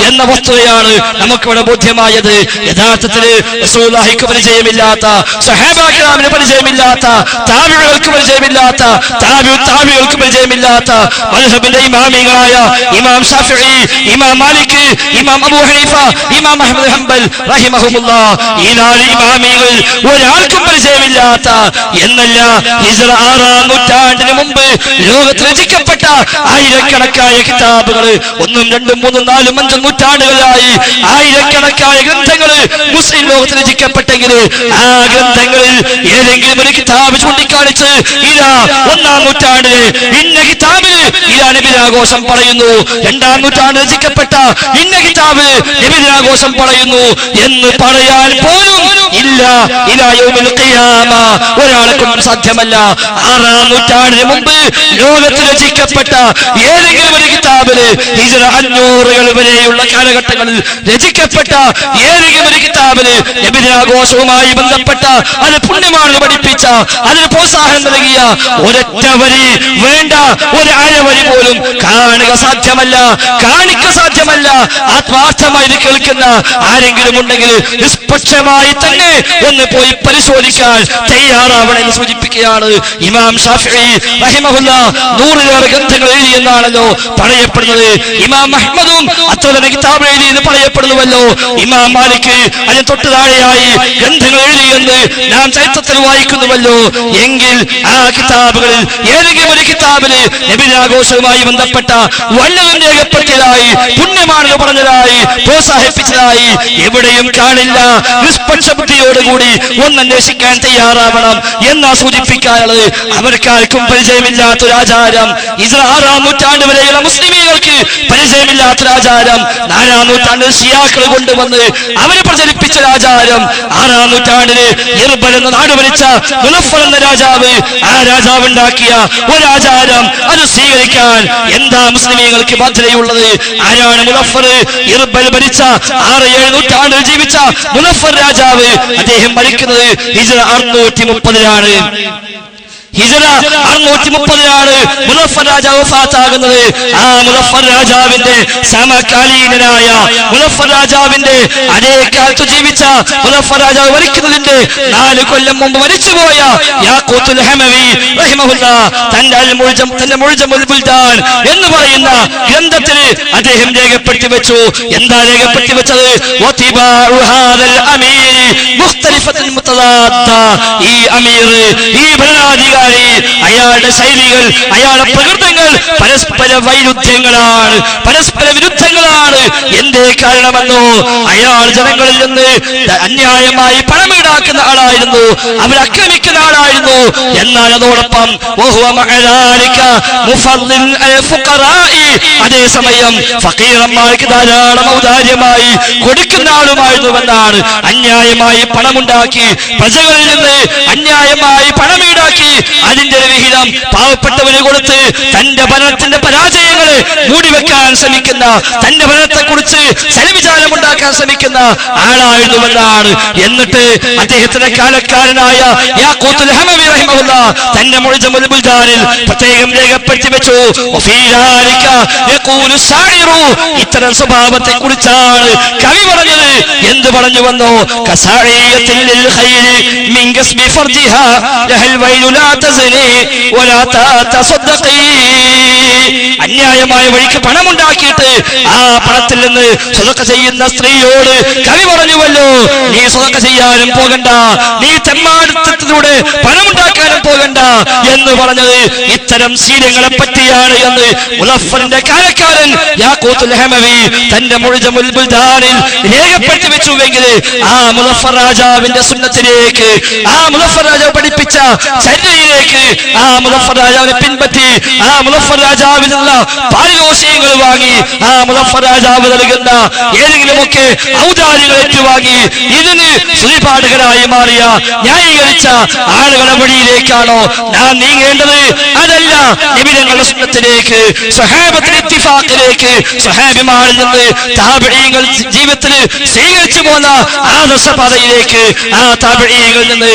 എന്ന വസ്തുതയാണ് നമുക്കിവിടെ ബോധ്യമായത്. യഥാർത്ഥത്തില് റസൂലുള്ളാഹിക്ക് പരിചയമില്ലാത്ത, സ്വഹാബാ കിറാമിന് പരിചയമില്ലാത്ത, താബിഈകൾക്ക് പരിചയമില്ലാത്ത, താബിഈകൾക്ക് പരിചയമില്ലാത്ത മദ്ഹബിന്റെ ഇമാമികളായ ഇമാം ശാഫിഈ, ഇമാം മാലിക്, ഇമാം അബൂ ഹനീഫ, ഇമാം അഹ്മദ് ഹംബൽ റഹിമഹുമുല്ലാഹ്, ഈ 4 ഇമാമികൾ ഒരാൾക്കും പരിചയമില്ലാത്ത എന്നല്ല, ഹിജ്റ 6-ാം നൂറ്റാണ്ടിന് മുമ്പ് ലോകത്ത് രചിക്കപ്പെട്ട ആയിരക്കണക്കായ കിതാബുകൾ, 1, 2, 3, 4, 5 നൂറ്റാണ്ടുകളായി ആയിരക്കണക്കായ ഗ്രന്ഥങ്ങൾ മുസ്ലിം ലോകത്ത് രചിക്കപ്പെട്ടെങ്കിൽ ആ ഗ്രന്ഥങ്ങളിൽ ഏതെങ്കിലും ഒരു കിതാബ് ചൂണ്ടിക്കാണിച്ച് ഇതാ 1-ാം നൂറ്റാണ്ടില് ഇന്ന കിതാബില് ഇതാ നബിദിനാഘോഷം പറയുന്നു, 2-ാം നൂറ്റാണ്ടിൽ രചിക്കപ്പെട്ട ഇന്ന കിതാബില് നബിദിനാഘോഷം പറയുന്നു എന്ന് പറയാൻ പോലും ഇല്ല. ഇലാ യൗമിൽ ഖിയാമ ഒരാൾക്കും സാധ്യമല്ല. 6-ാം നൂറ്റാണ്ടിന് മുമ്പ് ലോകത്ത് രചിക്കപ്പെട്ട ഏതെങ്കിലും ഒരു കിതാബില് ഹിജ്റ 500-കൾ വരെയുള്ള കാലഘട്ടങ്ങളിൽ രചിക്കപ്പെട്ട ഏതെങ്കിലും ഒരു കിതാബില് നബിദിനാഘോഷവുമായി ബന്ധപ്പെട്ട അത് പുണ്യമാണെന്ന് പഠിപ്പിച്ച, അതിന് പ്രോത്സാഹനം നൽകിയ ഒരൊറ്റ വരി വേണ്ട, ഒരു അരവരി പോലും കാണുക സാധ്യമല്ല, കാണിക്ക സാധ്യമല്ല. ആത്മാർത്ഥമായി ഇത് കേൾക്കുന്ന ആരെങ്കിലും ഉണ്ടെങ്കിൽ നിഷ്പക്ഷമായി തന്നെ ഒന്ന് പോയി പരിശോധിക്കാൻ തയ്യാറാവണമെന്ന് സൂചിപ്പിക്കുകയാണ്. ഇമാം ശാഫിഈ റഹിമഹുല്ലാഹ് 100-ലേറെ ഗ്രന്ഥങ്ങൾ എഴുതിയെന്നാണല്ലോ പറയപ്പെടുന്നത്. ഇമാം അഹ്മദും അത്തരം കിതാബ് എഴുതി എന്ന് പറയപ്പെടുന്നുവല്ലോ. ഇമാം മാലിക് അതിന് തൊട്ട് താഴെയായി ഗ്രന്ഥങ്ങൾ എഴുതിയെന്ന് നാം ചരിത്രത്തിൽ വായിക്കുന്നുവല്ലോ. എങ്കിൽ ആ കിതാബുകളിൽ ഏതെങ്കിലും ഒരു കിതാബില് നബിദിനാഘോഷവുമായി ബന്ധപ്പെട്ട വല്ലതും രേഖപ്പെടുത്തിയതായി, പുണ്യമാണെന്ന് പറഞ്ഞതായി, പ്രോത്സാഹിപ്പിച്ചതായി എവിടെയും കാണില്ല. നിഷ്പക്ഷ ബുദ്ധിയോടുകൂടി ഒന്നന്വേഷിക്കാൻ തയ്യാറാവണം എന്നാ സൂചിപ്പിക്കാനുള്ളത്. അവർക്കാർക്കും പരിചയമില്ലാത്തൊരു ആചാരം, ഹിജ്റ 6-ാം നൂറ്റാണ്ട് വരെയുള്ള മുസ്ലിമീങ്ങൾക്ക് പരിചയമില്ലാത്തൊരാചാരം 4-ാം നൂറ്റാണ്ടിൽ ഷിയാക്കൾ കൊണ്ടുവന്ന് അവര് പ്രചരിപ്പിച്ചൊരാചാരം, 6-ാം നൂറ്റാണ്ടില് ഇർബൽ എന്ന നാട് ഭരിച്ച മുലഫർ എന്ന രാജാവ്, ആ രാജാവ് ഉണ്ടാക്കിയ ഒരാചാരം, അത് സ്വീകരിക്കാൻ എന്താ മുസ്ലിമീങ്ങൾക്ക് ബാധ്യതയുള്ളത്? ആരാണ് മുലഫർ? ഇർബൽ ഭരിച്ച 6-7 നൂറ്റാണ്ടിൽ ജീവിച്ച മുലഫർ രാജാവ്. അദ്ദേഹം മരിക്കുന്നത് ഹിജ്റ 630-ലാണ്. ഹിജ്റ 630-ലാണ് മുലഫർ രാജാവ് വഫാത്താകുന്നത്. ആ മുലഫർ രാജാവിന്റെ സമകാലീനനായ, മുലഫർ രാജാവിന്റെ അതേ കാലത്ത് ജീവിച്ച, മുലഫർ രാജാവ് മരിക്കുന്നതിന്റെ 4 കൊല്ലം മുമ്പ് മരിച്ചുപോയ യാഖൂത്തുൽ ഹമവി റഹിമഹുല്ലാഹ് തന്റെ മുഅ്ജമുൽ ബുൽദാൻ എന്ന് പറയുന്ന ഗ്രന്ഥത്തിൽ അദ്ദേഹം രേഖപ്പെടുത്തി വെച്ചു. എന്താ രേഖപ്പെടുത്തി വെച്ചത്? വതിബാഉ ഹാദൽ അമീർ മുഖ്തലിഫത്തുൻ മുതദാദ്ദ. ഈ അമീർ, ഈ ഭരണാധികാരി, അയാളുടെ ശൈലികൾ, അയാളുടെ പ്രകൃതങ്ങൾ പരസ്പര വൈരുദ്ധ്യങ്ങളാണ്, പരസ്പര വിരുദ്ധങ്ങളാണ്. എന്തേ കാരണമെന്നോ? അയാൾ ജനങ്ങളിൽ നിന്ന് അന്യായമായി പണം ഈടാക്കുന്ന ആളായിരുന്നു, അവരാക്രമിക്കുന്ന ആളായിരുന്നു. എന്നാൽ അതോടൊപ്പം അതേസമയം ഫക്കീറന്മാർക്ക് ധാരാളം ഔദാര്യമായി കൊടുക്കുന്ന ആളുമായിരുന്നുവെന്നാണ്. അന്യായമായി പണമുണ്ടാക്കി പ്രജകളിൽ നിന്ന് അന്യായമായി പണം ഈടാക്കി അതിന്റെ ഒരു വിഹിതം പാവപ്പെട്ടവന് കൊടുത്ത് തന്റെ ഭരണത്തിന്റെ പരാജയങ്ങളെ മൂടിവെക്കാൻ ശ്രമിക്കുന്ന, തന്റെ ഭരണത്തെ കുറിച്ച് ചലവിചാരമുണ്ടാക്കാൻ ശ്രമിക്കുന്ന ആളായിരുന്നുവെന്നാണ്. എന്നിട്ട് അദ്ദേഹത്തിന്റെ കാലക്കാരനായ യാഖൂത്തുൽ ഹമവി റഹിമഹുല്ലാഹ് തന്റെ മുഅ്ജമുൽ ബുൽദാനിൽ പ്രത്യേകം രേഖപ്പെടുത്തി വെച്ചു, ഇത്തരം സ്വഭാവത്തെ കുറിച്ചാണ് കവി പറഞ്ഞത്. എന്ത് പറഞ്ഞു വന്നോ? അന്യായമായ വഴിക്ക് പണമുണ്ടാക്കിയിട്ട് ആ പണത്തിൽ നിന്ന് സ്വതക്ക ചെയ്യുന്ന സ്ത്രീയോട് കവി പറഞ്ഞുവല്ലോ, നീ സ്വതക്ക ചെയ്യാനും പോകണ്ട, നീ തെമ്മാടിത്തത്തിലൂടെ പണമുണ്ടാക്കാനും പോകണ്ട എന്ന് പറഞ്ഞത് ഇത്തരം ശീലങ്ങളെ പറ്റിയാണ് എന്ന് മുളഫറിന്റെ കാലക്കാരൻ യാഖൂത്തുൽ ഹമവി തന്റെ മുഅ്ജമുൽ ബുൽദാനിൽ രേഖപ്പെടുത്തി വെച്ചുവെങ്കിൽ ആ മുളഫർ രാജാവിന്റെ സുന്നത്തിലേക്ക്, ആ മുളഫർ രാജാവ് പഠിപ്പിച്ച ചര്യയിലേക്ക്, ആ മുളഫർ രാജാവിനെ പിൻപറ്റി ആ മുളഫർ രാജാവിനുള്ള പാരിതോഷികങ്ങൾ വാങ്ങി ആ മുളഫർ രാജാവ് നൽകുന്ന ഏതെങ്കിലുമൊക്കെ ഔദാര്യങ്ങൾ ഏറ്റുവാങ്ങി ഇതിന് സുരിപാഠകരായി മാറിയ ന്യായീകരിച്ച ആളുകളുടെ വഴിയിലേക്കാണോ നാം നീങ്ങേണ്ടത്? അതല്ല, നബി തങ്ങളുടെ സുന്നത്തിലേക്ക്, സ്വഹാബത്തിന്റെ ഇത്തിഫാഖിലേക്ക്, സ്വഹാബിമാരിൽ നിന്ന് താബിഈങ്ങൾ ജീവിതത്തിൽ സ്വീകരിച്ചു പോന്ന ആദർശപാതയിലേക്ക്, ആ താബിഈകളിൽ നിന്ന്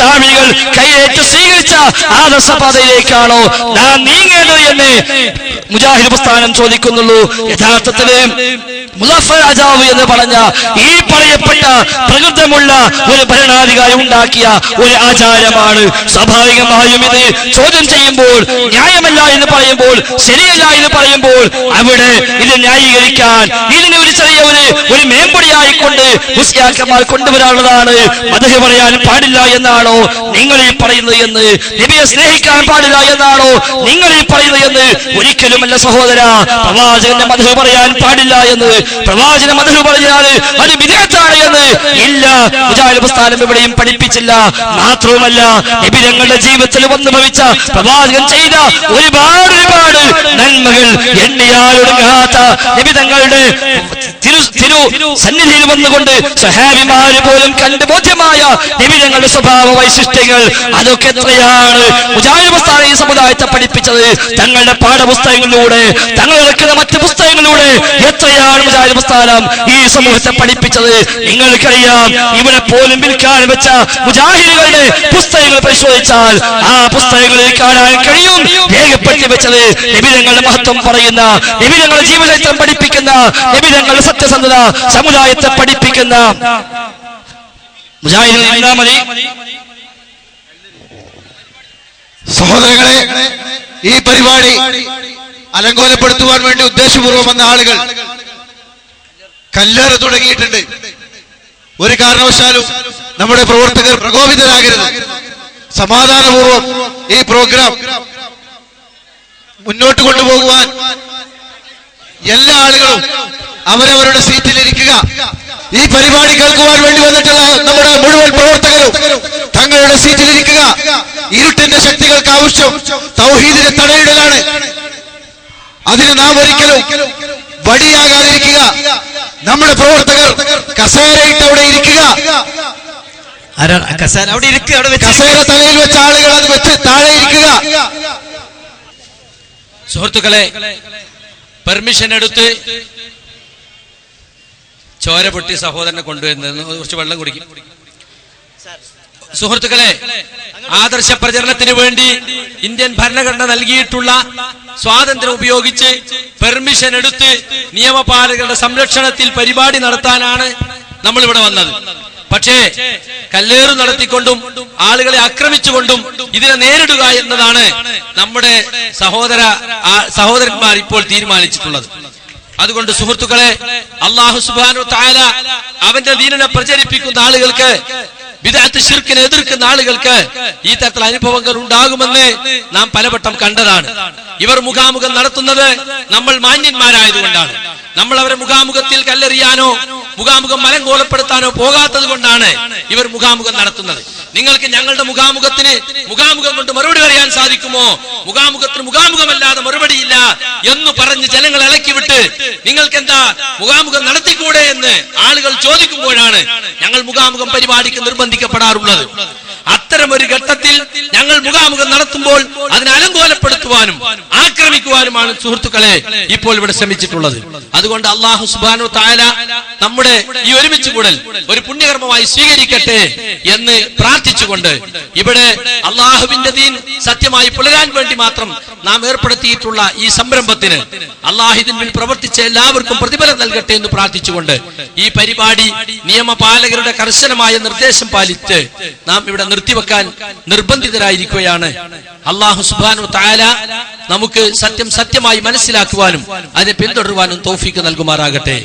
താബിഈകൾ കൈയേറ്റ് സ്വീകരിച്ച ആദർശപാതയിലേക്കാണോ നാം നീങ്ങേണ്ടത് എന്ന് മുജാഹിദ് പ്രസ്ഥാനം ചോദിക്കുന്നുള്ളൂ. യഥാർത്ഥത്തില് മുളഫർ രാജാവ് എന്ന് പറഞ്ഞ ഈ പറയപ്പെട്ട പ്രകൃതമുള്ള ഒരു ഭരണാധികാരി ഉണ്ടാക്കിയ ഒരു ആചാരമാണ്. സ്വാഭാവികമായും ഇത് ചോദ്യം ചെയ്യുമ്പോൾ, ന്യായമല്ല എന്ന് പറയുമ്പോൾ, ശരിയല്ല എന്ന് പറയുമ്പോൾ അവിടെ ഇത് ന്യായീകരിക്കാൻ ഇതിന് ഒരു ചെറിയ ഒരു മേമ്പൊടിയായിക്കൊണ്ട് മുസ്ലിയാക്കന്മാർ കൊണ്ടുവരാനുള്ളതാണ്. മദ്ഹ് പറയാൻ പാടില്ല എന്നാണോ നിങ്ങൾ ഈ പറയുന്നത് എന്ന്? നബിയെ സ്നേഹിക്കാൻ പാടില്ല എന്നാണോ നിങ്ങൾ ഈ പറയുന്നത് എന്ന്? ഒരിക്കലുമല്ല സഹോദര. പ്രവാചകന്റെ മദ്ഹ് പറയാൻ പാടില്ല എന്ന്, പ്രവാചകന്റെ മദ്ഹ് പറഞ്ഞാൽ അത് ബിദ്അത്താണ് എന്ന് ഇല്ല, മുജാഹിദ് പ്രസ്ഥാനം എവിടെയും പഠിപ്പിച്ചില്ല. മാത്രവുമല്ല, നബി തങ്ങളുടെ ജീവിതത്തിൽ വന്നു ഭവിച്ച പ്രവാചകൻ ചെയ്ത ഒരുപാട് നന്മകൾ എണ്ണിയാലൊടുങ്ങാത്ത നബി തങ്ങളുടെ സന്നിധിയിൽ വന്നുകൊണ്ട് സഹാബിമാര് പോലും കണ്ട് ബോധ്യമായ നബി തങ്ങളുടെ സ്വഭാവ വൈശിഷ്ട്യങ്ങൾ, അതൊക്കെ എത്രയാണ് മുജാഹിദ് പ്രസ്ഥാനം ഈ സമുദായത്തെ പഠിപ്പിച്ചത്? തങ്ങളുടെ പാഠപുസ്തകങ്ങളിലൂടെ, തങ്ങൾ ഇറക്കുന്ന മറ്റ് പുസ്തകങ്ങളിലൂടെ എത്രയാണ് മുജാഹിദ് പ്രസ്ഥാനം ഈ സമൂഹത്തെ പഠിപ്പിച്ചത്? നിങ്ങൾക്കറിയാം, ഇവിടെ പോലും വിൽക്കാൻ വെച്ച മുജാഹിദുകളുടെ പുസ്തകങ്ങൾ പരിശോധിച്ചാൽ ആ പുസ്തകങ്ങളിൽ കാണാൻ കഴിയും രേഖപ്പെടുത്തി വെച്ചത് നബി തങ്ങളുടെ മഹത്വം പറയുന്ന, നബി തങ്ങളുടെ ജീവചരിത്രം പഠിപ്പിക്കുന്ന, നബി തങ്ങളുടെ സത്യസന്ധത സമുദായത്തെ പഠിപ്പിക്കുന്ന മുജാഹിദുകൾ. സഹോദരങ്ങളെ, ഈ പരിപാടി അലങ്കോലപ്പെടുത്തുവാൻ വേണ്ടി ഉദ്ദേശപൂർവം വന്ന ആളുകൾ കല്ലേറ് തുടങ്ങിയിട്ടുണ്ട്. ഒരു കാരണവശാലും നമ്മുടെ പ്രവർത്തകർ പ്രകോപിതരാകരുത്. സമാധാനപൂർവം ഈ പ്രോഗ്രാം മുന്നോട്ട് കൊണ്ടുപോകുവാൻ എല്ലാ ആളുകളും അവരവരുടെ സീറ്റിലിരിക്കുക. ഈ പരിപാടി കേൾക്കുവാൻ വേണ്ടി വന്നിട്ടുള്ള നമ്മുടെ മുഴുവൻ പ്രവർത്തകരും തങ്ങളുടെ സീറ്റിലിരിക്കുക. ഇരുട്ടിന്റെ ശക്തികൾക്ക് ആവശ്യം തൗഹീദിനെ തടയിടലാണ്. അതിന് നാം ഒരിക്കലും വടിയാകാതിരിക്കുക. നമ്മുടെ പ്രവർത്തകർ കസേരയിട്ട് അവിടെ ഇരിക്കുക. കസേര തലയിൽ വെച്ച ആളുകൾ അത് വെച്ച് താഴെ ഇരിക്കുക. സുഹൃത്തുക്കളെ, പെർമിഷൻ എടുത്ത് ചോര പൊട്ടി സഹോദരനെ കൊണ്ടുവരുന്നത് കുറച്ച് വെള്ളം കുടിക്കും. സുഹൃത്തുക്കളെ, ആദർശ പ്രചരണത്തിന് വേണ്ടി ഇന്ത്യൻ ഭരണഘടന നൽകിയിട്ടുള്ള സ്വാതന്ത്ര്യം ഉപയോഗിച്ച് പെർമിഷൻ എടുത്ത് നിയമപാലകരുടെ സംരക്ഷണത്തിൽ പരിപാടി നടത്താനാണ് നമ്മൾ ഇവിടെ വന്നത്. പക്ഷേ കല്ലേറ് നടത്തിക്കൊണ്ടും ആളുകളെ ആക്രമിച്ചുകൊണ്ടും ഇതിനെ നേരിടുക എന്നതാണ് നമ്മുടെ സഹോദരന്മാർ ഇപ്പോൾ തീരുമാനിച്ചിട്ടുള്ളത്. അതുകൊണ്ട് സുഹൃത്തുക്കളെ, അല്ലാഹു സുബ്ഹാനഹു വ തആല അവന്റെ ദീനിനെ പ്രചരിപ്പിക്കുന്ന ആളുകൾക്ക്, ബിദ്അത്ത് ശിർക്കിനെ എതിർക്കുന്ന ആളുകൾക്ക് ഈ തരത്തിലുള്ള അനുഭവങ്ങൾ ഉണ്ടാകുമെന്ന് നാം പലവട്ടം കണ്ടതാണ്. ഇവർ മുഖാമുഖം നടത്തുന്നത് നമ്മൾ മാന്യന്മാരായതുകൊണ്ടാണ്. നമ്മൾ അവരെ മുഖാമുഖത്തിൽ കല്ലെറിയാനോ മുഖാമുഖം മലങ്കോലപ്പെടുത്താനോ പോകാത്തത് കൊണ്ടാണ് ഇവർ മുഖാമുഖം നടത്തുന്നത്. നിങ്ങൾക്ക് ഞങ്ങളുടെ മുഖാമുഖം കൊണ്ട് മറുപടി പറയാൻ സാധിക്കുമോ? മുഖാമുഖത്തിന് മുഖാമുഖമല്ലാതെ മറുപടിയില്ല എന്ന് പറഞ്ഞ് ജനങ്ങളെ ഇളക്കിവിട്ട് നിങ്ങൾക്ക് എന്താ മുഖാമുഖം നടത്തിക്കൂടെ എന്ന് ആളുകൾ ചോദിക്കുമ്പോഴാണ് ഞങ്ങൾ മുഖാമുഖം പരിപാടിക്ക് നിർബന്ധിക്കപ്പെടാറുള്ളത്. അത്തരമൊരു ഘട്ടത്തിൽ ഞങ്ങൾ മുഖാമുഖം നടത്തുമ്പോൾ അതിനെ അലങ്കോലപ്പെടുത്തുവാനും ആക്രമിക്കുവാനുമാണ് സുഹൃത്തുക്കളെ ഇപ്പോൾ ഇവിടെ ശ്രമിച്ചിട്ടുള്ളത്. അതുകൊണ്ട് അല്ലാഹു സുബ്ഹാനഹു തആല നമ്മുടെ ഈ ഒരുമിച്ച് കൂടൽ ഒരു പുണ്യകർമ്മമായി സ്വീകരിക്കട്ടെ എന്ന് പ്രാർത്ഥിച്ചുകൊണ്ട് ഇവിടെ അള്ളാഹുവിന്റെ ദീൻ സത്യമായി പുലരാൻ വേണ്ടി മാത്രം നാം ഏർപ്പെടുത്തിയിട്ടുള്ള ഈ സംരംഭത്തിന് അള്ളാഹു ഇതിൽ പ്രവർത്തിച്ച എല്ലാവർക്കും പ്രതിഫലം നൽകട്ടെ എന്ന് പ്രാർത്ഥിച്ചുകൊണ്ട് ഈ പരിപാടി നിയമപാലകരുടെ കർശനമായ നിർദ്ദേശം പാലിച്ച് നാം ഇവിടെ നിർത്തിവെക്കാൻ നിർബന്ധിതരായിരിക്കുകയാണ്. അല്ലാഹു സുബ്ഹാനഹു തആല നമുക്ക് സത്യം സത്യമായി മനസ്സിലാക്കുവാനും അതിനെ പിന്തുടരുവാനും തൗഫീക്ക് നൽകുമാറാകട്ടെ.